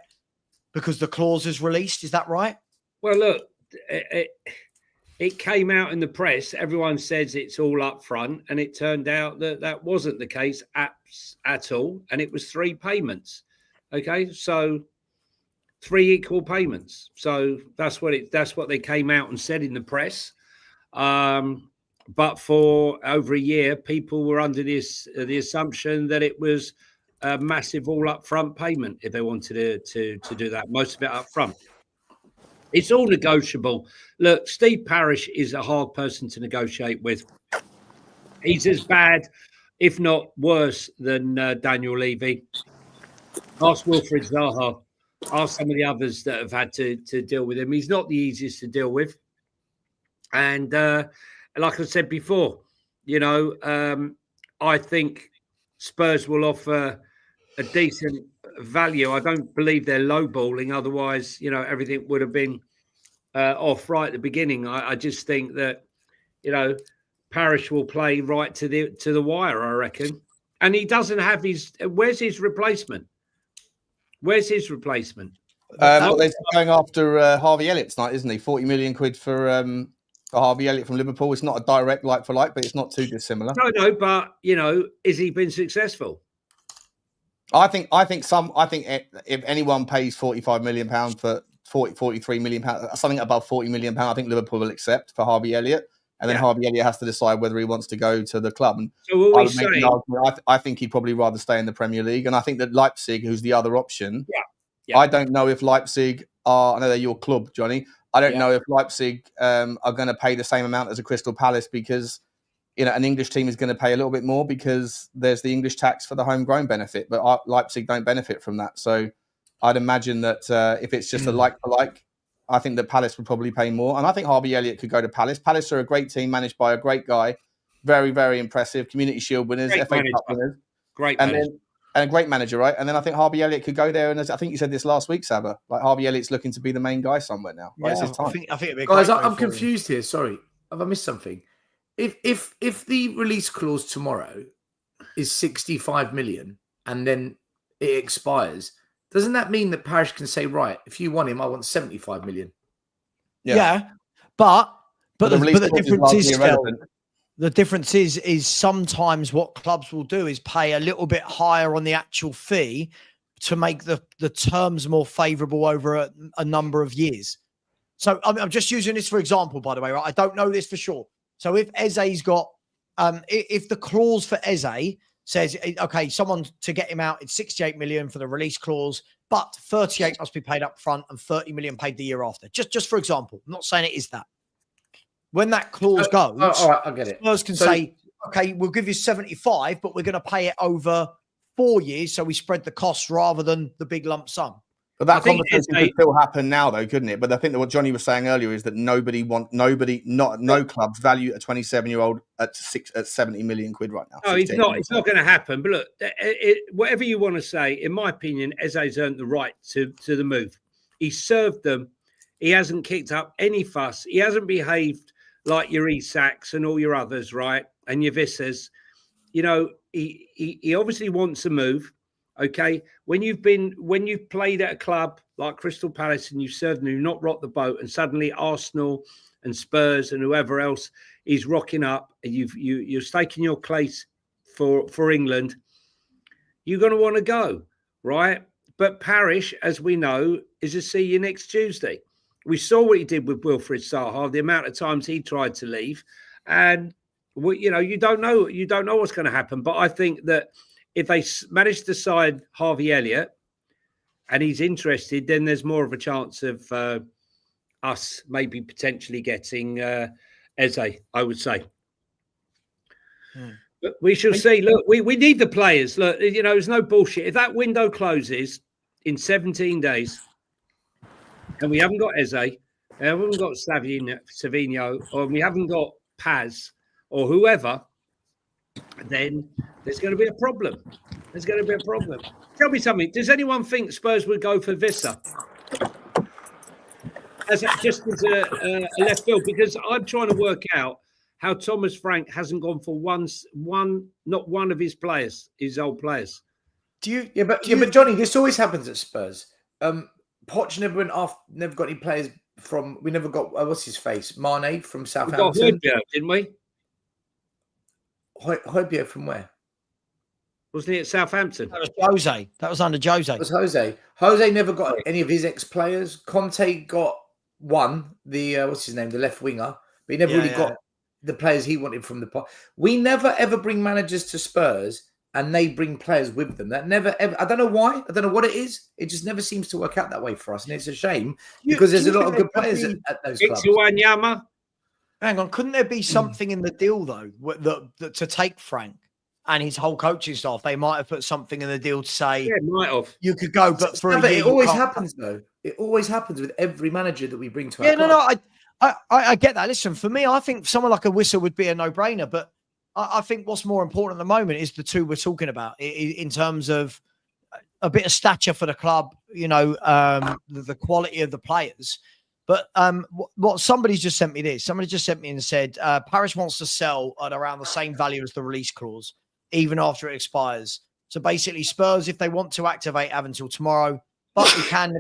Because the clause is released. Is that right? Well, look, it came out in the press. Everyone says it's all up front, and it turned out that that wasn't the case at all, and it was 3 payments. Okay, so 3 equal payments. So that's what they came out and said in the press. But for over a year, people were under the assumption that it was a massive all up front payment if they wanted to do that. Most of it up front. It's all negotiable. Look, Steve Parish is a hard person to negotiate with. He's as bad, if not worse, than Daniel Levy. Ask Wilfried Zaha. Ask some of the others that have had to deal with him. He's not the easiest to deal with. And like I said before, I think Spurs will offer a decent value. I don't believe they're lowballing. Otherwise, everything would have been off right at the beginning. I just think that, Parish will play right to the wire, I reckon. And he doesn't have where's his replacement? Where's his replacement? They're going after Harvey Elliott tonight, isn't he? 40 million quid for Harvey Elliott from Liverpool. It's not a direct like for like, but it's not too dissimilar. No, but has he been successful? I think if anyone pays £45 million for 43 million pounds, something above £40 million, I think Liverpool will accept for Harvey Elliott, and then Harvey Elliott has to decide whether he wants to go to the club. And so what we say? I think he'd probably rather stay in the Premier League, and I think that Leipzig, who's the other option, I don't know if Leipzig are. I know they're your club, Johnny. I don't know if Leipzig are going to pay the same amount as a Crystal Palace because, an English team is going to pay a little bit more because there's the English tax for the homegrown benefit, but Leipzig don't benefit from that. So I'd imagine that if it's just a like for like, I think that Palace would probably pay more. And I think Harvey Elliott could go to Palace. Palace are a great team managed by a great guy, very, very impressive, Community Shield winners, FA Cup winners. Great manager. And a great manager, right? And then I think Harvey Elliott could go there. And I think you said this last week, Savva. Like Harvey Elliott's looking to be the main guy somewhere now. Right? Yeah, it's his time. I think it'd be Guys, I'm confused here. Sorry, have I missed something? If the release clause tomorrow is 65 million and then it expires, doesn't that mean that Parish can say, right, if you want him, I want 75 million? Yeah, but the difference is still. irrelevant. The difference is sometimes what clubs will do is pay a little bit higher on the actual fee to make the terms more favourable over a number of years. So I'm just using this for example, by the way, right? I don't know this for sure. So if Eze's got, if the clause for Eze says, okay, someone to get him out, it's 68 million for the release clause, but 38 must be paid up front and 30 million paid the year after. Just for example, I'm not saying it is that. When that clause goes, all right, I get it. Spurs can say, okay, we'll give you 75, but we're going to pay it over 4 years, so we spread the costs rather than the big lump sum. But that conversation could still happen now, though, couldn't it? But I think that what Johnny was saying earlier is that no clubs value a 27-year-old at 70 million quid right now. No, it's not going to happen. But look, whatever you want to say, in my opinion, Eze's earned the right to the move. He served them. He hasn't kicked up any fuss. He hasn't behaved like your Isaks and all your others, right? And your Vissas. He obviously wants a move. Okay, when you've played at a club like Crystal Palace and you've served them, you've not rocked the boat, and suddenly Arsenal and Spurs and whoever else is rocking up, and you're staking your place for England, you're going to want to go, right? But Parish, as we know, is a see you next Tuesday. We saw what he did with Wilfried Zaha, the amount of times he tried to leave, and you don't know what's going to happen. But I think that if they manage to sign Harvey Elliott and he's interested, then there's more of a chance of us maybe potentially getting Eze, I would say. But we shall see. Look, we need the players. Look, there's no bullshit. If that window closes in 17 days and we haven't got Eze, and we haven't got Savinho, or we haven't got Paz or whoever, then there's going to be a problem. Tell me something. Does anyone think Spurs would go for Vissa? just as a left field, because I'm trying to work out how Thomas Frank hasn't gone for not one of his players, his old players. But Johnny, this always happens at Spurs. Poch never went off, never got any players from. We never got what's his face, Mane from Southampton. We got Højbjerg, didn't we? Højbjerg from where? Wasn't he at Southampton? That was Jose. That was under Jose. It was Jose. Jose never got any of his ex-players. Conte got one, the what's his name, the left winger, but he never really got the players he wanted from the pot. We never ever bring managers to Spurs and they bring players with them. That never ever. I don't know why. I don't know what it is. It just never seems to work out that way for us, and it's a shame because there's a lot of good players at those clubs. Wanyama. Hang on, couldn't there be something in the deal though that to take Frank and his whole coaching staff? They might have put something in the deal to say, yeah, might have. You could go, but for a year, it always happens though. It always happens with every manager that we bring to. Yeah, no, I get that. Listen, for me, I think someone like a Whistle would be a no-brainer, but I think what's more important at the moment is the two we're talking about in terms of a bit of stature for the club, the quality of the players. But what somebody's just sent me this. Somebody just sent me and said, Parish wants to sell at around the same value as the release clause, even after it expires. So basically, Spurs, if they want to activate, have until tomorrow, but we can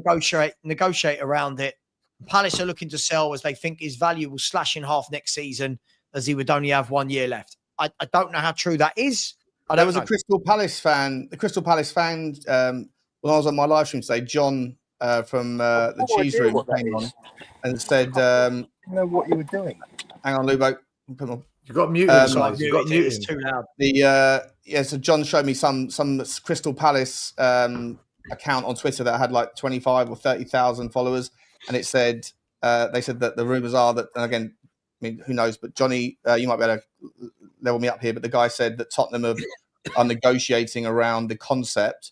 negotiate around it. Palace are looking to sell as they think his value will slash in half next season, as he would only have 1 year left. I don't know how true that is. There was a Crystal Palace fan. The Crystal Palace fan, when I was on my live stream today, John from the Cheese Room came on and said, I know what you were doing. Hang on, Lubo. You've got muted. You've got muted. It's too loud. So John showed me some Crystal Palace account on Twitter that had like 25 or 30,000 followers, and it said they said that the rumors are that, and again, I mean, who knows? But Johnny, you might be able to level me up here. But the guy said that Tottenham are negotiating around the concept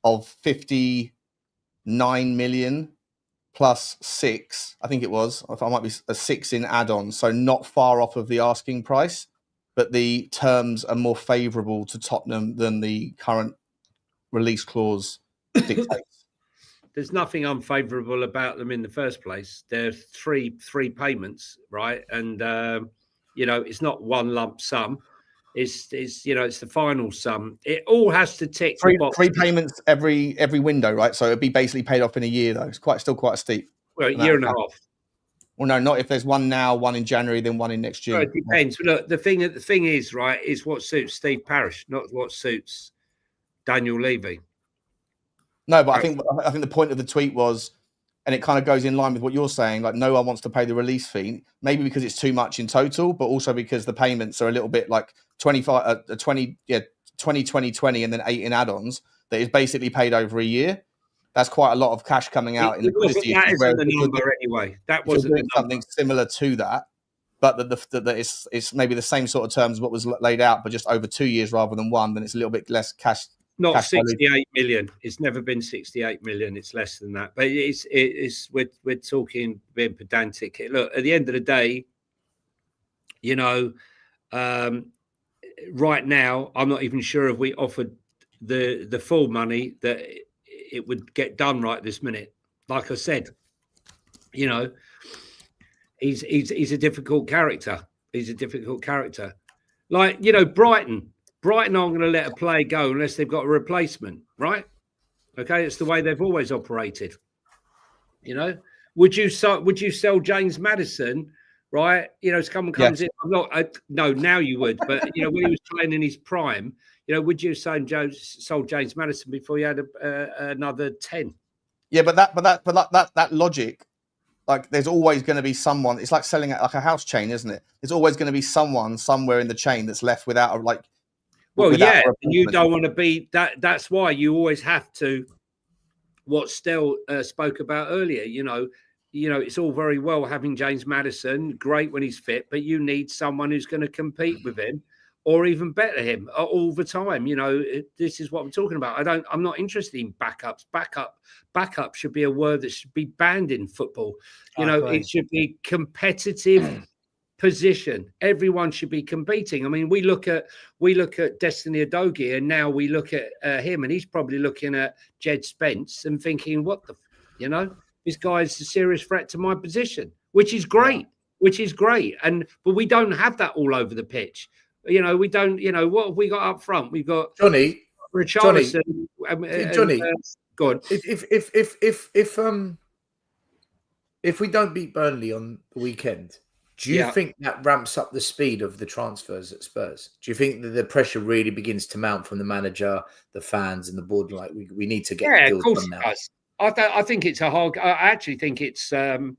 of 59 million plus 6. I think it was. I might be a 6 in add-on, so not far off of the asking price. But the terms are more favourable to Tottenham than the current release clause dictates. There's nothing unfavourable about them in the first place. There's three payments, right? And it's not one lump sum. It's the final sum. It all has to tick three payments every window, right? So it'd be basically paid off in a year, though. It's still quite steep. Well, a year and a half. Well, no, not if there's one now, one in January, then one in next year. Well, it depends. Look, the thing is, right, is what suits Steve Parish, not what suits Daniel Levy. No, but I think the point of the tweet was, and it kind of goes in line with what you're saying, like no one wants to pay the release fee, maybe because it's too much in total, but also because the payments are a little bit like 20, 20, 20, and then 8 in add-ons that is basically paid over a year. That's quite a lot of cash coming out in liquidity. That isn't the number anyway. That wasn't something similar to that, but that it's maybe the same sort of terms as what was laid out, but just over 2 years rather than one. Then it's a little bit less cash. Not 68 million. It's never been 68 million. It's less than that. But we're talking being pedantic. Look, at the end of the day, right now, I'm not even sure if we offered the full money that it would get done right this minute. Like I said, he's a difficult character. He's a difficult character. Like, Brighton aren't going to let a player go unless they've got a replacement, right? Okay, it's the way they've always operated. Would you sell James Maddison, right? Someone comes in. No, now you would, but when he was playing in his prime, would you have sold James Maddison before you had another 10? Yeah, but that logic, like there's always going to be someone. It's like selling like a house chain, isn't it? There's always going to be someone somewhere in the chain that's left without a like. Well, yeah, and you don't want to be that. That's why you always have to. What Stel spoke about earlier, it's all very well having James Maddison, great when he's fit, but you need someone who's going to compete with him, or even better him all the time. This is what I'm talking about. I'm not interested in backups. Backup should be a word that should be banned in football. It should be competitive. Position. Everyone should be competing. I mean, we look at Destiny Udogie, and now we look at him, and he's probably looking at Jed Spence and thinking, "What the," this guy's a serious threat to my position, which is great. But we don't have that all over the pitch. You know, we don't. You know, what have we got up front? We've got Johnny. Richarlison. Johnny, go on. If we don't beat Burnley on the weekend, do you think that ramps up the speed of the transfers at Spurs? Do you think that the pressure really begins to mount from the manager, the fans, and the board? Like we need to get the deal done now. Does. I think it's a hard. I actually think it's Parker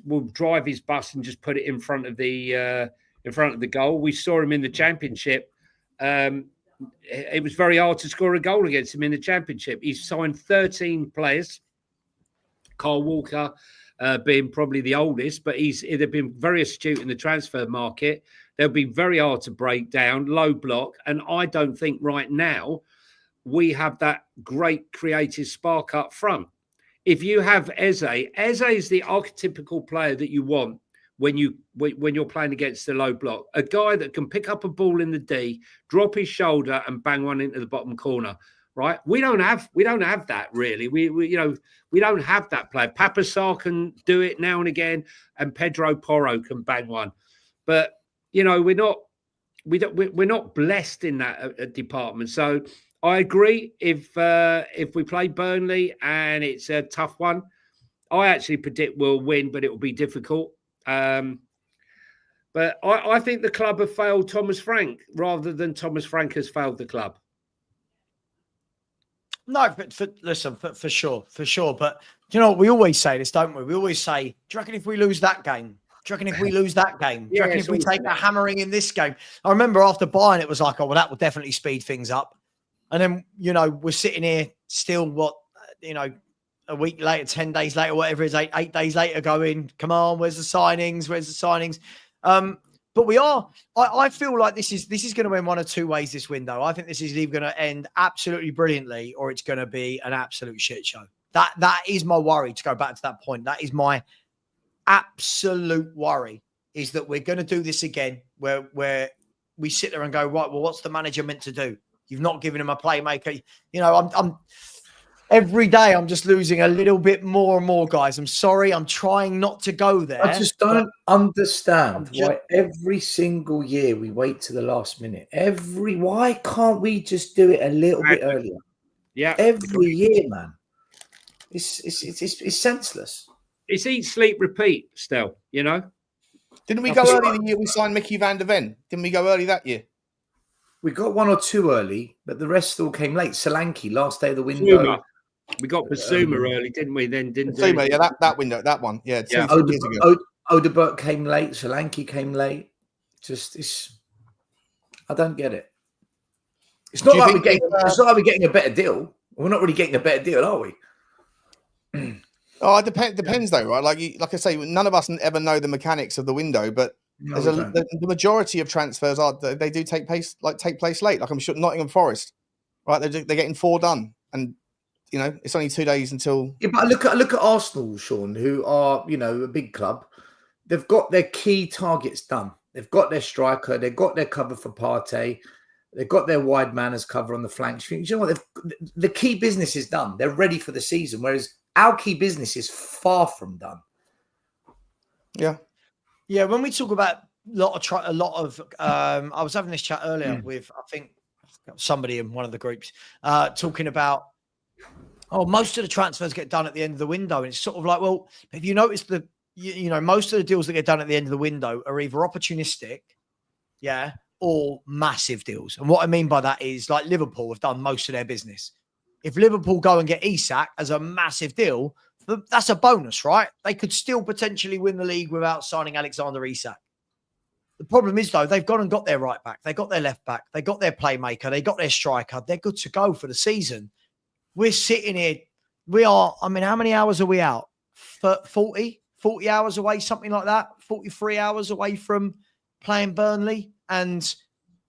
will drive his bus and just put it in front of the goal. We saw him in the Championship. It was very hard to score a goal against him in the Championship. He's signed 13 players. Kyle Walker being probably the oldest, but they've been very astute in the transfer market. They'll be very hard to break down, low block, and I don't think right now we have that great creative spark up front. If you have Eze is the archetypical player that you want when you're playing against the low block. A guy that can pick up a ball in the D, drop his shoulder, and bang one into the bottom corner. Right? We don't have that really. We don't have that player. Papasar can do it now and again, and Pedro Porro can bang one. But we're not blessed in that department. So I agree. If we play Burnley and it's a tough one, I actually predict we'll win, but it will be difficult. But I think the club have failed Thomas Frank rather than Thomas Frank has failed the club. No, but for sure. But we always say this, don't we? We always say, do you reckon if we lose that game? Do you reckon if we lose that game? Do you reckon if we take a hammering in this game? I remember after Bayern, it was like, oh, well, that will definitely speed things up. And then, we're sitting here still, a week later, 10 days later, whatever it is, 8 days later going, come on, where's the signings? But we are. I feel like this is going to end one of two ways this window. I think this is either going to end absolutely brilliantly or it's going to be an absolute shit show. That is my worry, to go back to that point. That is my absolute worry, is that we're going to do this again where we sit there and go, right, well, what's the manager meant to do? You've not given him a playmaker. I'm every day I'm just losing a little bit more and more, guys. I'm sorry. I'm trying not to go there. I just don't understand why every single year we wait to the last minute. Why can't we just do it a little bit earlier? Yeah. Every year, man. It's senseless. It's eat, sleep, repeat, Stel, Didn't we go early the year we signed Mickey van der Ven? Didn't we go early that year? We got one or two early, but the rest all came late. Solanke, last day of the window. We got Basuma early, didn't we? Then didn't Basuma, yeah, that window, that one. Yeah, 2 years ago. Odeberg came late. Solanke came late. I don't get it. It's not like we're getting a better deal. We're not really getting a better deal, are we? Oh, it depends though, right? Like I say, none of us ever know the mechanics of the window, but the majority of transfers they do take place late. Like I'm sure Nottingham Forest, right? They're getting 4 done, and it's only 2 days until. Yeah, but look at Arsenal, Sean, who are a big club. They've got their key targets done. They've got their striker. They've got their cover for Partey. They've got their wide man as cover on the flanks. You know what? The key business is done. They're ready for the season, whereas our key business is far from done. Yeah. Yeah, when we talk about a lot of I was having this chat earlier with, I think, somebody in one of the groups talking about, most of the transfers get done at the end of the window. And it's sort of like, well, if you notice most of the deals that get done at the end of the window are either opportunistic, or massive deals. And what I mean by that is, like, Liverpool have done most of their business. If Liverpool go and get Isak as a massive deal, that's a bonus, right? They could still potentially win the league without signing Alexander Isak. The problem is, though, they've gone and got their right back. They got their left back. They got their playmaker. They got their striker. They're good to go for the season. We're sitting here. How many hours are we out? 40 hours away, something like that. 43 hours away from playing Burnley, and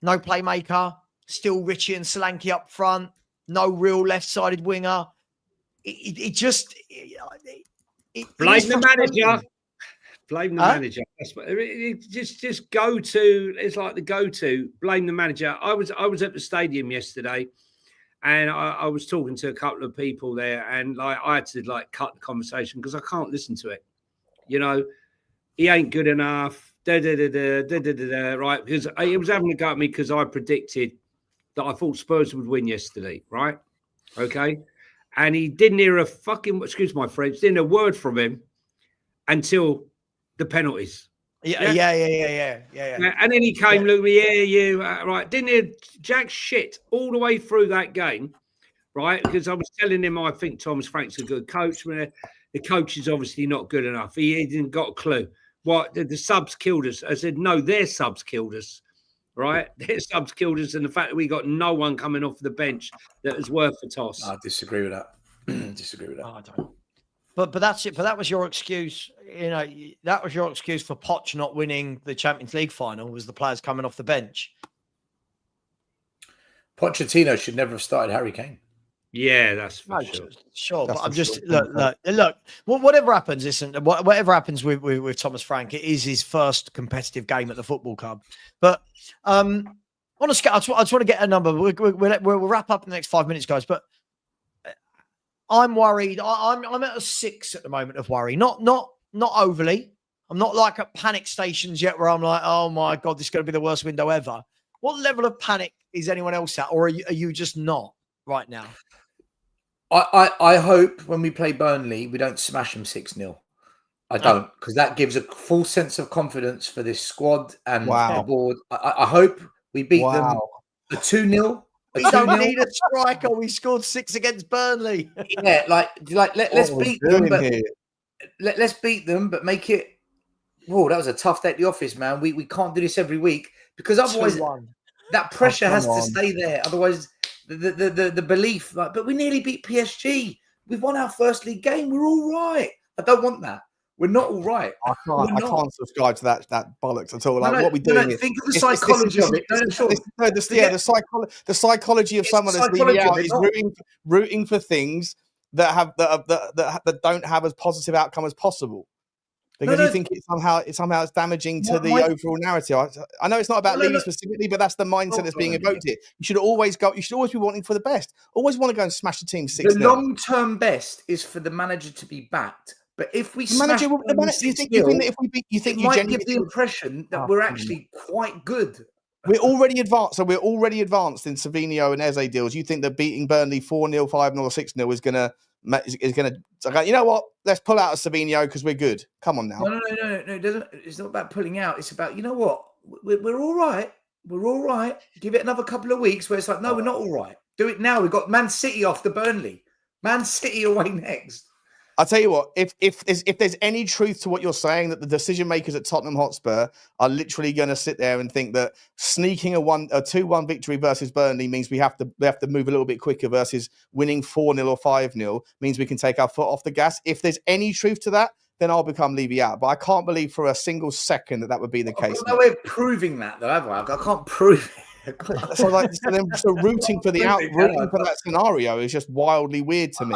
no playmaker. Still Richie and Solanke up front. No real left-sided winger. It just blame the manager. Blame the manager. That's what, just go to. It's like the go-to. Blame the manager. I was at the stadium yesterday, And I was talking to a couple of people there, and like I had to like cut the conversation because I can't listen to it. You know, he ain't good enough. Right? Because he was having a go at me because I predicted that I thought Spurs would win yesterday, right? Okay. And he didn't hear a fucking, excuse my French, didn't hear a word from him until the penalties. Yeah. And then he came, look at me, right. Didn't hear jack shit all the way through that game, right? Because I was telling him I think Thomas Frank's a good coach. The coach is obviously not good enough. He didn't got a clue. What the subs killed us. I said, no, their subs killed us, right? Their subs killed us, and the fact that we got no one coming off the bench that was worth a toss. I disagree with that. Oh, I don't. But that's it. But that was your excuse. You know, that was your excuse for Poch not winning the Champions League final. Was the players coming off the bench? Pochettino should never have started Harry Kane. Yeah, that's for sure. That's But I'm for just sure. look. Whatever happens, listen. Whatever happens with Thomas Frank, it is his first competitive game at the football club. But on a scale, I just want to get a number. We'll wrap up in the next 5 minutes, guys. But I'm worried. I'm at a 6 at the moment of worry. Not overly. I'm not like at panic stations yet, where I'm like, oh my god, this is going to be the worst window ever. What level of panic is anyone else at, or are you just not right now? I hope when we play Burnley, we don't smash them 6-0. I don't, because that gives a full sense of confidence for this squad and the board. I hope we beat them a 2-0. We don't need a striker. We scored 6 against Burnley. Yeah, let's beat them, but let's beat them, but make it. Whoa, that was a tough day at the office, man. We can't do this every week because otherwise 2-1. that pressure has to stay there. Otherwise, the belief, but we nearly beat PSG. We've won our first league game. We're all right. I don't want that. We're not all right. I can't subscribe to that bollocks at all. Like what we do. Think of the psychology of it. The psychology of someone that's leaving out is rooting for things that don't have as positive outcome as possible. Because you think somehow it's damaging to the overall narrative. I know it's not about Levy specifically, but that's the mindset that's being evoked here. You should always be wanting for the best. Always want to go and smash the team 6-0. The long-term best is for the manager to be backed. But if we smash them 6-0, it might give the impression that we're actually quite good. We're already advanced. So we're already advanced in Savino and Eze deals. You think that beating Burnley 4-0, 5-0, or 6-0 is going to, you know what? Let's pull out of Savino because we're good. Come on now. No. It doesn't. It's not about pulling out. It's about, you know what? We're all right. We're all right. Give it another couple of weeks where it's like, no, we're not all right. Do it now. We've got Man City off the Burnley. Man City away next. I'll tell you what, if there's any truth to what you're saying, that the decision makers at Tottenham Hotspur are literally going to sit there and think that sneaking a 2-1 victory versus Burnley means we have to move a little bit quicker versus winning 4-0 or 5-0 means we can take our foot off the gas. If there's any truth to that, then I'll become Levy out. But I can't believe for a single second that would be the case. No way of proving that, though, have I? I can't prove it. So rooting for that scenario is just wildly weird to me.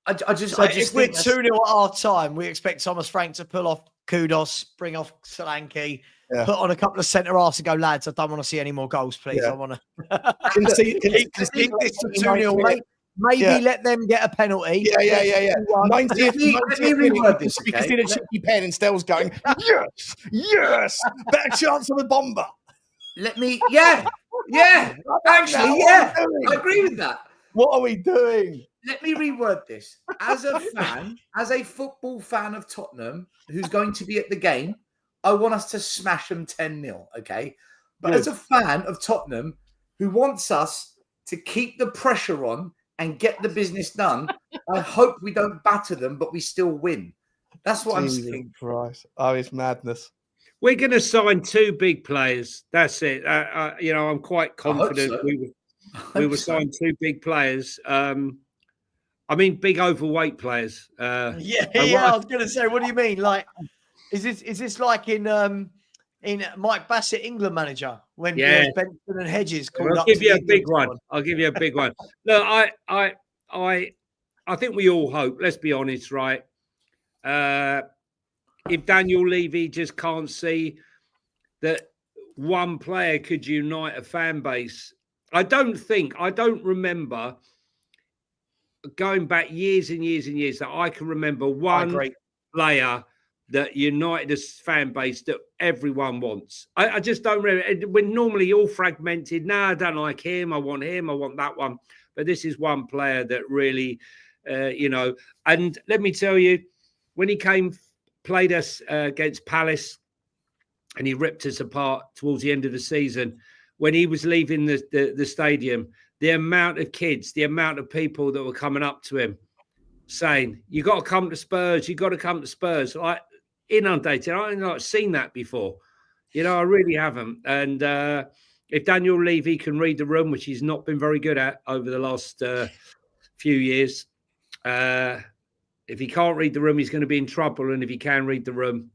I just if we're 2-0 at our time, we expect Thomas Frank to pull off Kudos, bring off Solanke, put on a couple of centre halves and go, lads, I don't want to see any more goals, please. I want to keep this to 2-0. Maybe let them get a penalty. Yeah. 90th reword this, because in a cheeky pen and Stel's going, yes, better chance of a bomber. Actually, yeah. I agree with that. What are we doing? Let me reword this. As a fan, as a football fan of Tottenham who's going to be at the game, I want us to smash them 10-0, okay? But as a fan of Tottenham who wants us to keep the pressure on and get the business done, I hope we don't batter them, but we still win. That's what I'm saying. Christ. Oh, it's madness. We're going to sign 2 big players. That's it. I'm quite confident we will sign 2 big players. Big overweight players. I was going to say, what do you mean? Like, is this like in Mike Bassett, England manager, when Benson and Hedges called up? I'll give you a big one. Look, I think we all hope. Let's be honest, right? If Daniel Levy just can't see that one player could unite a fan base, I don't remember going back years and years and years that I can remember one player that united a fan base that everyone wants. I just don't remember. We're normally all fragmented. No, I don't like him. I want that one. But this is one player that really, and let me tell you, when he played us against Palace and he ripped us apart towards the end of the season, when he was leaving the stadium, the amount of kids, the amount of people that were coming up to him saying, "You got to come to Spurs. You got to come to Spurs." Like, inundated. I haven't seen that before. I really haven't. And if Daniel Levy can read the room, which he's not been very good at over the last few years, if he can't read the room, he's going to be in trouble. And if he can read the room,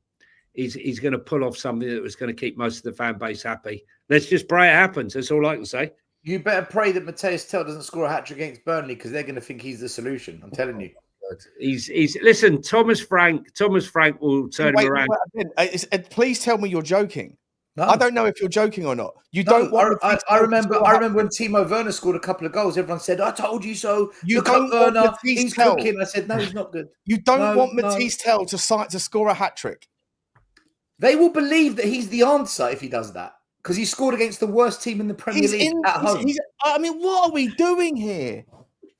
he's going to pull off something that was going to keep most of the fan base happy. Let's just pray it happens. That's all I can say. You better pray that Matthias Tel doesn't score a hat-trick against Burnley, because they're going to think he's the solution. I'm telling you. He's listen. Thomas Frank will turn him around. Please tell me you're joking. No. I don't know if you're joking or not. I remember when Timo Werner scored a couple of goals. Everyone said, "I told you so." You don't want Werner. Matisse He's Tel. cooking. I said, "No, he's not good." You don't want Matisse Tel to score a hat trick. They will believe that he's the answer if he does that, because he scored against the worst team in the Premier League at home. What are we doing here?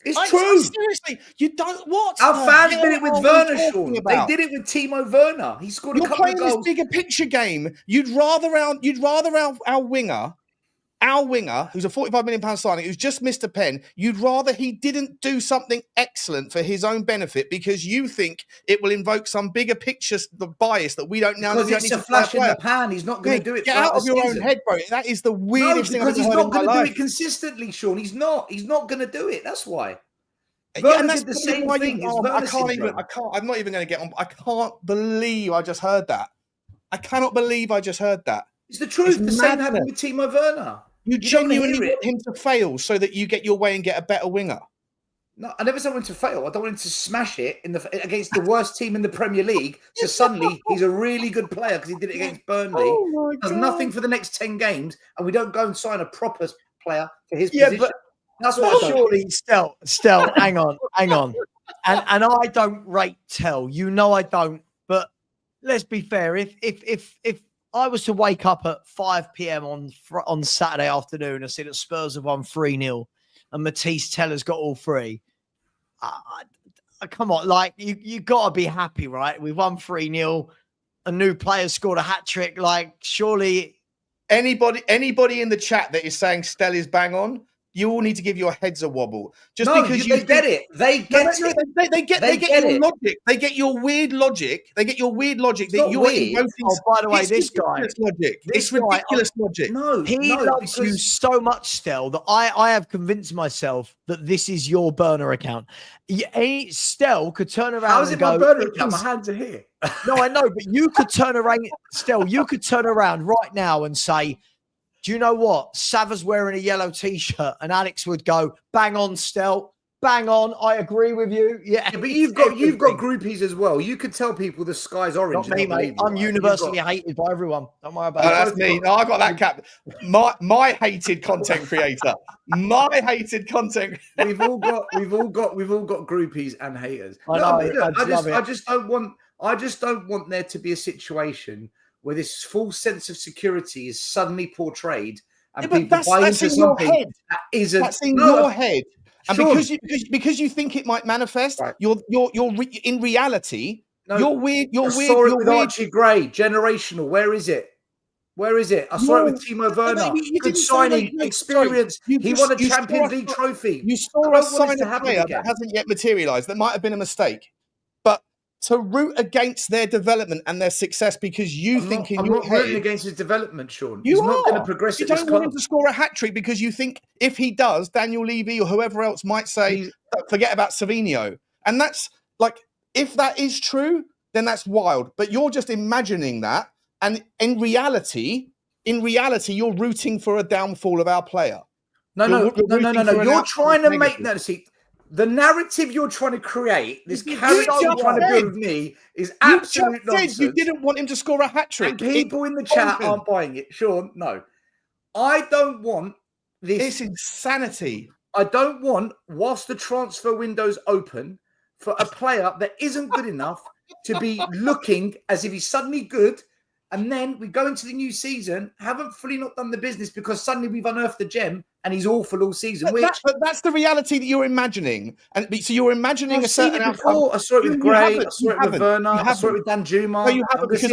It's true. Seriously, you don't. What? Our fans did it with Werner, Sean. They did it with Timo Werner. He scored a couple of goals. You're playing this bigger picture game. You'd rather our winger, who's a £45 million signing, who's just missed a pen. You'd rather he didn't do something excellent for his own benefit because you think it will invoke some bigger picture, the bias that we don't know. Because it's a flash in the pan. He's not going to do it. Get out of your own head, bro. That is the weirdest thing I've ever heard in my life. Because he's not going to do it consistently, Sean. He's not going to do it. That's why. And that's the same thing. I'm not even going to get on. I can't believe I just heard that. I cannot believe I just heard that. It's the truth. The same happened with Timo Werner. You genuinely want him to fail so that you get your way and get a better winger. No, I never said I want him to fail. I don't want him to smash it against the worst team in the Premier League. So suddenly he's a really good player because he did it against Burnley. Does nothing for the next 10 games, and we don't go and sign a proper player for his position. But that's what surely, Stel, hang on. And I don't rate Tel. I don't. But let's be fair. If I was to wake up at 5 p.m. on Saturday afternoon and see that Spurs have won 3-0 and Matisse Tel has got all three, come on, like you got to be happy, right? We've won 3-0. A new player scored a hat trick. Like, surely anybody in the chat that is saying Stel is bang on, you all need to give your heads a wobble. Just because they get it. They get it. They get your logic. They get your weird logic. They get your weird logic that you're invoking. Oh, by the way, this guy. Logic. It's ridiculous logic. No, he loves you so much, Stel, that I have convinced myself that this is your burner account. Stel could turn around. How is it my burner account? My hands are here. No, I know, but you could turn around, Stel. You could turn around right now and say, do you know what? Savva's wearing a yellow t-shirt, and Alex would go, "Bang on, Stel. Bang on. I agree with you." Yeah, but you've got groupies as well. You could tell people the sky's orange. Not me, mate. I'm universally hated by everyone. Don't worry about it. That's me. No, I got that cap. My hated content creator. My hated content. We've all got groupies and haters. I just don't want there to be a situation where this false sense of security is suddenly portrayed and people buy into something that isn't. That's in your head, and because you think it might manifest, you're in reality. You're weird. You're weird. Saw it with Archie Gray, generational. Where is it? I saw it with Timo Werner. Good signing, experience. He won a Champions League trophy. You saw us sign a player that hasn't yet materialised. That might have been a mistake, but to root against their development and their success because you think in your head... I'm not rooting against his development, Sean. He's not going to progress at this club. You don't want him to score a hat-trick because you think if he does, Daniel Levy or whoever else might say, forget about Savino. And that's, like, if that is true, then that's wild. But you're just imagining that. And in reality, you're rooting for a downfall of our player. No. You're trying to make... No, see... The narrative you're trying to create, this character you're trying to build with me, is absolute nonsense. You didn't want him to score a hat-trick. And people in the chat aren't buying it. Sean, no. I don't want It's insanity. I don't want, whilst the transfer window's open, for a player that isn't good enough to be looking as if he's suddenly good, and then we go into the new season, haven't fully not done the business because suddenly we've unearthed the gem and he's awful all season. But that's the reality that you're imagining, and so you're imagining a certain outcome. I saw it with Gray, I saw it with Werner, I saw it with Dan Juma. No, you haven't, because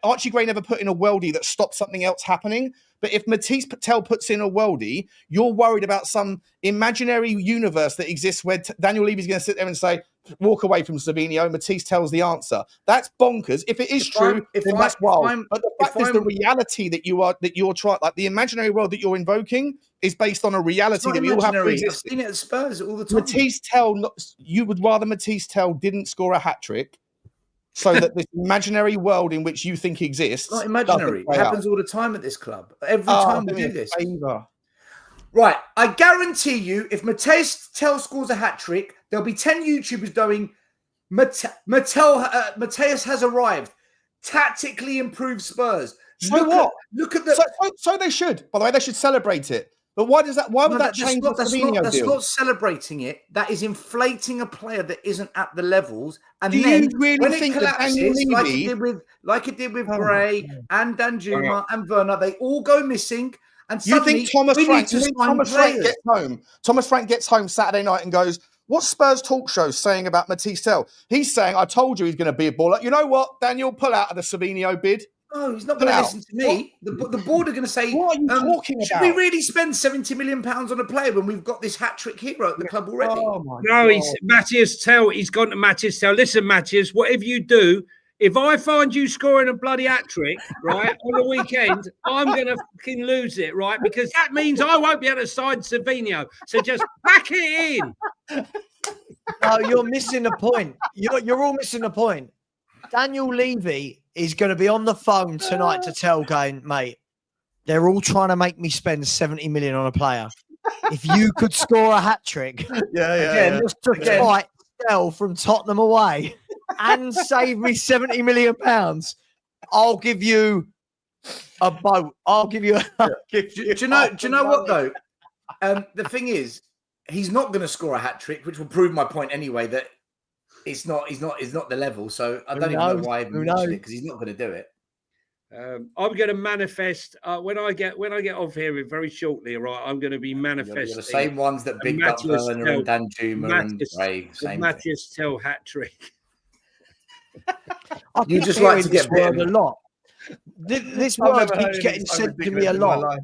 Archie Gray never put in a worldie that stopped something else happening. But if Matisse Patel puts in a worldie, you're worried about some imaginary universe that exists where Daniel Levy's going to sit there and say, walk away from Savinho. Matisse tells the answer. That's bonkers. If it is true, then that's wild. But the fact is, the reality that you're trying, like the imaginary world that you're invoking, is based on a reality that we all have to exist. I've seen it at Spurs all the time. Matisse Tell, you would rather Matisse Tell didn't score a hat trick, so that this imaginary world in which you think exists. It's not imaginary. It happens all the time at this club. Every time we do this. Right. I guarantee you, if Matisse Tell scores a hat trick, there'll be 10 YouTubers going, Mateus has arrived. Tactically improved Spurs. Look at the. So they should. By the way, they should celebrate it. But why would that change the Savvinho deal? That's not celebrating it. That is inflating a player that isn't at the levels. And do then you really when think it collapses, like it did with Gray and Danjuma and Werner, they all go missing. And you think Thomas Frank gets home? Thomas Frank gets home Saturday night and goes, "What's Spurs talk show saying about Matisse Tell?" He's saying, "I told you he's going to be a baller." You know what, Daniel? Pull out of the Savvinho bid. No, he's not going to listen to me. The board are going to say, "What are you talking about? Should we really spend £70 million on a player when we've got this hat-trick hero at the club already?" Oh no, he's Matthias Tell. He's gone to Matthias Tell. Listen, Matthias, whatever you do, if I find you scoring a bloody hat-trick, right, on the weekend, I'm going to fucking lose it, right? Because that means I won't be able to sign Savvinho. So just pack it in. No, you're missing the point. You're all missing the point. Daniel Levy is going to be on the phone tonight to tell going, mate, they're all trying to make me spend 70 million on a player. If you could score a hat trick, just to fight Stel from Tottenham away and save me 70 million pounds, I'll give you a boat. I'll give you. Do you know what though? The thing is, he's not going to score a hat trick, which will prove my point anyway. That it's not the level. So I don't even know why I even mentioned it, because he's not going to do it. I'm going to manifest when I get off here very shortly. Right, I'm going to be manifesting You're the same ones that big up Werner and Danjuma and Gray. Matthias Tell hat trick. You just like to get word a lot. This word keeps getting said to me a lot.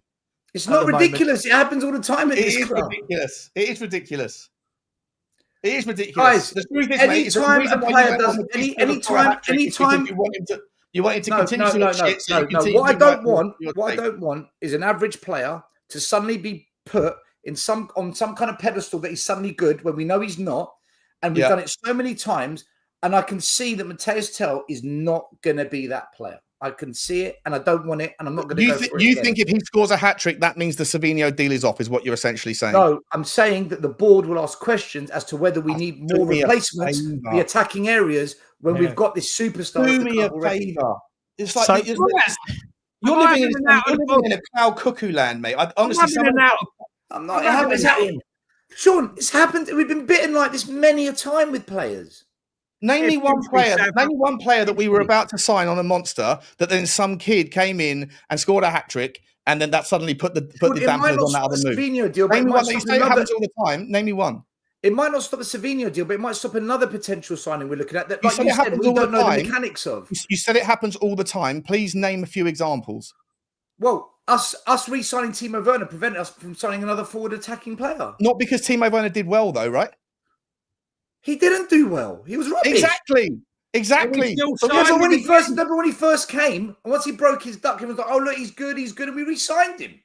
It's not ridiculous. It happens all the time at this club. Ridiculous. It is ridiculous. It is ridiculous. Guys, the truth is, anytime a player does, anytime you want him to continue to shit. No. What I don't want is an average player to suddenly be put on some kind of pedestal that he's suddenly good when we know he's not, and we've done it so many times. And I can see that Matthias Tell is not going to be that player. I can see it, and I don't want it, and I'm not going to go for it. You think if he scores a hat-trick, that means the Savvinho deal is off, is what you're essentially saying? No, I'm saying that the board will ask questions as to whether we need more replacements in the attacking areas when we've got this superstar. Do me a favour. It's like you're living in a cloud cuckoo land, mate. I'm not. Sean, it's happened. We've been bitten like this many a time with players. Name me one player that we were about to sign on a monster that then some kid came in and scored a hat trick, and then that suddenly put the dampers on that other move. Name me one that you say happens all the time. Name me one. It might not stop a Savvinho deal, but it might stop another potential signing we're looking at. That, like you said, we don't know the mechanics of. You said it happens all the time. Please name a few examples. Well, us re-signing Timo Werner prevented us from signing another forward attacking player. Not because Timo Werner did well, though, right? He didn't do well. He was rubbish. Exactly. So when he first came, and once he broke his duck, he was like, "Oh look, he's good," and we re-signed him.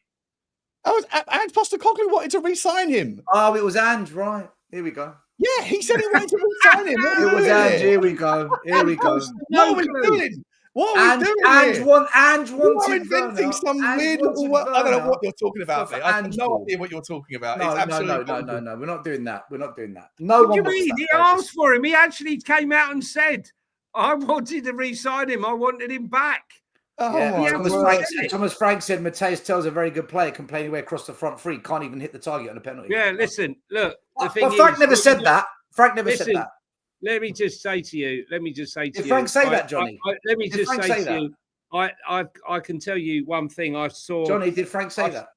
And Postecoglou wanted to re-sign him. Oh, it was Ange, right? Here we go. Yeah, he said he wanted to re-sign him. It was Ange. Here we go. What are we doing? What are we doing here? Ange wanted You're inventing some weird little. I don't know what you're talking about, mate. I have no idea what you're talking about. No. We're not doing that. No one. What do you mean? He asked for him. He actually came out and said, "I wanted to re-sign him. I wanted him back." Oh Yeah, my word. Thomas Frank said Mateus Tel's a very good player, can play anywhere across the front three, can't even hit the target on a penalty. Yeah, listen, look. The But thing Frank is, never said that. Frank never said listen, that. let me just say to you. Did Frank say that, Johnny? Let me Did just Frank say say to you. I can tell you one thing. I saw. Johnny, did Frank say that?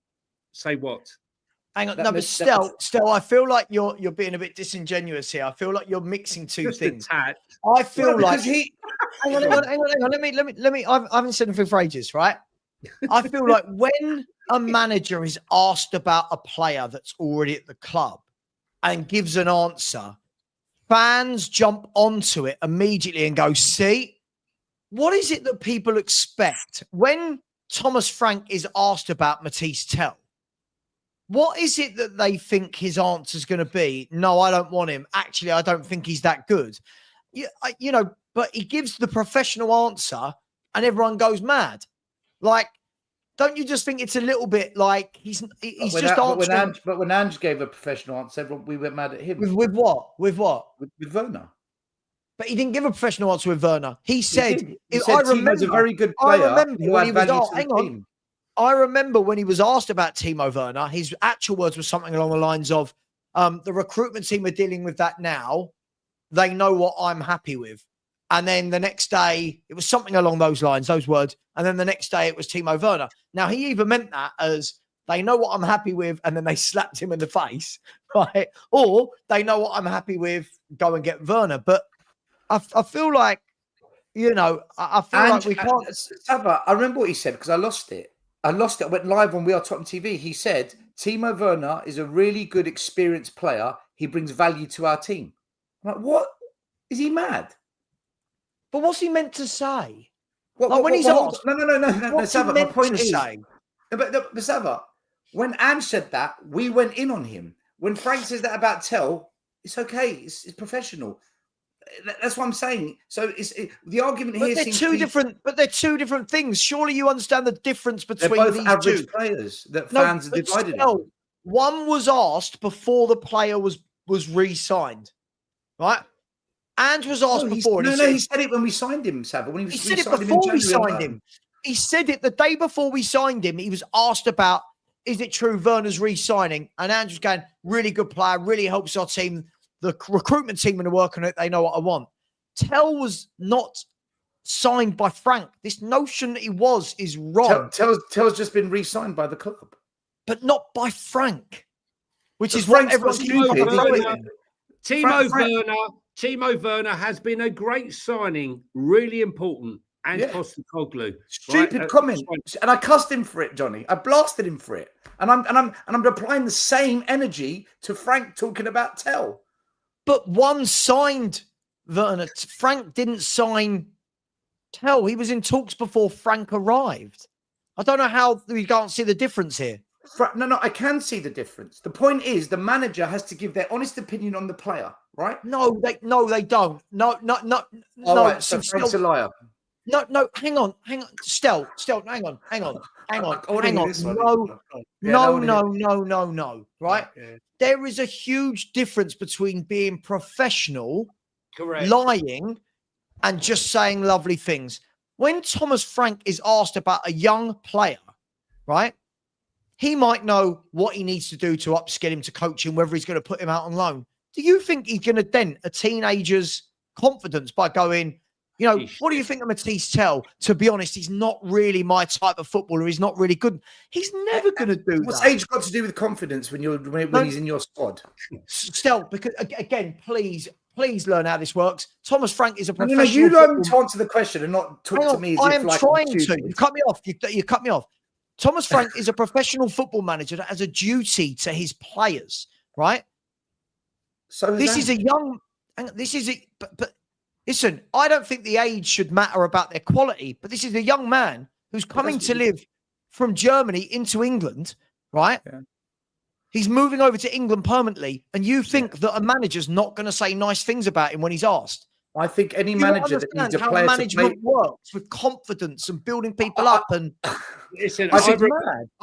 Say what? Hang on, That no, but was- Stel, I feel like you're being a bit disingenuous here. I feel like you're mixing two Just a things. tad. I feel like because he. hang on. Let me. I haven't said anything for ages, right? I feel like when a manager is asked about a player that's already at the club and gives an answer, fans jump onto it immediately and go, "See, what is it that people expect when Thomas Frank is asked about Matisse Tell? What is it that they think his answer is going to be? No, I don't want him. Actually, I don't think he's that good. You know, but he gives the professional answer and everyone goes mad. Like, don't you just think it's a little bit like he's just answering? But when Ange gave a professional answer, everyone, we went mad at him. With what? With what? With Werner. But he didn't give a professional answer with Werner. He said, He said I remember, Timo's a very good player. I remember who when had he was value asked, to the hang on. team. I remember when he was asked about Timo Werner, his actual words were something along the lines of, the recruitment team are dealing with that now. They know what I'm happy with. And then the next day, it was something along those lines, those words. And then the next day, it was Timo Werner. Now, he even meant that as they know what I'm happy with, and then they slapped him in the face, right? Or they know what I'm happy with, go and get Werner. But I feel like, you know, I feel like we can't. Savva, I remember what he said because I lost it. I went live on We Are Tottenham TV. He said, Timo Werner is a really good, experienced player. He brings value to our team. I'm like, what? Is he mad? But what's he meant to say? When he's asked, no, Savva, my point is, say? but Savva, when Ange said that, we went in on him. When Frank says that about Tell, it's okay. It's professional. That's what I'm saying. So the argument here They're seems two to be, different. But they're two different things. Surely you understand the difference they're between both these average two. players that No, fans are but divided still, on. one was asked before the player was re-signed, right? Ange was asked before. He said it when we signed him, Savva. When He said it before we signed him. He said it the day before we signed him. He was asked about, is it true Werner's re-signing? And Ange was going, really good player, really helps our team. The recruitment team when they work on it, they know what I want. Tell was not signed by Frank. This notion that he was is wrong. Tell's just been re-signed by the club. But not by Frank, which But is what Frank's everyone's not stupid. Timo Werner has been a great signing, really important, and Postecoglou. Stupid comment, and I cussed him for it, Johnny. I blasted him for it, and I'm applying the same energy to Frank talking about Tell. But one signed Werner. Frank didn't sign Tell. He was in talks before Frank arrived. I don't know how we can't see the difference here. No, I can see the difference. The point is, the manager has to give their honest opinion on the player, right? No, they don't. No. Right, so Frank's a liar. No, hang on. Stel, hang on. No. Right? Yeah. There is a huge difference between being professional, Correct, lying, and just saying lovely things. When Thomas Frank is asked about a young player, right? He might know what he needs to do to upskill him, to coach him, whether he's going to put him out on loan. Do you think he's going to dent a teenager's confidence by going, you know, what do you think of Matisse Tell? To be honest, he's not really my type of footballer. He's not really good. He's never going to do What's that. age got to do with confidence when he's in your squad? Stel, because again, please learn how this works. Thomas Frank is a professional. No, you learn to answer the question and not talk to me as I if am like trying to. You cut me off. You cut me off. Thomas Frank is a professional football manager that has a duty to his players, right? So this is a young. But listen, I don't think the age should matter about their quality. But this is a young man who's coming to live from Germany into England, right? Yeah. He's moving over to England permanently, and you think that a manager's not going to say nice things about him when he's asked? I think any manager that needs a how player management to play works with confidence and building people up. And listen, I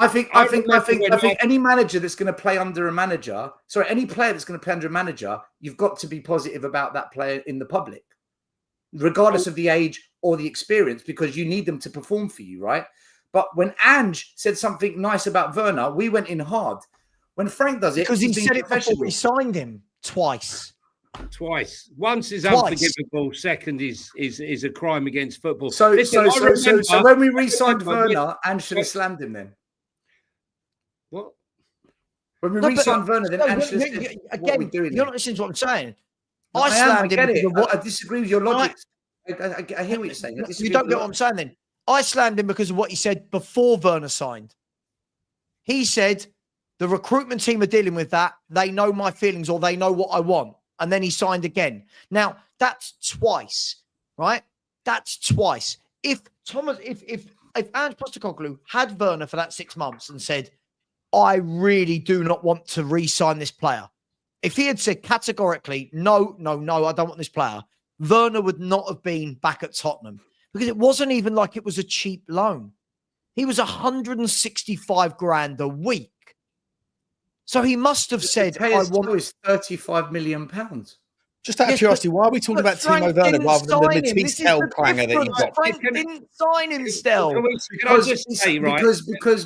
think mad. any manager that's going to play under a manager, any player that's going to play under a manager, you've got to be positive about that player in the public. regardless of the age or the experience, because you need them to perform for you, right? But when Ange said something nice about Werner, we went in hard. When Frank does it, Because he he's being said it before professional. he signed him twice. Twice. Once is Twice. unforgivable. Second is a crime against football. So when we re-signed remember Werner, Ange should have slammed him then. What? When we No, re-signed Werner, then no, Ange should have said, what are we again, doing you're here? not listening to what I'm saying. No, I I slammed him get because it. of what I disagree with your logic. I hear what you're saying. I disagree you don't with get your what I'm saying then. I slammed him because of what he said before Werner signed. He said the recruitment team are dealing with that. They know my feelings or they know what I want. And then he signed again. Now, that's twice, right? That's twice. If Ange Postecoglou had Werner for that 6 months and said, I really do not want to re-sign this player. If he had said categorically, no, I don't want this player, Werner would not have been back at Tottenham because it wasn't even like it was a cheap loan. He was 165 grand a week. So he must have said, I want is £35 million. Just out of curiosity, why are we talking about Timo Werner rather than the Matisse Stel clanger that you've got? Frank didn't sign him, Stel. Can I just say, right?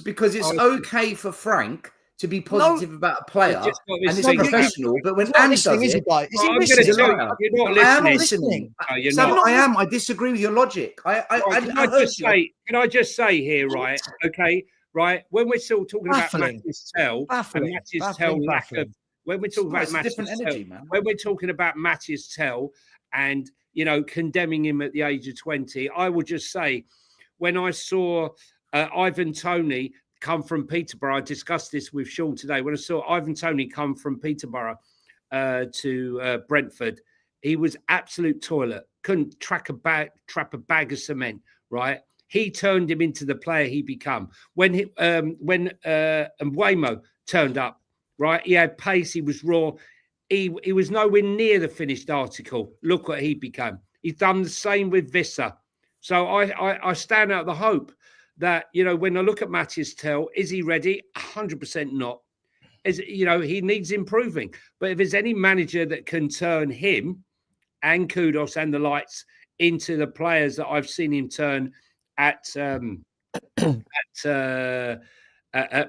Because it's okay for Frank to be positive about a player and it's professional, but when Ange does it, I'm going to tell you, you're not I am listening. listening. No, you're Sam, not. I am. I disagree with your logic. Can I just say here, right? Okay, right. When we're still talking about Matisse Stel and Matisse Stel lack of, when we're talking about Matisse Stel, when we're talking about Matisse Stel and condemning him at the age of 20, I will just say, when I saw Ivan Toney come from Peterborough, I discussed this with Sean today. When I saw Ivan Toney come from Peterborough to Brentford, he was absolute toilet. Couldn't trap a bag of cement. Right, he turned him into the player he become. When Mbeumo turned up, right, he had pace. He was raw. He was nowhere near the finished article. Look what he became. He's done the same with Visser. So I stand out the hope that, when I look at Matisse Stel, is he ready? 100% not. He needs improving. But if there's any manager that can turn him and Kudos and the lights into the players that I've seen him turn at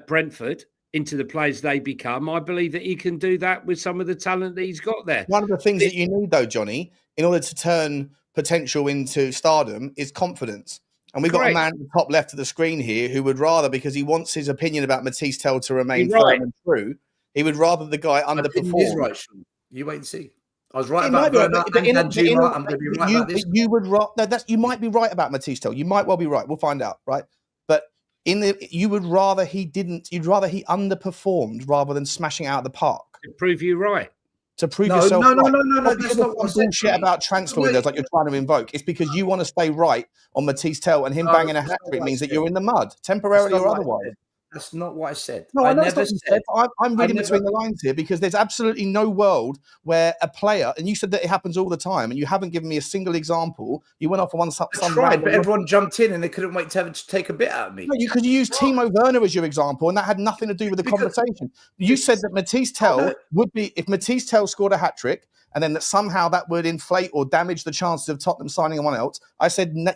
Brentford, into the players they become, I believe that he can do that with some of the talent that he's got there. One of the things that you need, though, Johnny, in order to turn potential into stardom is confidence. And we've got a man at the top left of the screen here who would rather, because he wants his opinion about Matisse Stel to remain firm and true, he would rather the guy underperform. Is right, Sean. You wait and see. I was right about Werner and Danjuma. I'm going to be right about this. You might be right about Matisse Stel. You might well be right. We'll find out, right? But you would rather you'd rather he underperformed rather than smashing it out of the park. To prove you right. To prove yourself right. No. That's not what I said. Bullshit about transfer windows like you're trying to invoke. It's because you want to stay right on Matisse Stel, and him banging a hat-trick means that you're in the mud, temporarily or otherwise. That's not what I said. No, I never said. I'm reading between the lines here because there's absolutely no world where a player, and you said that it happens all the time, and you haven't given me a single example. You went off on some right, but everyone jumped in and they couldn't wait to take a bit out of me. No, because you used Timo Werner as your example, and that had nothing to do with the conversation. You said that Matisse Stel would be, if Matisse Stel scored a hat-trick, and then that somehow that would inflate or damage the chances of Tottenham signing someone else.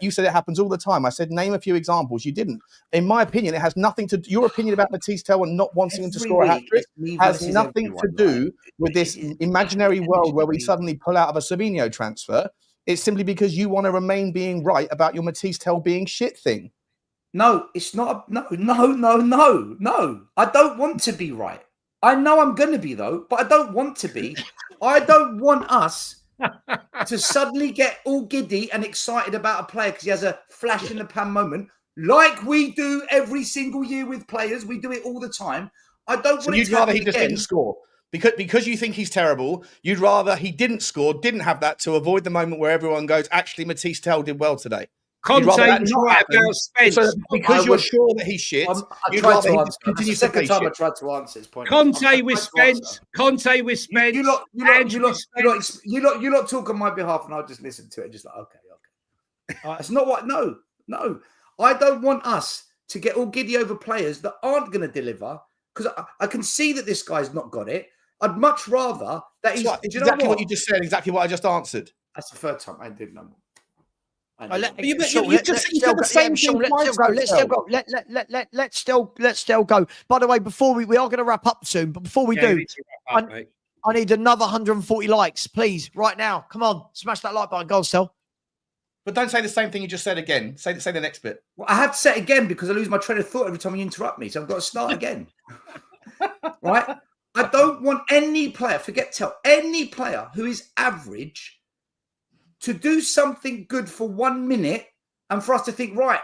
You said it happens all the time. I said, name a few examples. You didn't. In my opinion, it has nothing to do, your opinion about Matisse Stel and not wanting him to score a hat-trick has nothing to do with this imaginary world where we suddenly pull out of a Savinho transfer. It's simply because you want to remain being right about your Matisse Stel being shit thing. No, it's not. No. I don't want to be right. I know I'm going to be, though, but I don't want to be. I don't want us to suddenly get all giddy and excited about a player because he has a flash in the pan moment, like we do every single year with players. We do it all the time. I don't want you'd rather he just didn't score. Because you think he's terrible, you'd rather he didn't score, didn't have that to avoid the moment where everyone goes, actually, Matisse Stel did well today. Conte was right about Spence. So because you're sure that he's shit, you'd rather he continue to play shit. I tried to answer his point. Conte with Spence. You lot talk on my behalf, and I'll just listen to it. Just like, okay. It's not what. No. I don't want us to get all giddy over players that aren't going to deliver because I can see that this guy's not got it. I'd much rather that he's exactly what you just said. Exactly what I just answered. That's the third time I did know. You've just said the same thing. Let's still go. By the way, before we are going to wrap up soon, but before we do, I need another 140 likes, please, right now. Come on, smash that like button. Go on, Stel. But don't say the same thing you just said again. Say the next bit. Well, I have to say it again because I lose my train of thought every time you interrupt me. So I've got to start again. Right? I don't want any player, forget Tel, any player who is average to do something good for 1 minute and for us to think, right,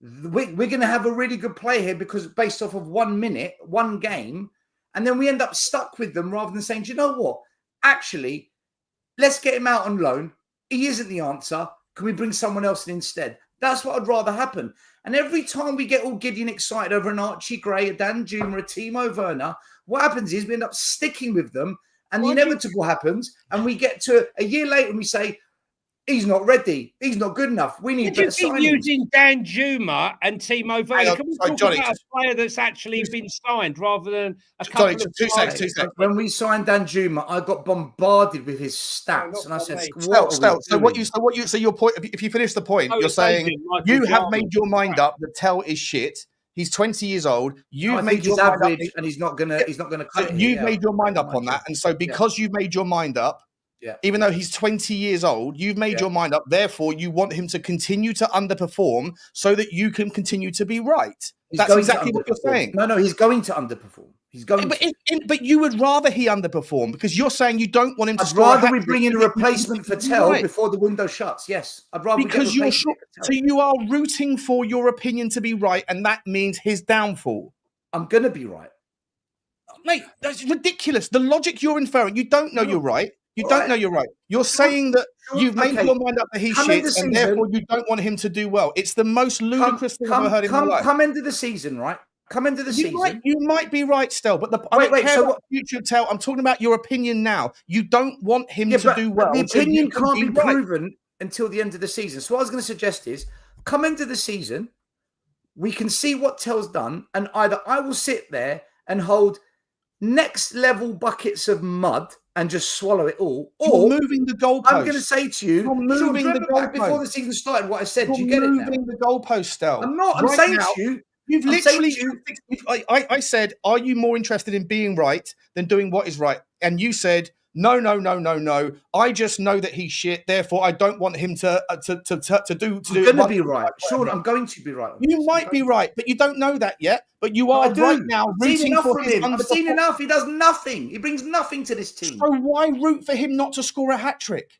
we're going to have a really good play here because based off of 1 minute, one game, and then we end up stuck with them rather than saying, do you know what? Actually, let's get him out on loan. He isn't the answer. Can we bring someone else in instead? That's what I'd rather happen. And every time we get all giddy and excited over an Archie Gray, a Dan Juma, a Timo Werner, what happens is we end up sticking with them and the inevitable happens. And we get to a year later and we say, he's not ready. He's not good enough. We need better signings. Using Dan Juma and Timo Werner. Can we talk Johnny, about a player that's actually been signed rather than a couple of two seconds. When we signed Dan Juma, I got bombarded with his stats, and I said, Stel, so your point, if you finish the point, you're saying you have made your mind up that Tel is shit. He's 20 years old. You've made your mind up, and he's not gonna cut it. You've made your mind up on that, and so because you've made your mind up. Yeah. Even though he's 20 years old, you've made your mind up. Therefore, you want him to continue to underperform so that you can continue to be right. That's exactly what you're saying. No, he's going to underperform. He's going. But you would rather he underperform because you're saying you don't want him to. I'd rather we bring in a replacement for Tel before the window shuts. Yes, I'd rather because you're sure. So you are rooting for your opinion to be right, and that means his downfall. I'm gonna be right, mate. That's ridiculous. The logic you're inferring, you don't know you're right. You don't know you're right. You're saying that you've made your mind up that he's shit, and therefore you don't want him to do well. It's the most ludicrous thing I've ever heard in my life. Come into the season, right? Come into the season. You might be right, Stel, but I don't care about the future of Tel. I'm talking about your opinion now. You don't want him to do well. The opinion can't be proven until the end of the season. So what I was going to suggest is come into the season. We can see what Tel's done, and either I will sit there and hold next level buckets of mud and just swallow it all, or you're moving the goalpost. I'm going to say to you, moving the goalpost before the season started. What I said, do you get it now? Moving the goalpost, Stel. I'm not. I'm saying to you, you've literally. I said, are you more interested in being right than doing what is right? And you said, no. I just know that he's shit. Therefore, I don't want him to do. I'm going to be right. Sure, I'm going to be right. You might be right, but you don't know that yet. But you are right now rooting for him. I've seen enough. He does nothing. He brings nothing to this team. So why root for him not to score a hat-trick?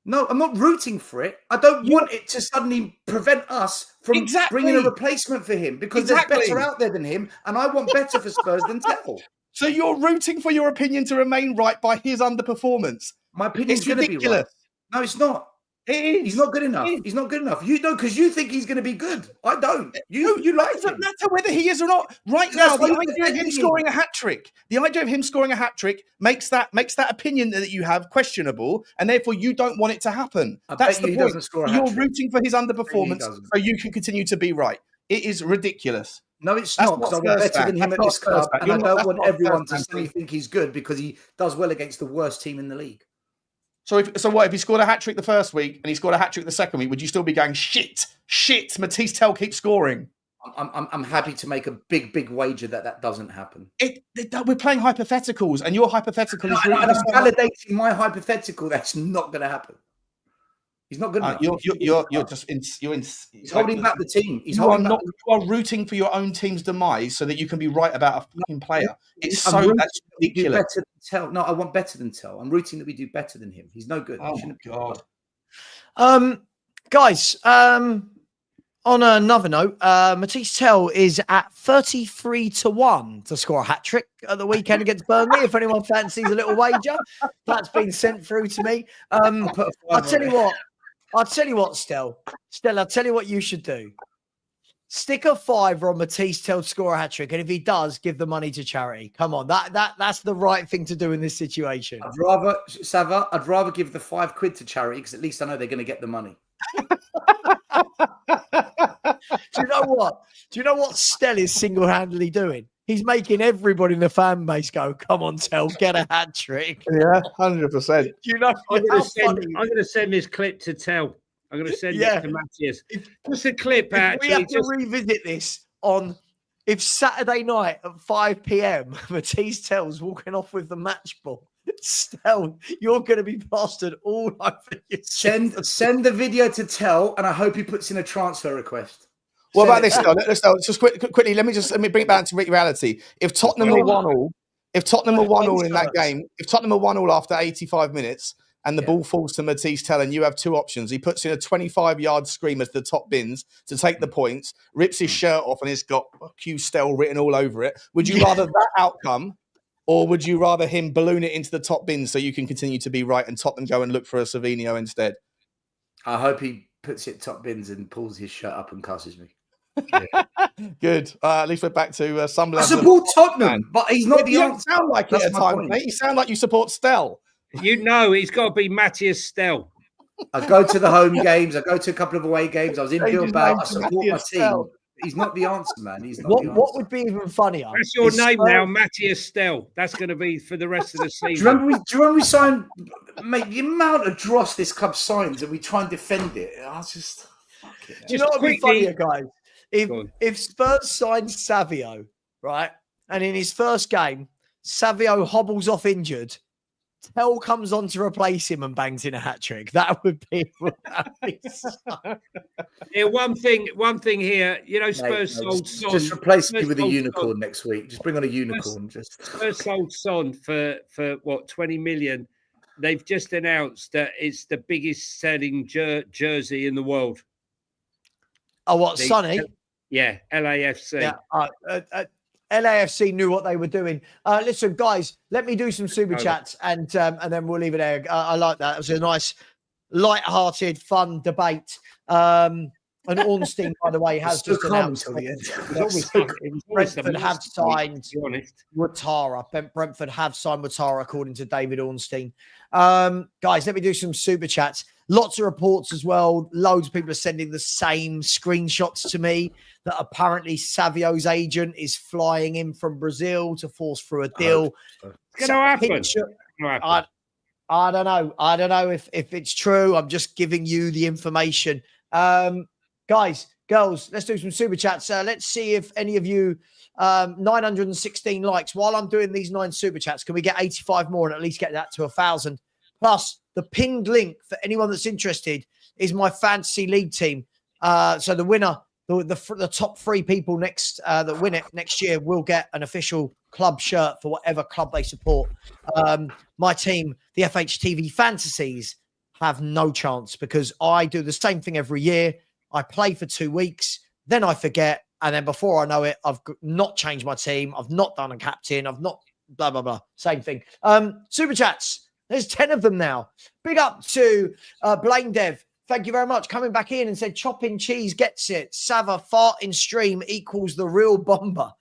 No, I'm not rooting for it. I don't want it to suddenly prevent us from bringing a replacement for him because there's better out there than him, and I want better for Spurs than Tel. So you're rooting for your opinion to remain right by his underperformance. My opinion's going to be right. No, it's not. It is. He's not good enough. He's not good enough. You know, because you think he's going to be good. I don't. You like him. It doesn't matter whether he is or not. Right now, the idea of him scoring a hat-trick, makes that opinion that you have questionable, and therefore you don't want it to happen. That's the point. You're rooting for his underperformance so you can continue to be right. It is ridiculous. No, it's not, because I want better than him at this club, and I don't want everyone to suddenly think he's good because he does well against the worst team in the league. So if he scored a hat-trick the first week and he scored a hat-trick the second week, would you still be going, shit, Matisse Tel keeps scoring? I'm happy to make a big wager that doesn't happen. We're playing hypotheticals, and your hypothetical is... I'm validating my hypothetical. That's not going to happen. He's not good enough. He's holding back the team. You are rooting for your own team's demise so that you can be right about a fucking player. That's ridiculous. Better than Tel. No, I want better than Tel. I'm rooting that we do better than him. He's no good. Oh my God. Guys, on another note, Matisse Tel is at 33-1 to score a hat-trick at the weekend against Burnley. If anyone fancies a little wager, that's been sent through to me. I'll tell you what, Stel, I'll tell you what you should do. Stick a $5 on Matisse Tel to score a hat-trick, and if he does, give the money to charity. Come on, that's the right thing to do in this situation. I'd rather give the £5 to charity because at least I know they're going to get the money. Do you know what Stel is single-handedly doing? He's making everybody in the fan base go, come on, Tel, get a hat-trick. Yeah, 100%. You know, I'm going to send this clip to Tel. I'm going to send Yeah. it to Matthias. Just a clip, If we actually. have to revisit this on if Saturday night at 5 p.m. Matisse Tel's walking off with the match ball. Stel, you're going to be plastered all over your Send the video to Tell, and I hope he puts in a transfer request. What Send about it. this? Let's just quickly. Let me bring it back to reality. If Tottenham were 1-1, if Tottenham were 1-1 in that game, if Tottenham were 1-1 after 85 minutes, and the ball falls to Matisse Tell, and you have two options. He puts in a 25-yard screamer to the top bins to take the points, rips his shirt off, and it's got Q Stel written all over it. Would you rather that outcome, or would you rather him balloon it into the top bins so you can continue to be right and Tottenham go and look for a Savinho instead? I hope he puts it top bins and pulls his shirt up and cusses me. Yeah. Good. At least we're back to some I level. support Tottenham, but he's not the You answer. don't sound like it That's at my times, point. mate. You sound like you support Stel. You know, he's got to be Matthias Stel. I go to the home games. I go to a couple of away games. I was in Change his Bilbao. name I to support my Matthias team. Stel. He's not the answer, man. He's not the answer. What would be even funnier? That's your is name Spurs- now, Matthias Stel. That's going to be for the rest of the Do season. you remember we signed, mate, the amount of dross this club signs and we try and defend it. I was just, fuck it. Do you know what would be quickly- funnier, guys? Go on. If Spurs signed Savio, right, and in his first game, Savio hobbles off injured, Tell comes on to replace him and bangs in a hat trick. That would be. Yeah, one thing here. You know, Spurs sold Son. Just replace me Spurs with a sold unicorn Son. next week. Just bring on a unicorn. Spurs sold Son for what, 20 million. They've just announced that it's the biggest selling jersey in the world. Oh, what, Sonny? Yeah, LAFC. Yeah, LAFC knew what they were doing. Listen, guys, let me do some super chats and then we'll leave it there. I like that. It was a nice, light-hearted, fun debate. And Ornstein, by the way, has just announced Brentford have signed Watara. Brentford have signed Watara, according to David Ornstein. Guys, let me do some super chats. Lots of reports as well. Loads of people are sending the same screenshots to me that apparently Savio's agent is flying in from Brazil to force through a deal. It's going to happen. I don't know. I don't know if it's true. I'm just giving you the information. Guys, girls, let's do some super chats. Let's see if any of you, 916 likes. While I'm doing these 9 super chats, can we get 85 more and at least get that to 1,000? Plus, the pinned link for anyone that's interested is my fantasy league team. So the winner, the top 3 people that win it next year will get an official club shirt for whatever club they support. My team, the FHTV Fantasies, have no chance because I do the same thing every year. I play for 2 weeks, then I forget, and then before I know it, I've not changed my team. I've not done a captain. I've not blah, blah, blah. Same thing. Super chats. There's 10 of them now. Big up to Blaine Dev. Thank you very much. Coming back in and said, chopping cheese gets it. Savva fart in stream equals the real bomber.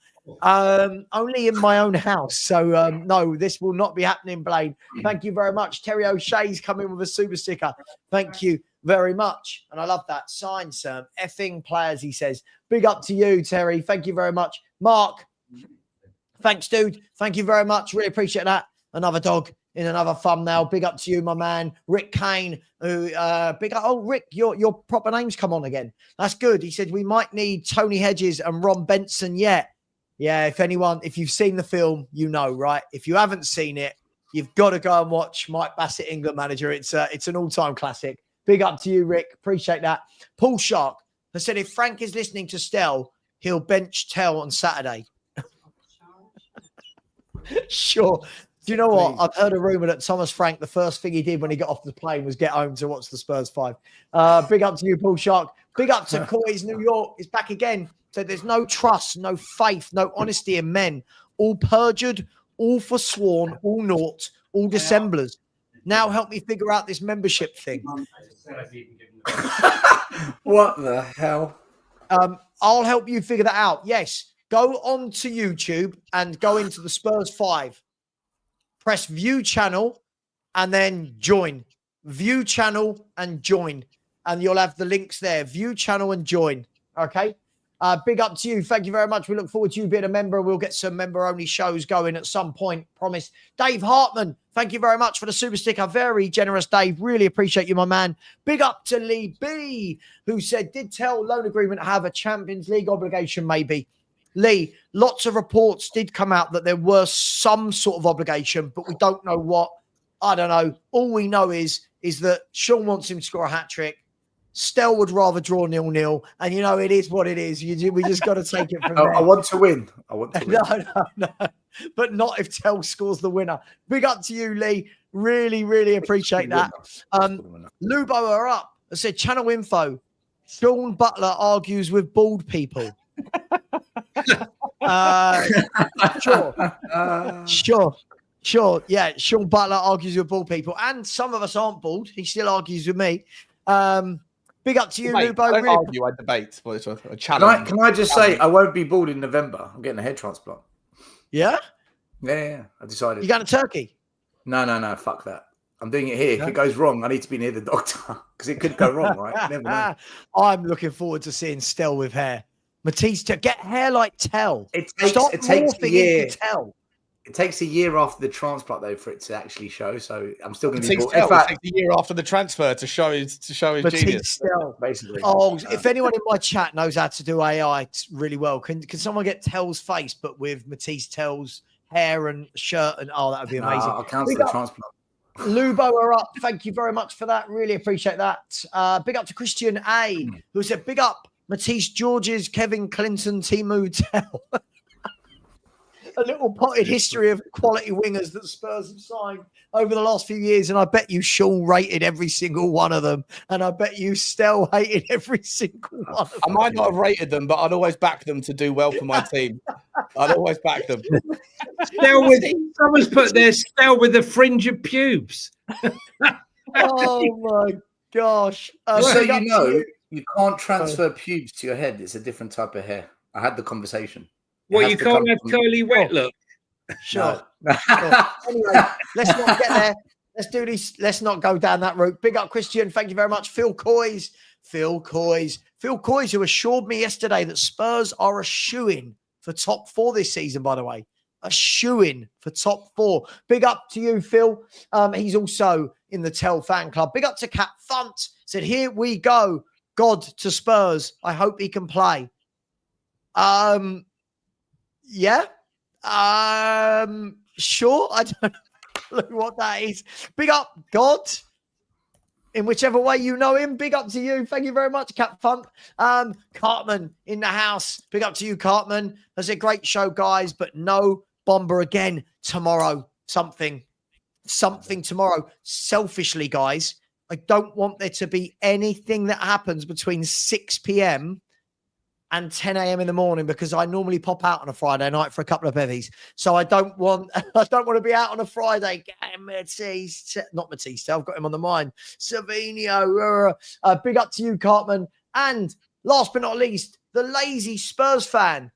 Only in my own house. So, no, this will not be happening, Blaine. Thank you very much. Terry O'Shea's come in with a super sticker. Thank you very much. And I love that. Sign some effing players, he says. Big up to you, Terry. Thank you very much. Mark, thanks, dude. Thank you very much. Really appreciate that. Another dog in another thumbnail. Big up to you, my man. Rick Kane, who big up. Oh, Rick, your proper name's come on again. That's good. He said we might need Tony Hedges and Ron Benson yet. Yeah, if you've seen the film, you know, right? If you haven't seen it, you've got to go and watch Mike Bassett, England manager. It's an all-time classic. Big up to you, Rick. Appreciate that. Paul Shark has said if Frank is listening to Stel, he'll bench Tell on Saturday. Sure. Do you know what? I've heard a rumor that Thomas Frank, the first thing he did when he got off the plane was get home to watch the Spurs 5. Big up to you, Paul Shark. Big up to Coys, New York. Is back again. So there's no trust, no faith, no honesty in men. All perjured, all forsworn, all naught, all dissemblers. Now help me figure out this membership thing. What the hell? I'll help you figure that out. Yes. Go on to YouTube and go into the Spurs 5. Press view channel and then join. View channel and join. And you'll have the links there. View channel and join. Okay. Big up to you. Thank you very much. We look forward to you being a member. We'll get some member-only shows going at some point, promise. Dave Hartman, thank you very much for the super sticker. Very generous, Dave. Really appreciate you, my man. Big up to Lee B, who said, did tell loan agreement have a Champions League obligation, maybe? Lee, lots of reports did come out that there was some sort of obligation, but we don't know what. I don't know. All we know is that Sean wants him to score a hat-trick. Stel would rather draw 0-0, and it is what it is. We just got to take it from there. I want to win. I want to win. No. But not if Tel scores the winner. Big up to you, Lee. Really, really appreciate that. Lubo are up. I said, channel info. Sean Butler argues with bald people. Sure. Yeah, Sean Butler argues with bald people. And some of us aren't bald. He still argues with me. Big up to you, Lubo. I don't argue, I debate. But it's a challenge. Can I just say, I won't be bald in November. I'm getting a head transplant. Yeah? Yeah. I decided. You going to Turkey? No. Fuck that. I'm doing it here. Yeah. If it goes wrong, I need to be near the doctor because it could go wrong, right? Never know. I'm looking forward to seeing Stel with hair. Matisse, get hair like Tel. It takes a year. It takes a year after the transplant though for it to actually show. So I'm still going to be. It takes a year after the transfer to show his genius. Stel. Basically. If anyone in my chat knows how to do AI really well, can someone get Tel's face but with Matisse Tel's hair and shirt and that would be amazing. I'll cancel the transplant. Lubo are up. Thank you very much for that. Really appreciate that. Big up to Christian A, who said, big up Matisse Georges, Kevin Clinton, Timu Tel. A little potted history of quality wingers that Spurs have signed over the last few years. And I bet you Sean rated every single one of them. And I bet you Stel hated every single one of them. I might not have rated them, but I'd always back them to do well for my team. I'd always back them. Someone's put there Stel with the fringe of pubes. Oh my gosh. So you can't transfer pubes to your head. It's a different type of hair. I had the conversation. Well, you can't have curly wet look. Sure. Anyway, let's not get there. Let's do this. Let's not go down that route. Big up, Christian. Thank you very much. Phil Coys, who assured me yesterday that Spurs are a shoo-in for top 4 this season, by the way. A shoo-in for top 4. Big up to you, Phil. He's also in the Tel fan club. Big up to Cat Funt. Said, here we go. God to Spurs. I hope he can play. Yeah. Sure. I don't know what that is. Big up, God. In whichever way you know him. Big up to you. Thank you very much, Cap Funk. Cartman in the house. Big up to you, Cartman. That's a great show, guys, but no bomber again tomorrow. Something tomorrow. Selfishly, guys, I don't want there to be anything that happens between 6 p.m. and 10 a.m. in the morning because I normally pop out on a Friday night for a couple of bevies. So I don't want to be out on a Friday. Not Matisse. I've got him on the mind. Savinio. Big up to you, Cartman. And last but not least, the lazy Spurs fan.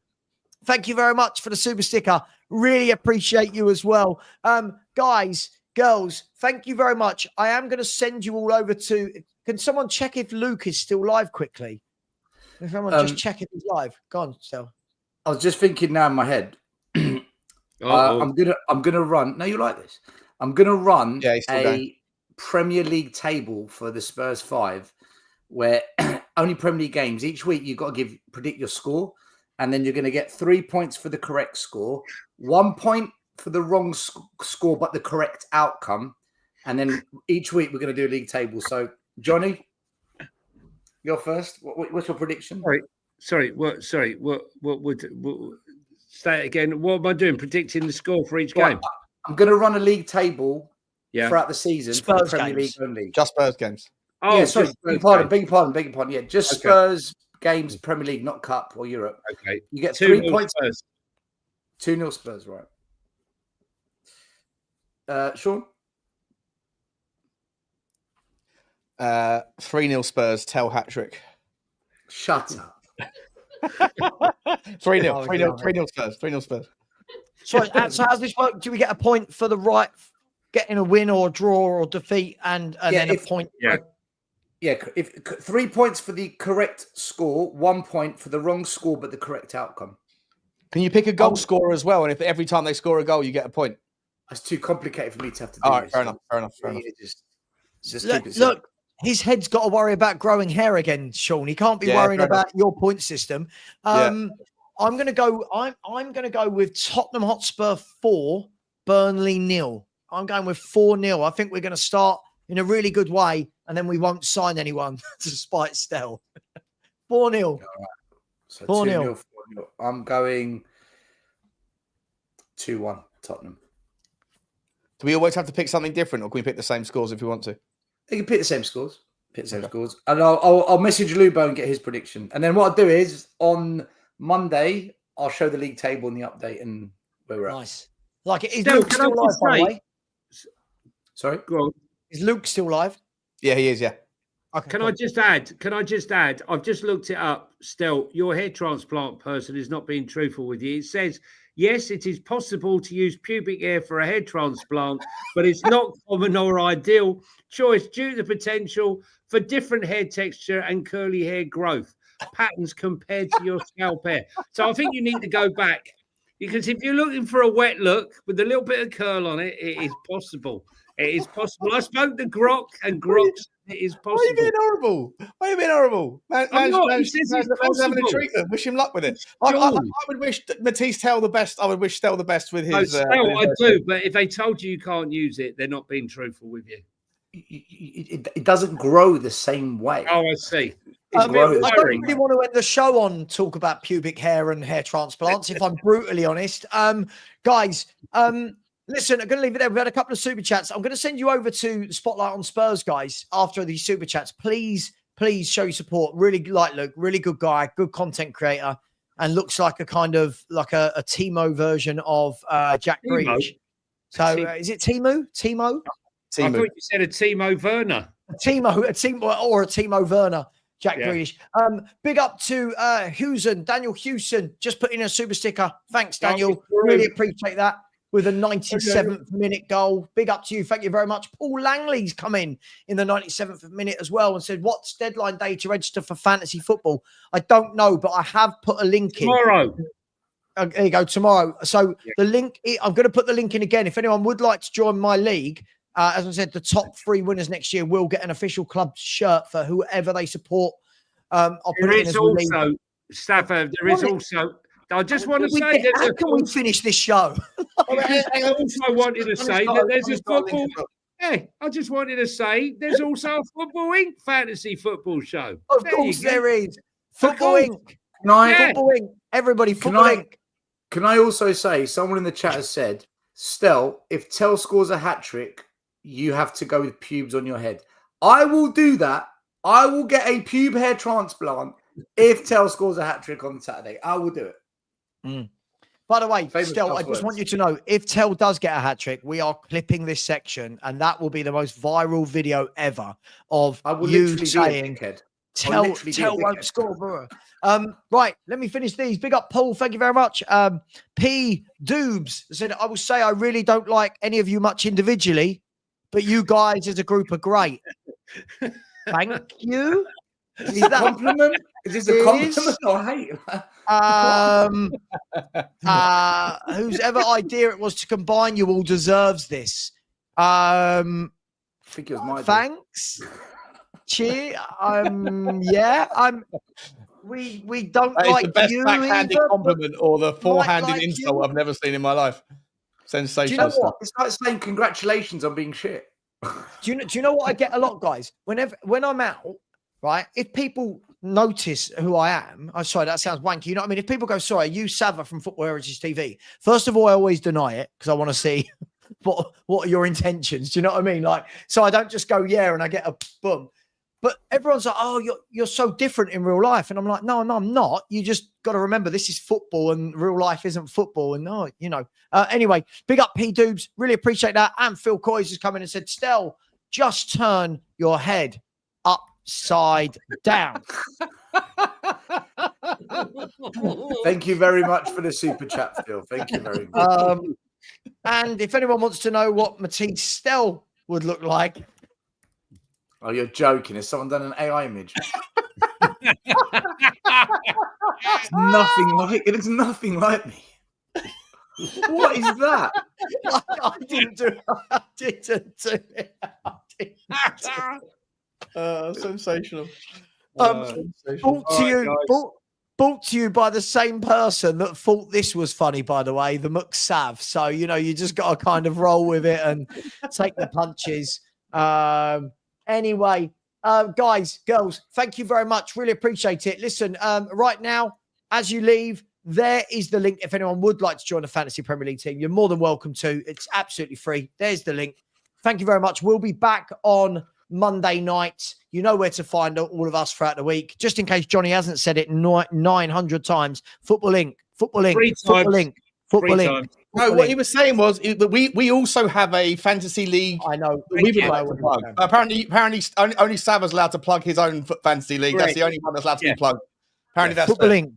Thank you very much for the super sticker. Really appreciate you as well. Guys, girls, thank you very much. I am going to send you all over to... Can someone check if Luke is still live quickly? If someone just check if he's live. Go on, Stel. I was just thinking now in my head. I'm gonna run. No, you like this? I'm gonna run a Premier League table for the Spurs 5, where only Premier League games each week. You've got to predict your score, and then you're going to get 3 points for the correct score, 1 point for the wrong score but the correct outcome, and then each week we're going to do a league table. So, Johnny. You're first. What's your prediction? Sorry. What? Say it again. What am I doing? Predicting the score for each game? I'm going to run a league table throughout the season Spurs for the Premier games. League only. Just Spurs games. Oh, yeah, sorry. Beg your pardon. Yeah, just Spurs games, Premier League, not Cup or Europe. Okay. You get 3 points. Spurs. 2-0 Spurs, right? Sean? 3-0 Spurs, Tel hat-trick. Shut up. 3-0 Spurs. 3-0 Spurs. So how's this work? Do we get a point for the right getting a win or draw or defeat and then a point? Yeah. Yeah, if 3 points for the correct score, 1 point for the wrong score but the correct outcome. Can you pick a goal scorer as well? And if every time they score a goal, you get a point. That's too complicated for me to have to do. All right, this. fair enough. Look, his head's got to worry about growing hair again, Sean. He can't be worrying about your point system. I'm going to go. I'm going to go with Tottenham Hotspur 4, Burnley 0. I'm going with 4-0. I think we're going to start in a really good way, and then we won't sign anyone to spite Stel. 4-0. Right. So 4-0. 4-0. I'm going 2-1 Tottenham. Do we always have to pick something different, or can we pick the same scores if we want to? You can pick the same scores. And I'll message Lubo and get his prediction. And then what I'll do is on Monday I'll show the league table and the update and where we're at. Nice. Like is Stel, Luke can I still live, just by the say- way? Sorry? Go on. Is Luke still live? Yeah, he is. Yeah. Okay, Can cool. I just add? I've just looked it up. Stel, your hair transplant person is not being truthful with you. It says, yes, it is possible to use pubic hair for a hair transplant, but it's not common or ideal choice due to the potential for different hair texture and curly hair growth patterns compared to your scalp hair. So I think you need to go back, because if you're looking for a wet look with a little bit of curl on it, it is possible. It is possible. I spoke to Grok, and Grok said it is possible. Why are you being horrible? Why are you being horrible? I'm not. He says it's man's having a possible. treatment. Wish him luck with it. I would wish Matisse Stel the best. I would wish Stel the best with his. No, Stel, I do, but if they told you can't use it, they're not being truthful with you. It doesn't grow the same way. Oh, I see. I don't really want to end the show on talk about pubic hair and hair transplants, if I'm brutally honest. Guys, listen, I'm going to leave it there. We've had a couple of super chats. I'm going to send you over to the Spotlight on Spurs, guys, after these super chats. Please show your support. Really like Luke, really good guy, good content creator, and looks like a kind of like a Timo version of Jack Grealish. So is it Timo? Timo? I thought you said a Timo Werner. A Timo Werner. Jack Grealish. Big up to Daniel Hewson, just put in a super sticker. Thanks, Daniel. Really appreciate that. With a 97th minute goal. Big up to you. Thank you very much. Paul Langley's come in the 97th minute as well and said, what's deadline day to register for fantasy football? I don't know, but I have put a link in. Tomorrow. There you go, tomorrow. So the link, I'm going to put the link in again. If anyone would like to join my league, as I said, the top 3 winners next year will get an official club shirt for whoever they support. I'll put it in as well. Savva, there is also. I just want to say that. How can we finish this show? I also wanted to say that there's a football. Yeah, I just wanted to say there's also a Football Inc. fantasy football show. Of course there is. Football Inc. Football Inc. Everybody, Football Inc. Can I also say, someone in the chat has said, Stel, if Tell scores a hat-trick, you have to go with pubes on your head. I will do that. I will get a pube hair transplant if Tell scores a hat-trick on Saturday. I will do it. By the way, Stel, I just want you to know, if Tell does get a hat-trick, we are clipping this section, and that will be the most viral video ever of you saying, Tell won't score, bro. Right, let me finish these. Big up, Paul. Thank you very much. P. Doobs said, I will say I really don't like any of you much individually, but you guys as a group are great. Thank you. Is that a compliment? Is this a compliment or hate? Whose ever idea it was to combine you all deserves this. I think it was my thanks. Cheer. We don't that like is the best you backhanded either, compliment or the forehanded like insult you. I've never seen in my life. Sensational. Do you know stuff. what? It's like saying congratulations on being shit. Do you know what I get a lot, guys? When I'm out, right? If people notice who I am, I'm sorry, that sounds wanky. You know what I mean? If people go, sorry, you Savva from Football Heritage TV. First of all, I always deny it because I want to see what are your intentions. Do you know what I mean? Like, so I don't just go, yeah, and I get a boom. But everyone's like, oh, you're so different in real life. And I'm like, no, I'm not. You just got to remember this is football and real life isn't football. And no, you know. Anyway, big up P Doobs. Really appreciate that. And Phil Coys has come in and said, Stel, just turn your head upside down. Thank you very much for the super chat, Phil. Thank you very much. And if anyone wants to know what Matisse Stel would look like, Oh, you're joking. Has someone done an AI image? It's nothing like it. It's nothing like me. What is that? I didn't do it. I didn't do it. I didn't do it. Sensational. Brought to you, brought to you by the same person that thought this was funny, by the way, the McSav. So, you know, you just got to kind of roll with it and take the punches. Anyway, guys, girls, thank you very much. Really appreciate it. Listen, right now, as you leave, there is the link. If anyone would like to join the Fantasy Premier League team, you're more than welcome to. It's absolutely free. There's the link. Thank you very much. We'll be back on Monday night. You know where to find all of us throughout the week. Just in case Johnny hasn't said it 900 times. Football Link, Football Link, Football Link, Football Link. No, what he was saying was that we also have a fantasy league. I know. We would like to plug. Apparently, only Savva's allowed to plug his own fantasy league. That's the only one that's allowed to be plugged. Apparently, that's Football Link,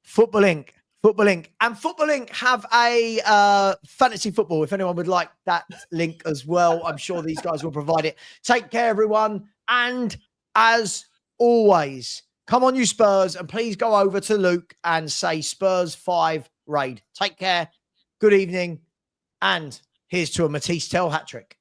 Football Link, Football Link, and Football Link have a fantasy football. If anyone would like that link as well, I'm sure these guys will provide it. Take care, everyone, and as always, come on, you Spurs, and please go over to Luke and say Spurs 5 raid. Take care. Good evening, and here's to a Matisse Stel hat trick.